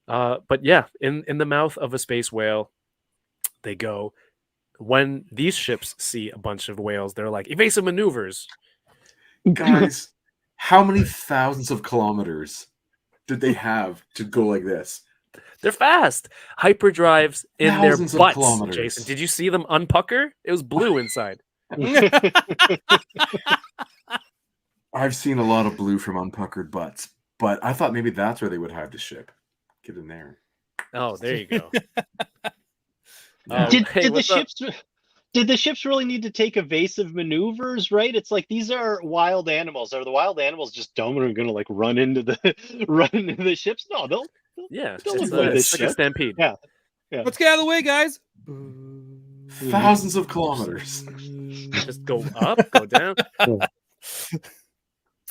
But yeah, in the mouth of a space whale, they go. When these ships see a bunch of whales, they're like, evasive maneuvers. Guys, how many thousands of kilometers did they have to go like this? They're fast. Hyperdrives in Thousands their of butts, kilometers. Jason. Did you see them unpucker? It was blue inside. I've seen a lot of blue from unpuckered butts, but I thought maybe that's where they would hide the ship. Get in there. Oh, there you go. Did the what's up? ships? Did the ships really need to take evasive maneuvers? Right? It's like these are wild animals. Are the wild animals just dumb and are going to like run into the ships? No, they'll. Yeah, Don't it's, avoid this it's like a shit. stampede. Yeah. Let's get out of the way, guys. Thousands of kilometers. Just go up, go down.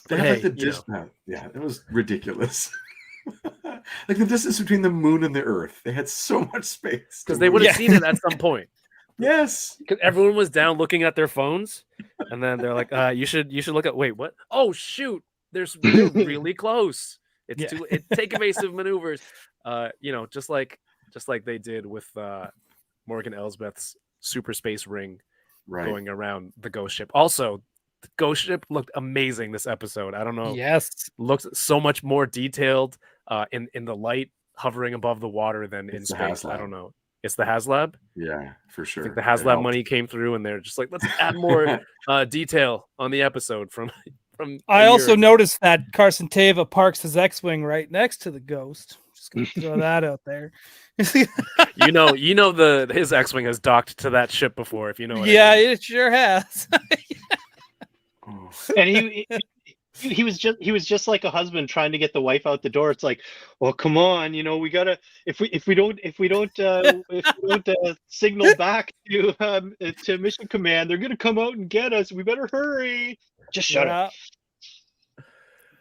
They had like the distance. Yeah, it was ridiculous. Like the distance between the moon and the Earth. They had so much space. Because they would have seen it at some point. Yes. Because everyone was down looking at their phones, and then they're like, you should look at. Wait, what? Oh shoot, they're really close. It's take evasive maneuvers. Just like they did with Morgan Elsbeth's super space ring going around the ghost ship. Also, the ghost ship looked amazing this episode. I don't know. Yes, looked so much more detailed in the light hovering above the water than in space. I don't know. It's the HasLab. Yeah, for sure. I think the HasLab money came through, and they're just like, let's add more detail on the epised from. I also noticed that Carson Teva parks his X-wing right next to the Ghost. Just gonna throw that out there. His X-wing has docked to that ship before. If you know. What Yeah, I mean. it sure has. And he was just like a husband trying to get the wife out the door. It's like, well, come on, we gotta if we don't signal back to mission command, they're gonna come out and get us. We better hurry. Just shut up.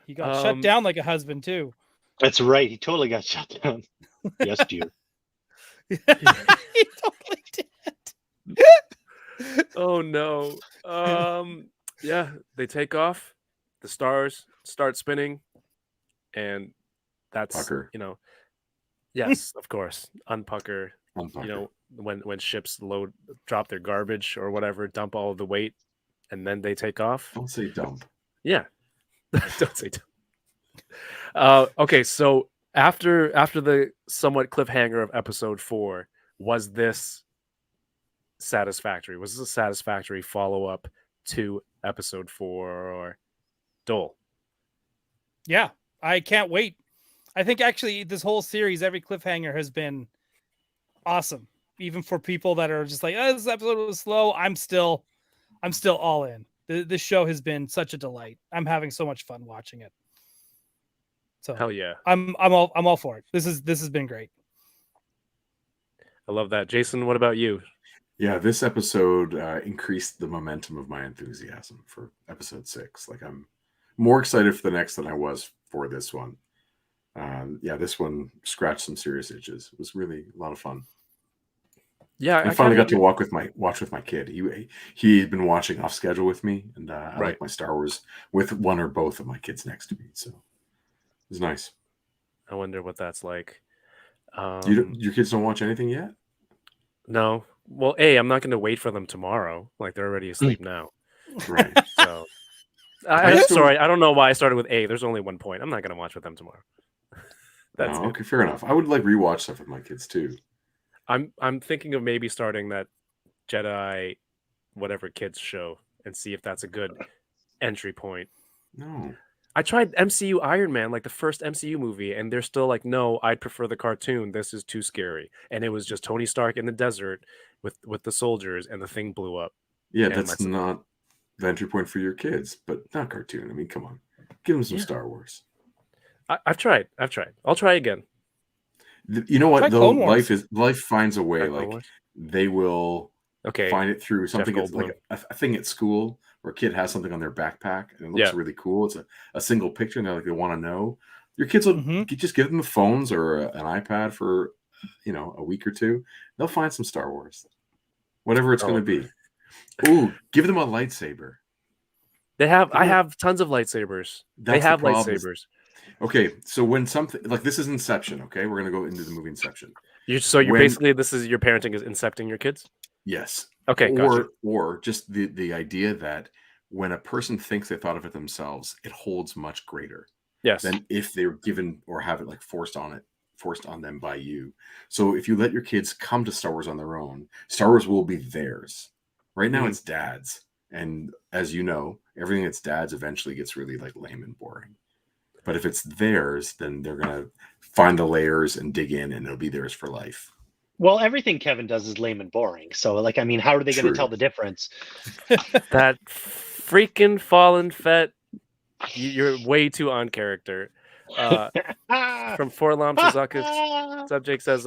He got shut down like a husband too. That's right. He totally got shut down. Yes, dear. He totally did. Oh no. Yeah, they take off. The stars start spinning, and that's Pucker. yes, of course, unpucker. Unpucker. When ships drop their garbage or whatever, dump all of the weight, and then they take off. Don't say dump. Yeah, don't say dump. Okay, so after the somewhat cliffhanger of episode 4, was this satisfactory? Was this a satisfactory follow-up to episode 4, or Doell? Yeah, I can't wait. I think actually this whole series, every cliffhanger has been awesome. Even for people that are just like, oh, this episode was slow, I'm still all in. This show has been such a delight. I'm having so much fun watching it. So Hell yeah. I'm all for it. This has been great. I love that. Jason, what about you? Yeah, this episode increased the momentum of my enthusiasm for episode 6. Like, I'm more excited for the next than I was for this one. Yeah, this one scratched some serious itches. It was really a lot of fun. Yeah, I finally got to watch with my kid. He had been watching off schedule with me, and I like my Star Wars with one or both of my kids next to me. So it was nice. I wonder what that's like. Your kids don't watch anything yet? No. Well, I'm not going to wait for them tomorrow. Like, they're already asleep now. Right. So, sorry, I don't know why I started with A. There's only one point. I'm not going to watch with them tomorrow. That's okay, fair enough. I would like rewatch stuff with my kids too. I'm thinking of maybe starting that Jedi whatever kids show and see if that's a good entry point. No. I tried MCU Iron Man, like the first MCU movie, and they're still like, no, I'd prefer the cartoon. This is too scary. And it was just Tony Stark in the desert with the soldiers, and the thing blew up. Yeah, and that's not the entry point for your kids, but not cartoon. I mean, come on. Give them some Star Wars. I've tried. I'll try again. You know what, though? Life finds a way. Like, they will find it through something. It's like a thing at school where a kid has something on their backpack and it looks really cool. It's a single picture, and they're like, they want to know. Your kids will just give them the phones or an iPad for a week or two. They'll find some Star Wars, whatever it's going to be. Ooh, give them a lightsaber. I have tons of lightsabers. They have lightsabers. Okay, so when something like this is Inception, okay, we're gonna go into the movie Inception. Basically, this is your parenting is incepting your kids. Yes. Okay. Or just the idea that when a person thinks they thought of it themselves, it holds much greater. Yes. Than if they were given or have it like forced on them by you. So if you let your kids come to Star Wars on their own, Star Wars will be theirs. Right now, it's dad's, and as you know, everything that's dad's eventually gets really like lame and boring. But if it's theirs, then they're going to find the layers and dig in, and it'll be theirs for life. Well, everything Kevin does is lame and boring. So, like, I mean, how are they going to tell the difference? That freaking fallen Fett, you're way too on character. From Forlam Shizuka's subject says,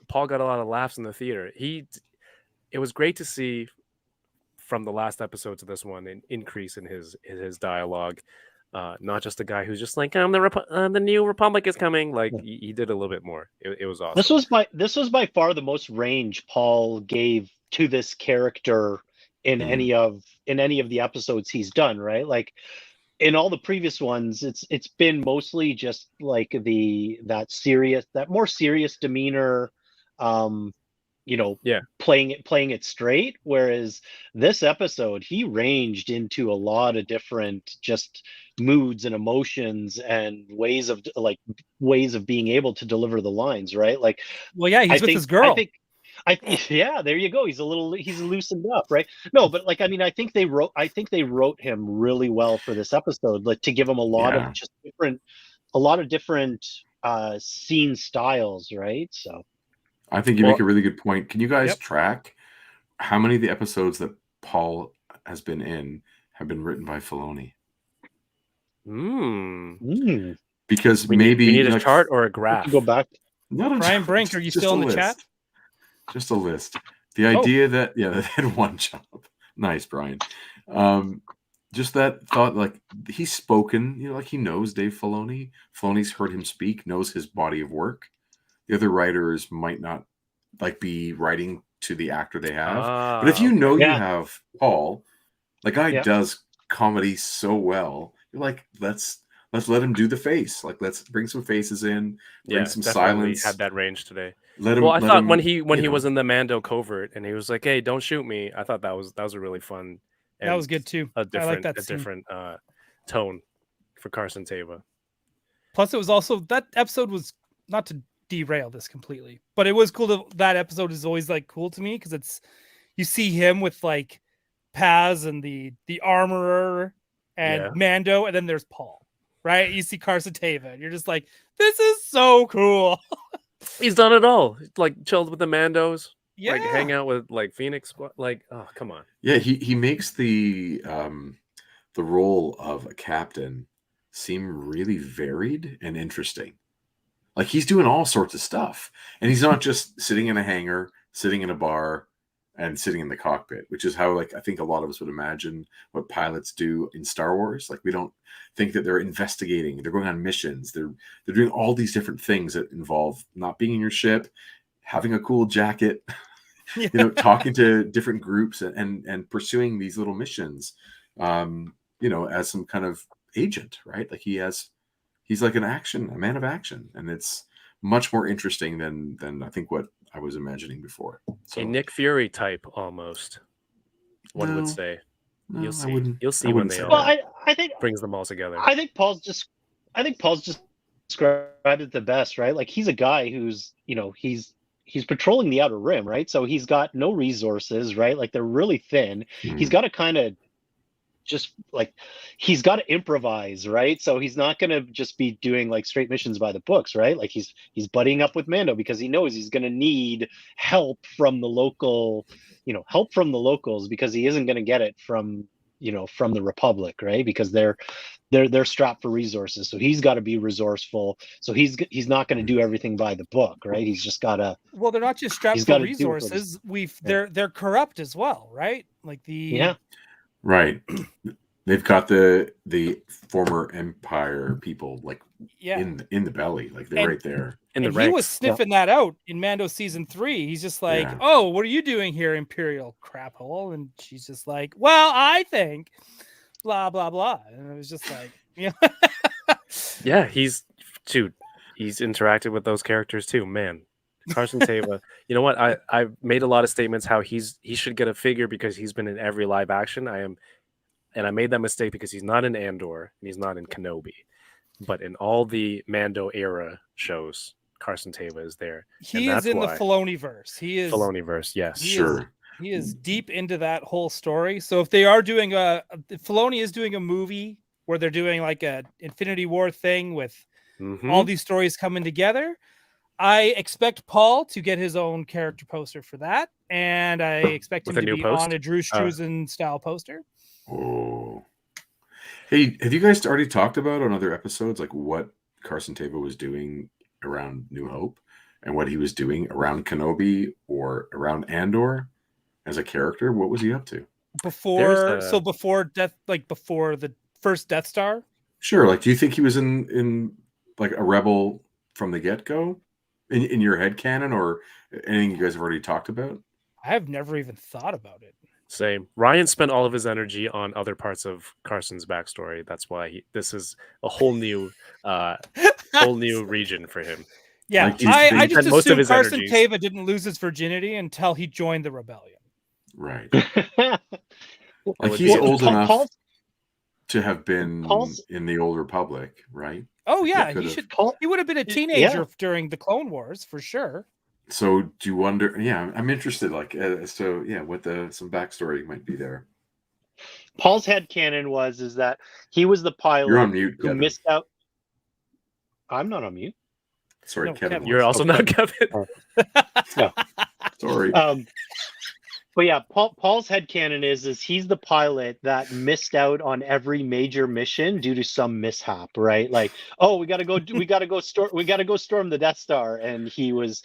Paul got a lot of laughs in the theater. It was great to see from the last episode to this one an increase in his dialogue. Not just a guy who's just like, the new Republic is coming. Like, he did a little bit more. It was awesome. This was by far the most range Paul gave to this character in any of the episodes he's done, right? Like, in all the previous ones, it's been mostly just like that more serious demeanor, playing it straight. Whereas this episode, he ranged into a lot of different just moods and emotions and ways of being able to deliver the lines, right? Like, well, yeah, he's with his girl. Yeah, there you go. He's loosened up, right? No, but like, I mean, I think they wrote him really well for this episode, like to give him a lot of different scene styles, right? So I think you make a really good point. Can you guys track how many of the episodes that Paul has been in have been written by Filoni? Because we maybe need a chart or a graph. Go back. Not a Brian chart, Brink, are you just still a in the list. chat? Just a list. The idea that they had one job. Nice, Brian. Just that thought, like he's spoken, like he knows Dave Filoni. Filoni's heard him speak, knows his body of work. The other writers might not be writing to the actor they have. But if you know you have Paul, the guy does comedy so well, you're like, let's let him do the face. Like, let's bring some faces in, bring some silence. Had that range today. Let him. Well, I thought him, when he was in the Mando covert and he was like, "Hey, don't shoot me," I thought that was a really fun. That was good too. I like that scene. different tone for Carson Teva. Plus, it was also that episode was not to derail this completely, but it was cool. That episode is always like cool to me because it's you see him with like Paz and the armorer and Mando, and then there's Paul, right? You see Carson Teva, and you're just like, this is so cool. He's done it all. Like chilled with the Mandos. Yeah. Like hang out with like Phoenix. Like, oh, come on. Yeah, he makes the role of a captain seem really varied and interesting. Like he's doing all sorts of stuff. And he's not just sitting in a hangar, sitting in a bar, and sitting in the cockpit, which is how I think a lot of us would imagine what pilots do in Star Wars. Like we don't think that they're investigating, they're going on missions, they're doing all these different things that involve not being in your ship, having a cool jacket, talking to different groups and pursuing these little missions, as some kind of agent, right? Like he's like a man of action, and it's much more interesting than I think what I was imagining before. So, a Nick Fury type almost. One would say. No, You'll see. You'll see I when wouldn't they say all that. I think brings them all together. I think Paul's just described it the best, right? Like he's a guy who's, he's patrolling the outer rim, right? So he's got no resources, right? Like they're really thin. He's got to kind of just like he's got to improvise, right? So he's not going to just be doing like straight missions by the books, right? Like he's buddying up with Mando because he knows he's going to need help from the locals because he isn't going to get it from the Republic, right? Because they're strapped for resources. So he's got to be resourceful. So he's not going to do everything by the book, right? He's just got to. Well, they're not just strapped for resources. They're corrupt as well, right? Like Right. They've got the former Empire people in the belly, like they're right there. And he was sniffing that out in Mando season 3. He's just like, "Oh, what are you doing here, Imperial crap hole?" And she's just like, "Well, I think blah blah blah." And it was just like, yeah, he's interacted with those characters too, man. Carson Teva, you know what? I've made a lot of statements how he should get a figure because he's been in every live action. And I made that mistake because he's not in Andor and he's not in Kenobi, but in all the Mando era shows, Carson Teva is there. He is in the Filoni-verse. He is Filoni-verse, yes, sure. He is deep into that whole story. So if they are doing Filoni is doing a movie where they're doing like a Infinity War thing with all these stories coming together, I expect Paul to get his own character poster for that, and I expect him to be on a Drew Struzan style poster. Oh, hey, have you guys already talked about on other episodes like what Carson Teva was doing around New Hope and what he was doing around Kenobi or around Andor as a character? What was he up to before death, like before the first Death Star? Sure. Like, do you think he was in like a rebel from the get-go? In your head canon or anything you guys have already talked about? I have never even thought about it. Same. Ryan spent all of his energy on other parts of Carson's backstory. That's why this is a whole new region for him. Yeah, I just assumed Carson Teva didn't lose his virginity until he joined the rebellion. Right. Like he's old enough to have been in the Old Republic, right? Oh yeah, he would have been a teenager during the Clone Wars for sure. So do you wonder? Yeah, I'm interested. Like, what some backstory might be there. Paul's headcanon is that he was the pilot. You're on mute, who Kevin. missed out. I'm not on mute. Sorry, No, Kevin. You're also not Kevin. No. Sorry. But yeah, Paul's headcanon is he's the pilot that missed out on every major mission due to some mishap, right? Like, oh, we gotta go storm the Death Star, and he was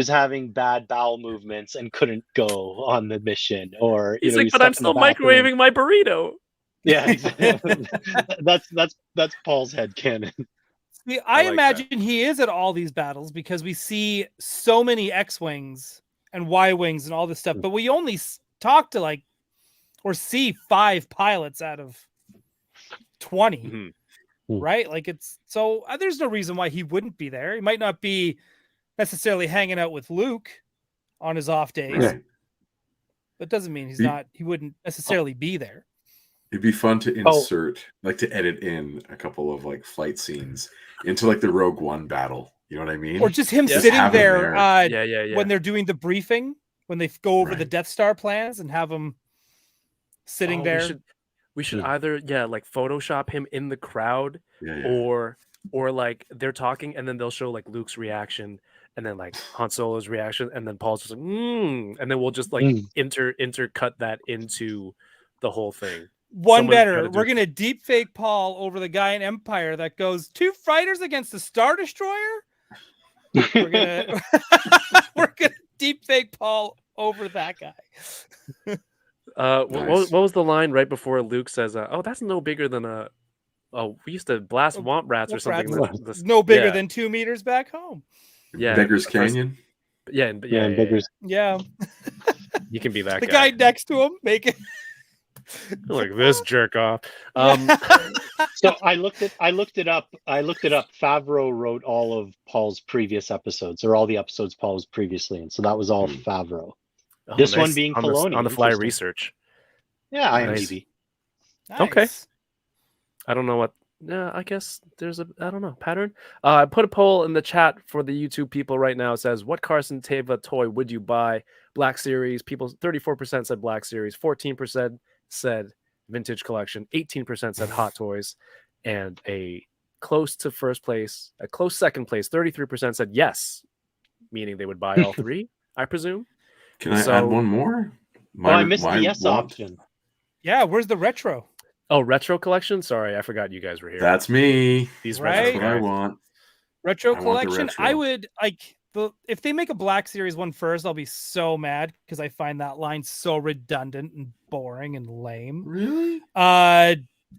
having bad bowel movements and couldn't go on the mission, or He's he like, was but I'm stuck in the still bathroom. microwaving my burrito. Yeah, exactly. that's Paul's headcanon. See, I I like imagine he is at all these battles because we see so many X-wings and Y-wings and all this stuff, but we only talk to like or see 5 pilots out of 20, Mm-hmm. right? Like it's so there's no reason why he wouldn't be there. He might not be necessarily hanging out with Luke on his off days, Right. but doesn't mean he wouldn't necessarily be there. It'd be fun to insert, like to edit in a couple of like flight scenes into like the Rogue One battle. You know what I mean? Or just him Just sitting have him there, there. when they're doing the briefing, when they go over the Right. Death Star plans and have him sitting there. We should either like Photoshop him in the crowd, Yeah. or like they're talking and then they'll show like Luke's reaction and then like Han Solo's reaction and then Paul's just like and then we'll just like intercut that into the whole thing. One better. We're gonna deep fake Paul over the guy in Empire that goes 2 fighters against the Star Destroyer. We're gonna deep fake Paul over that guy. What was the line right before Luke says, "Oh, that's no bigger than a we used to blast womp rats or something." No bigger than 2 meters back home. Yeah, Beggars Canyon. Yeah, Beggars. Yeah, you can be that the guy. guy next to him making like this jerk off. So I looked it up. Favreau wrote all of Paul's previous episodes, or all the episodes Paul was previously in. So that was all Favreau. This one being Filoni. On the fly research. Yeah, IMDb. Nice. Okay. I don't know what. Yeah, I guess there's I don't know, pattern. I put a poll in the chat for the YouTube people right now. It says, what Carson Teva toy would you buy? Black Series. People, 34% said Black Series. 14% said Vintage Collection. 18% said Hot Toys. And a close to first place, a close second place, 33% said yes, meaning they would buy all 3, I presume. Can I add one more? I missed the yes option. Yeah, where's the retro? Oh, retro collection? Sorry, I forgot you guys were here. That's me. These right? That's what I want. Retro I want the collection. retro. I would like if they make a Black Series one first, I'll be so mad because I find that line so redundant and boring and lame. Really?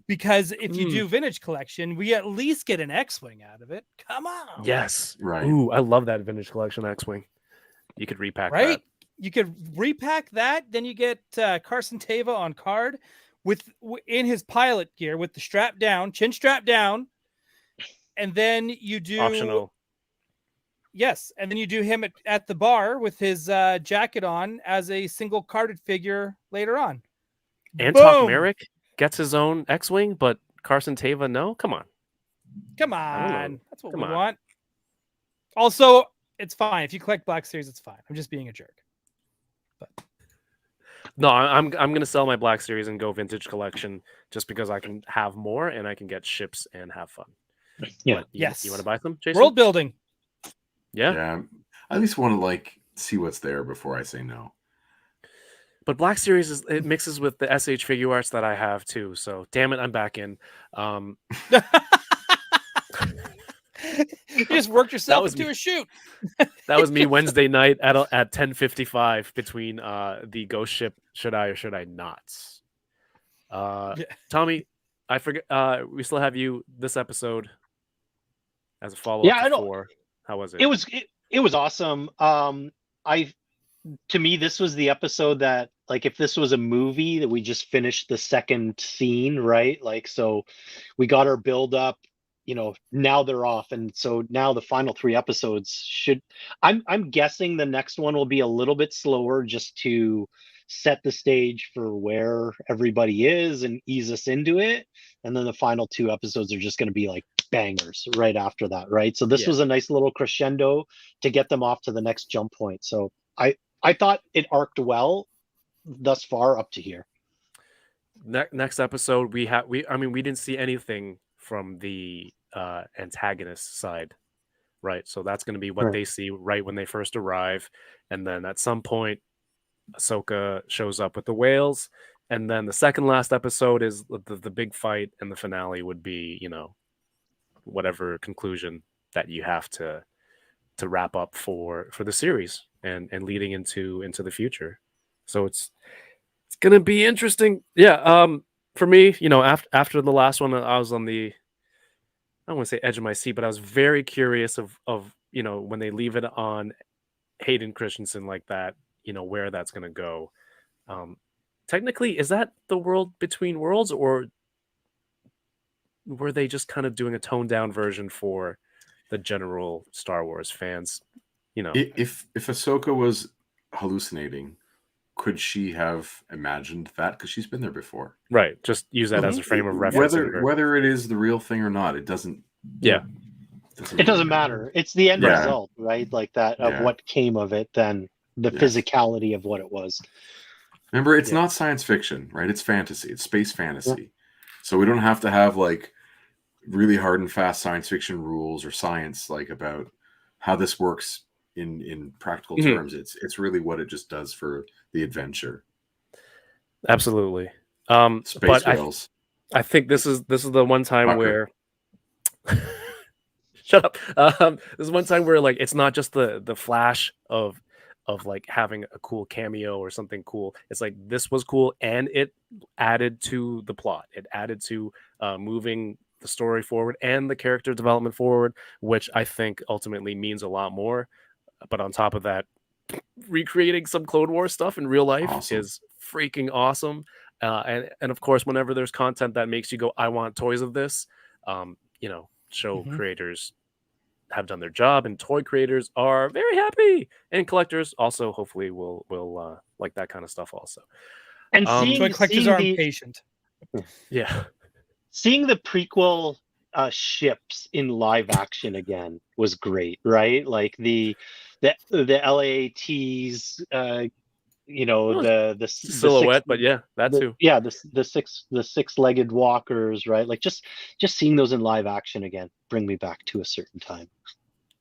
Because if you do vintage collection, we at least get an X-wing out of it. Come on. Yes. Right. Ooh, I love that vintage collection X-wing. You could repack right? that. You could repack that. Then you get Carson Teva on card in his pilot gear with the strap down, chin strap down, and then you do optional. Yes, and then you do him at the bar with his jacket on as a single carded figure later on. Antok Merrick gets his own X-wing, but Carson Teva, no? Come on. Come on. That's what we on. want. Also, it's fine. If you collect Black Series, it's fine. I'm just being a jerk. But no, I'm gonna sell my Black Series and go vintage collection just because I can have more and I can get ships and have fun. Yeah. You want to buy some, Jason? World building. Yeah. I at least want to like see what's there before I say no. But Black Series it mixes with the SH figure arts that I have too. So damn it, I'm back in. You just worked yourself into a shoot. That was me Wednesday night at 10:55 between the ghost ship. Should I or should I not? Tommy, I forget. We still have you this episode as a follow-up. Yeah, I know. How was it? It was awesome. To me, this was the episode that, like, if this was a movie, that we just finished the second scene, right? Like, so we got our build up. Now they're off, and so now the final 3 episodes should. I'm guessing the next one will be a little bit slower, just to set the stage for where everybody is and ease us into it. And then the final 2 episodes are just going to be like bangers right after that, right? So this was a nice little crescendo to get them off to the next jump point. So I thought it arced well thus far up to here. Next episode, we didn't see anything from the antagonist side, right? So that's going to be what they see right when they first arrive, and then at some point Ahsoka shows up with the whales, and then the second last episode is the big fight, and the finale would be, whatever conclusion that you have to wrap up for the series and leading into the future. So it's gonna be interesting. Yeah. For me, after the last one, I was on the, I don't want to say edge of my seat, but I was very curious of when they leave it on Hayden Christensen like that, where that's gonna go. Technically, is that the world between worlds, or were they just kind of doing a toned down version for the general Star Wars fans? If Ahsoka was hallucinating, could she have imagined that? Because she's been there before. Right. Just use that as a frame of reference. Whether it is the real thing or not, it doesn't. Yeah. It doesn't matter. It's the end result, right? Like that of what came of it, than the physicality of what it was. Remember, it's not science fiction, right? It's fantasy. It's space fantasy. So we don't have to have like really hard and fast science fiction rules or science like about how this works in practical terms. It's really what it just does for the adventure. Absolutely. Space whales. I think this is the one time where shut up. This is one time where like it's not just the flash of like having a cool cameo or something cool. It's like this was cool, and it added to the plot. It added to moving the story forward and the character development forward, which I think ultimately means a lot more. But on top of that, recreating some Clone Wars stuff in real life is freaking awesome. And of course, whenever there's content that makes you go, I want toys of this, show creators have done their job, and toy creators are very happy, and collectors also hopefully will like that kind of stuff also. And toy collectors are impatient. Yeah. Seeing the prequel ships in live action again was great, right? Like the LAATs, the silhouette, but that too. Yeah, the six-legged walkers, right? Like just seeing those in live action again bring me back to a certain time.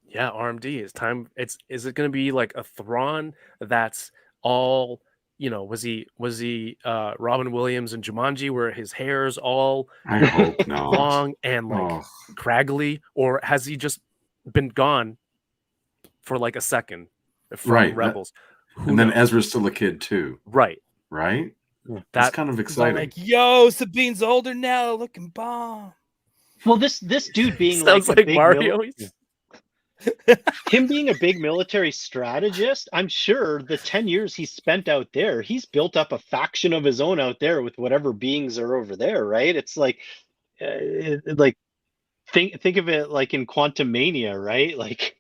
Yeah, RMD, it's time. Is it going to be like a Thrawn that's all, was he Robin Williams and Jumanji, where his hair's all I hope not long and like craggly, or has he just been gone for like a second from Rebels? And then Ezra's still a kid too. Right. That's kind of exciting. Like, yo, Sabine's older now, looking bomb. Well, this dude being sounds like Mario. Him being a big military strategist, I'm sure the 10 years he spent out there, he's built up a faction of his own out there with whatever beings are over there, right? It's like, think of it like in Quantum Mania, right? Like,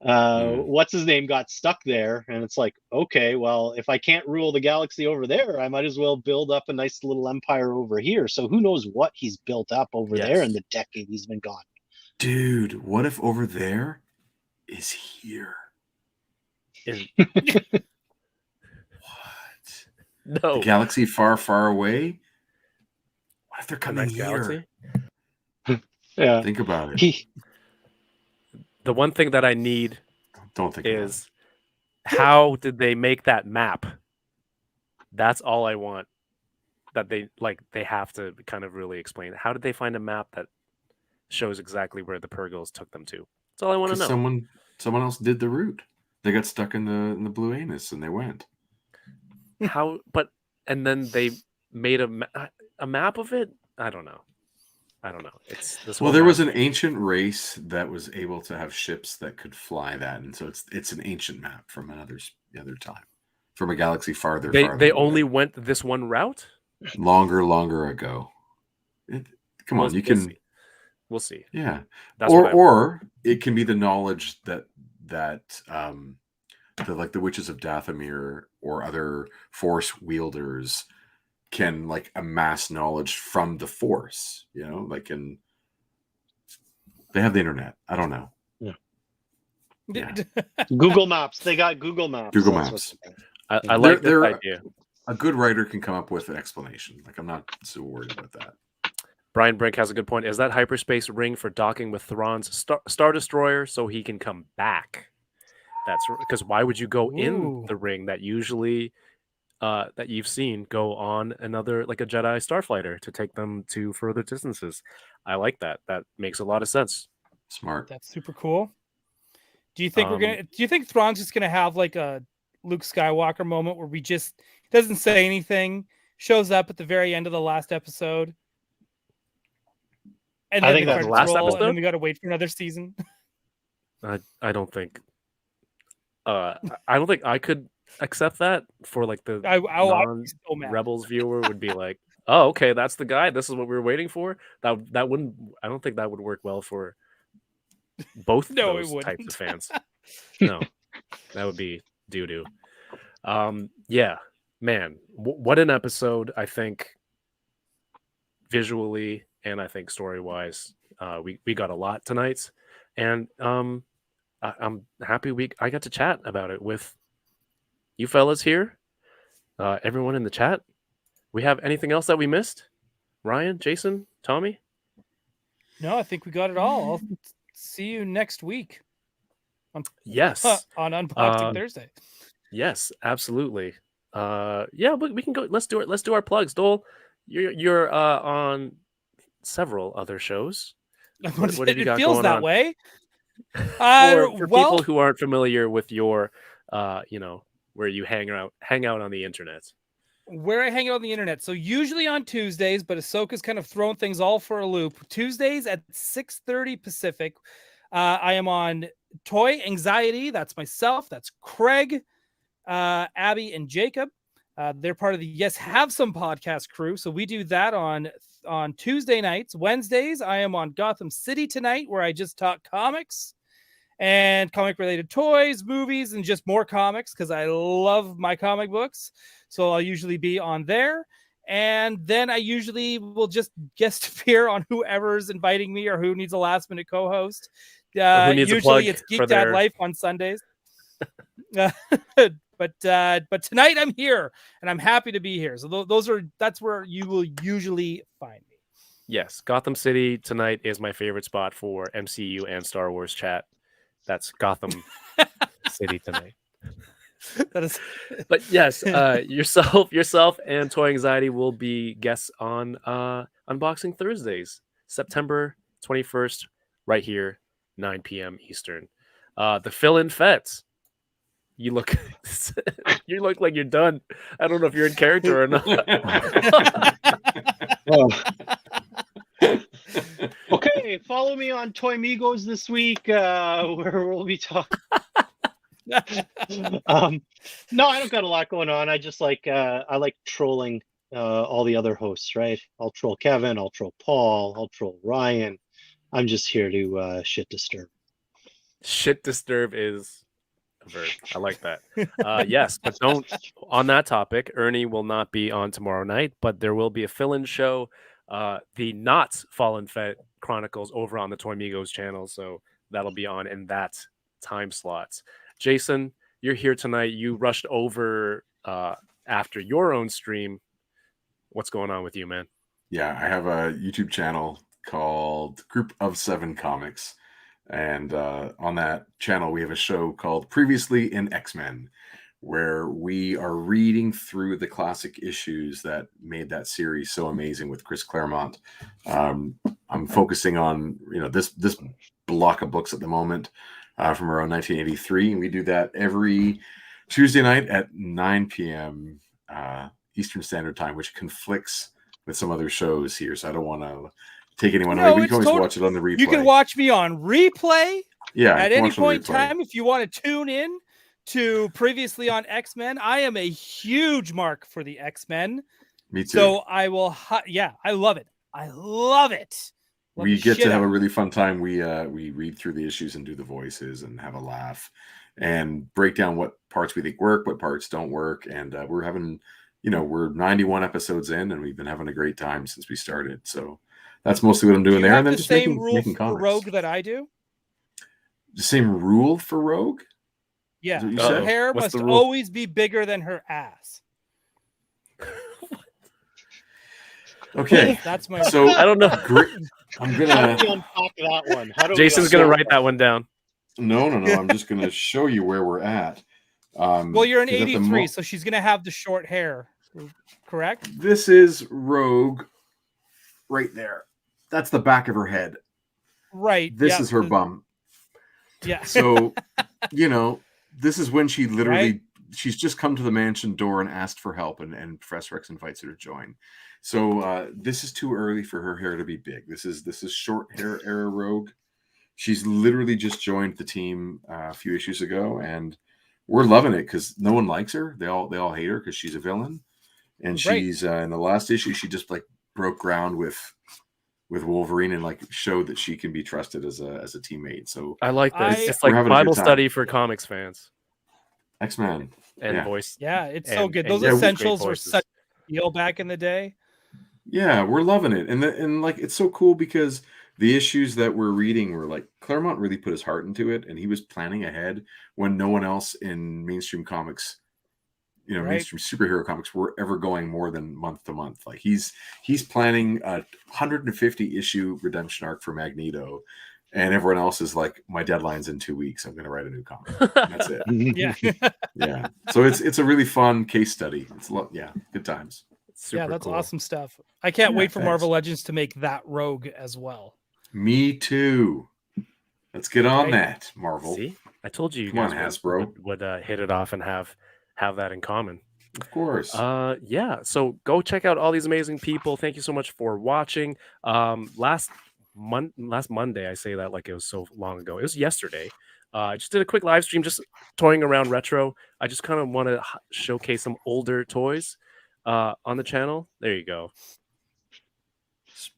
what's his name got stuck there, and it's like, okay, well, if I can't rule the galaxy over there, I might as well build up a nice little empire over here. So who knows what he's built up over there in the decade he's been gone. Dude, what if over there is here? What? No. The galaxy far, far away? What if they're coming here? Yeah. Think about it. The one thing that I need Don't think is how did they make that map? That's all I want. That they have to kind of really explain. How did they find a map that shows exactly where the Purgils took them to? That's all I want to know. Someone else did the route. They got stuck in the blue anus and they went. How? And then they made a map of it. I don't know. It's this. Well, there was an ancient race that was able to have ships that could fly that, and so it's an ancient map from another time, from a galaxy farther. They only went this one route. Longer ago. Come on, you can. We'll see. Yeah, or it can be the knowledge that the witches of Dathomir or other Force wielders can like amass knowledge from the Force. They have the internet. I don't know. Yeah. Google Maps. They got Google Maps. Google Maps. I like that idea. A good writer can come up with an explanation. Like, I'm not so worried about that. Brian Brink has a good point. Is that hyperspace ring for docking with Thrawn's Star Destroyer so he can come back? That's because why would you go in the ring that usually that you've seen go on another like a Jedi starfighter to take them to further distances. I like that. That makes a lot of sense. Smart. That's super cool. Do you think do you think Thrawn's just gonna have like a Luke Skywalker moment where we just doesn't say anything, shows up at the very end of the last episode? And I then think the that's credits last roll, episode? and then we got to wait for another season. I don't think. I don't think I could accept that for like the I would be so mad. non-Rebels viewer would be like, oh, okay, that's the guy. This is what we were waiting for. That wouldn't. I don't think that would work well for both No, it those types wouldn't. of fans. No, that would be doo doo. Yeah, man, what an episode! I think visually and I think story wise, we got a lot tonight, and I'm happy I got to chat about it with you fellas here, everyone in the chat. We have anything else that we missed? Ryan, Jason, Tommy? No, I think we got it all. I'll see you next week. Yes. On Unboxing Thursday. Yes, absolutely. Yeah, we can go. Let's do it. Let's do our plugs. Doell, you're on several other shows. What have you got it feels going that on? way. For people who aren't familiar with your, where you hang out on the internet. Where I hang out on the internet. So usually on Tuesdays, but Ahsoka's kind of thrown things all for a loop. Tuesdays at 6:30 Pacific. I am on Toy Anxiety. That's myself. That's Craig, Abby, and Jacob. They're part of the Yes Have Some podcast crew. So we do that on Tuesday nights. Wednesdays, I am on Gotham City Tonight, where I just talk comics and comic related toys, movies, and just more comics because I love my comic books. So I'll usually be on there. And then I usually will just guest appear on whoever's inviting me or who needs a last minute co-host. Who needs a plug Usually it's for Geek their- Dad Life on Sundays. But tonight I'm here and I'm happy to be here. So that's where you will usually find me. Yes, Gotham City Tonight is my favorite spot for MCU and Star Wars chat. That's Gotham City Tonight. That is, But yes, yourself and Toy Anxiety will be guests on Unboxing Thursdays, September 21st, right here, 9 p.m. Eastern. The fill-in Fets. You look like you're done. I don't know if you're in character or not. Okay, follow me on Toy Migos this week, where we'll be talking. No, I don't got a lot going on. I just like I like trolling all the other hosts, right? I'll troll Kevin, I'll troll Paul, I'll troll Ryan. I'm just here to shit disturb. Shit disturb is a verb. I like that. Yes, but don't. On that topic, Ernie will not be on tomorrow night, but there will be a fill-in show. The Not Fallen Fett Chronicles over on the Toy Migos channel, so that'll be on in that time slot. Jason, you're here tonight. You rushed over after your own stream. What's going on with you, man? Yeah, I have a YouTube channel called Group of Seven Comics. And on that channel, we have a show called Previously in X-Men, where we are reading through the classic issues that made that series so amazing with Chris Claremont. I'm focusing on this block of books at the moment from around 1983, and we do that every Tuesday night at 9 p.m. Eastern Standard Time, which conflicts with some other shows here, so I don't want to take anyone away. But you can always watch it on the replay. You can watch me on replay. Yeah, at any point in time, if you want to tune in to Previously on X-Men. I am a huge mark for the X-Men. Me too. So I will. I love it. I love it. We get to have a really fun time. We read through the issues and do the voices and have a laugh and break down what parts we think work, what parts don't work. And we're having, we're 91 episodes in, and we've been having a great time since we started. So that's mostly what I'm doing there. And then just making comics. For Rogue that I do. The same rule for Rogue? Yeah. Her hair must always be bigger than her ass. Okay. That's my. So I don't know. I'm gonna unpack that one. Jason's gonna write that one down. No. I'm just gonna show you where we're at. Well, you're in 'cause at the 83, so she's gonna have the short hair, correct? This is Rogue right there. That's the back of her head. Right. This yeah, is her bum. Yeah. So, this is when she literally Right. she's just come to the mansion door and asked for help, and Professor X invites her to join. So this is too early for her hair to be big. This is short hair era Rogue. She's literally just joined the team a few issues ago, and we're loving it because no one likes her. They all hate her because she's a villain, and Right. she's in the last issue she just like broke ground with Wolverine and like showed that she can be trusted as a teammate. So I like this. It's we're like having a good Bible time. study for comics fans X-Men and yeah. voice. Yeah, it's so and- good. and Those yeah, great essentials were voices. such a deal back in the day. Yeah, we're loving it, and like it's so cool because the issues that we're reading were like Claremont really put his heart into it, and he was planning ahead when no one else in mainstream comics, Right. mainstream superhero comics, were ever going more than month to month. Like he's planning a 150 issue redemption arc for Magneto, and everyone else is like, my deadline's in 2 weeks. I'm going to write a new comic. That's it. Yeah. Yeah. So it's a really fun case study. It's good times. Super Yeah, that's cool. awesome stuff. I can't Yeah, wait for thanks. Marvel Legends to make that Rogue as well. Me too. Let's get on Right. that, Marvel. See, I told you, Come on, guys Hasbro. would hit it off and have that in common. Of course. Yeah. So go check out all these amazing people. Thank you so much for watching. Last Monday, I say that like it was so long ago. It was yesterday. I just did a quick live stream, just toying around retro. I just kind of want to showcase some older toys on the channel. There you go.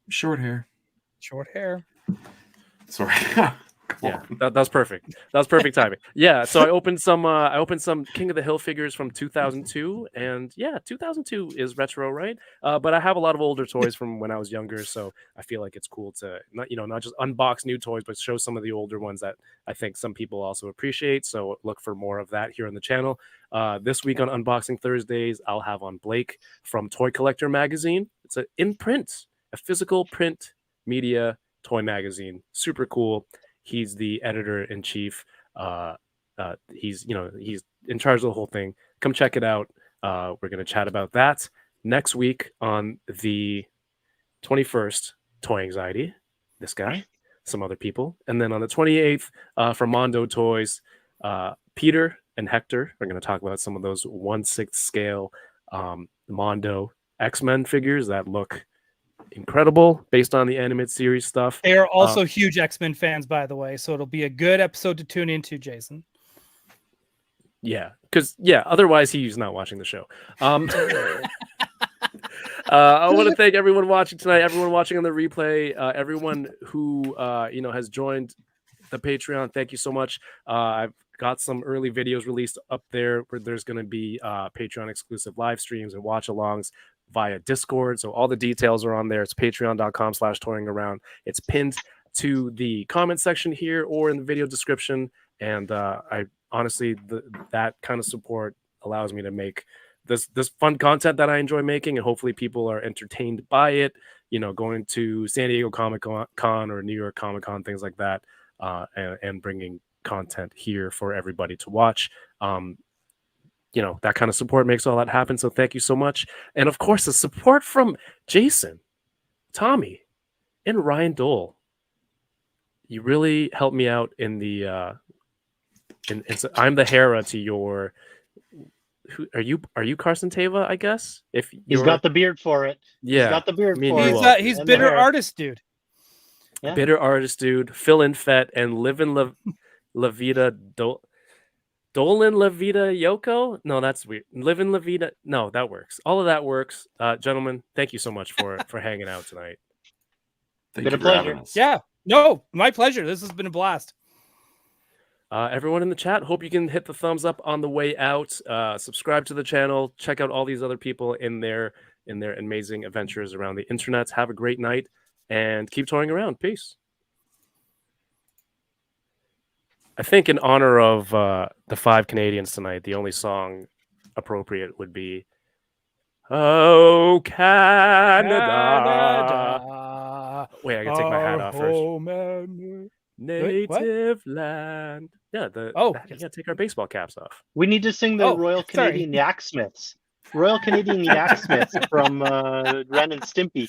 Short hair. Short hair. Sorry. Yeah, that was perfect. That was perfect timing. Yeah, so I opened some King of the Hill figures from 2002, and yeah, 2002 is retro, right? But I have a lot of older toys from when I was younger, so I feel like it's cool to not just unbox new toys, but show some of the older ones that I think some people also appreciate. So look for more of that here on the channel. This week on Unboxing Thursdays, I'll have on Blake from Toy Collector Magazine. It's a physical print media toy magazine. Super cool. He's the editor-in-chief. He's in charge of the whole thing. Come check it out. We're going to chat about that next week on the 21st. Toy Anxiety. This guy, some other people. And then on the 28th, from Mondo Toys, Peter and Hector are going to talk about some of those 1/6 scale Mondo X-Men figures that look incredible based on the animated series stuff. They are also huge X-Men fans, by the way, so it'll be a good episode to tune into, Jason. Yeah, because otherwise he's not watching the show. I want to thank everyone watching tonight, everyone watching on the replay, everyone who has joined the Patreon. Thank you so much. I've got some early videos released up there where there's going to be Patreon exclusive live streams and watch alongs via Discord. So all the details are on there. It's patreon.com/toyingaround. It's pinned to the comment section here or in the video description. And I honestly, that kind of support allows me to make this fun content that I enjoy making, and hopefully people are entertained by it. Going to San Diego Comic Con or New York Comic Con, things like that, and bringing content here for everybody to watch. That kind of support makes all that happen. So thank you so much. And of course, the support from Jason, Tommy, and Ryan Doell. You really helped me out in the so I'm the Hera to your. Who are you? Are you Carson Teva? I guess if He's got the beard for it. Yeah, He's got the beard me and for you it. all. He's And the bitter hair. artist, dude. Yeah. Bitter artist dude, Phil and Fett, and Livin' La Vida Dolan La Vida Yoko. No, that's weird. Livin' La Vida. No, that works. All of that works. Gentlemen, thank you so much for hanging out tonight. Thank Been you a for having pleasure. us. Yeah. No, my pleasure. This has been a blast. Everyone in the chat, hope you can hit the thumbs up on the way out. Subscribe to the channel. Check out all these other people in their amazing adventures around the internet. Have a great night and keep toying around. Peace. I think in honor of the 5 Canadians tonight, the only song appropriate would be "Oh Canada." Wait, I gotta take my hat off first. Wait, what? Native land. Yeah, yes. take our baseball caps off. We need to sing the Oh, Royal sorry. Canadian Yaksmiths. Royal Canadian Yaksmiths from Ren and Stimpy.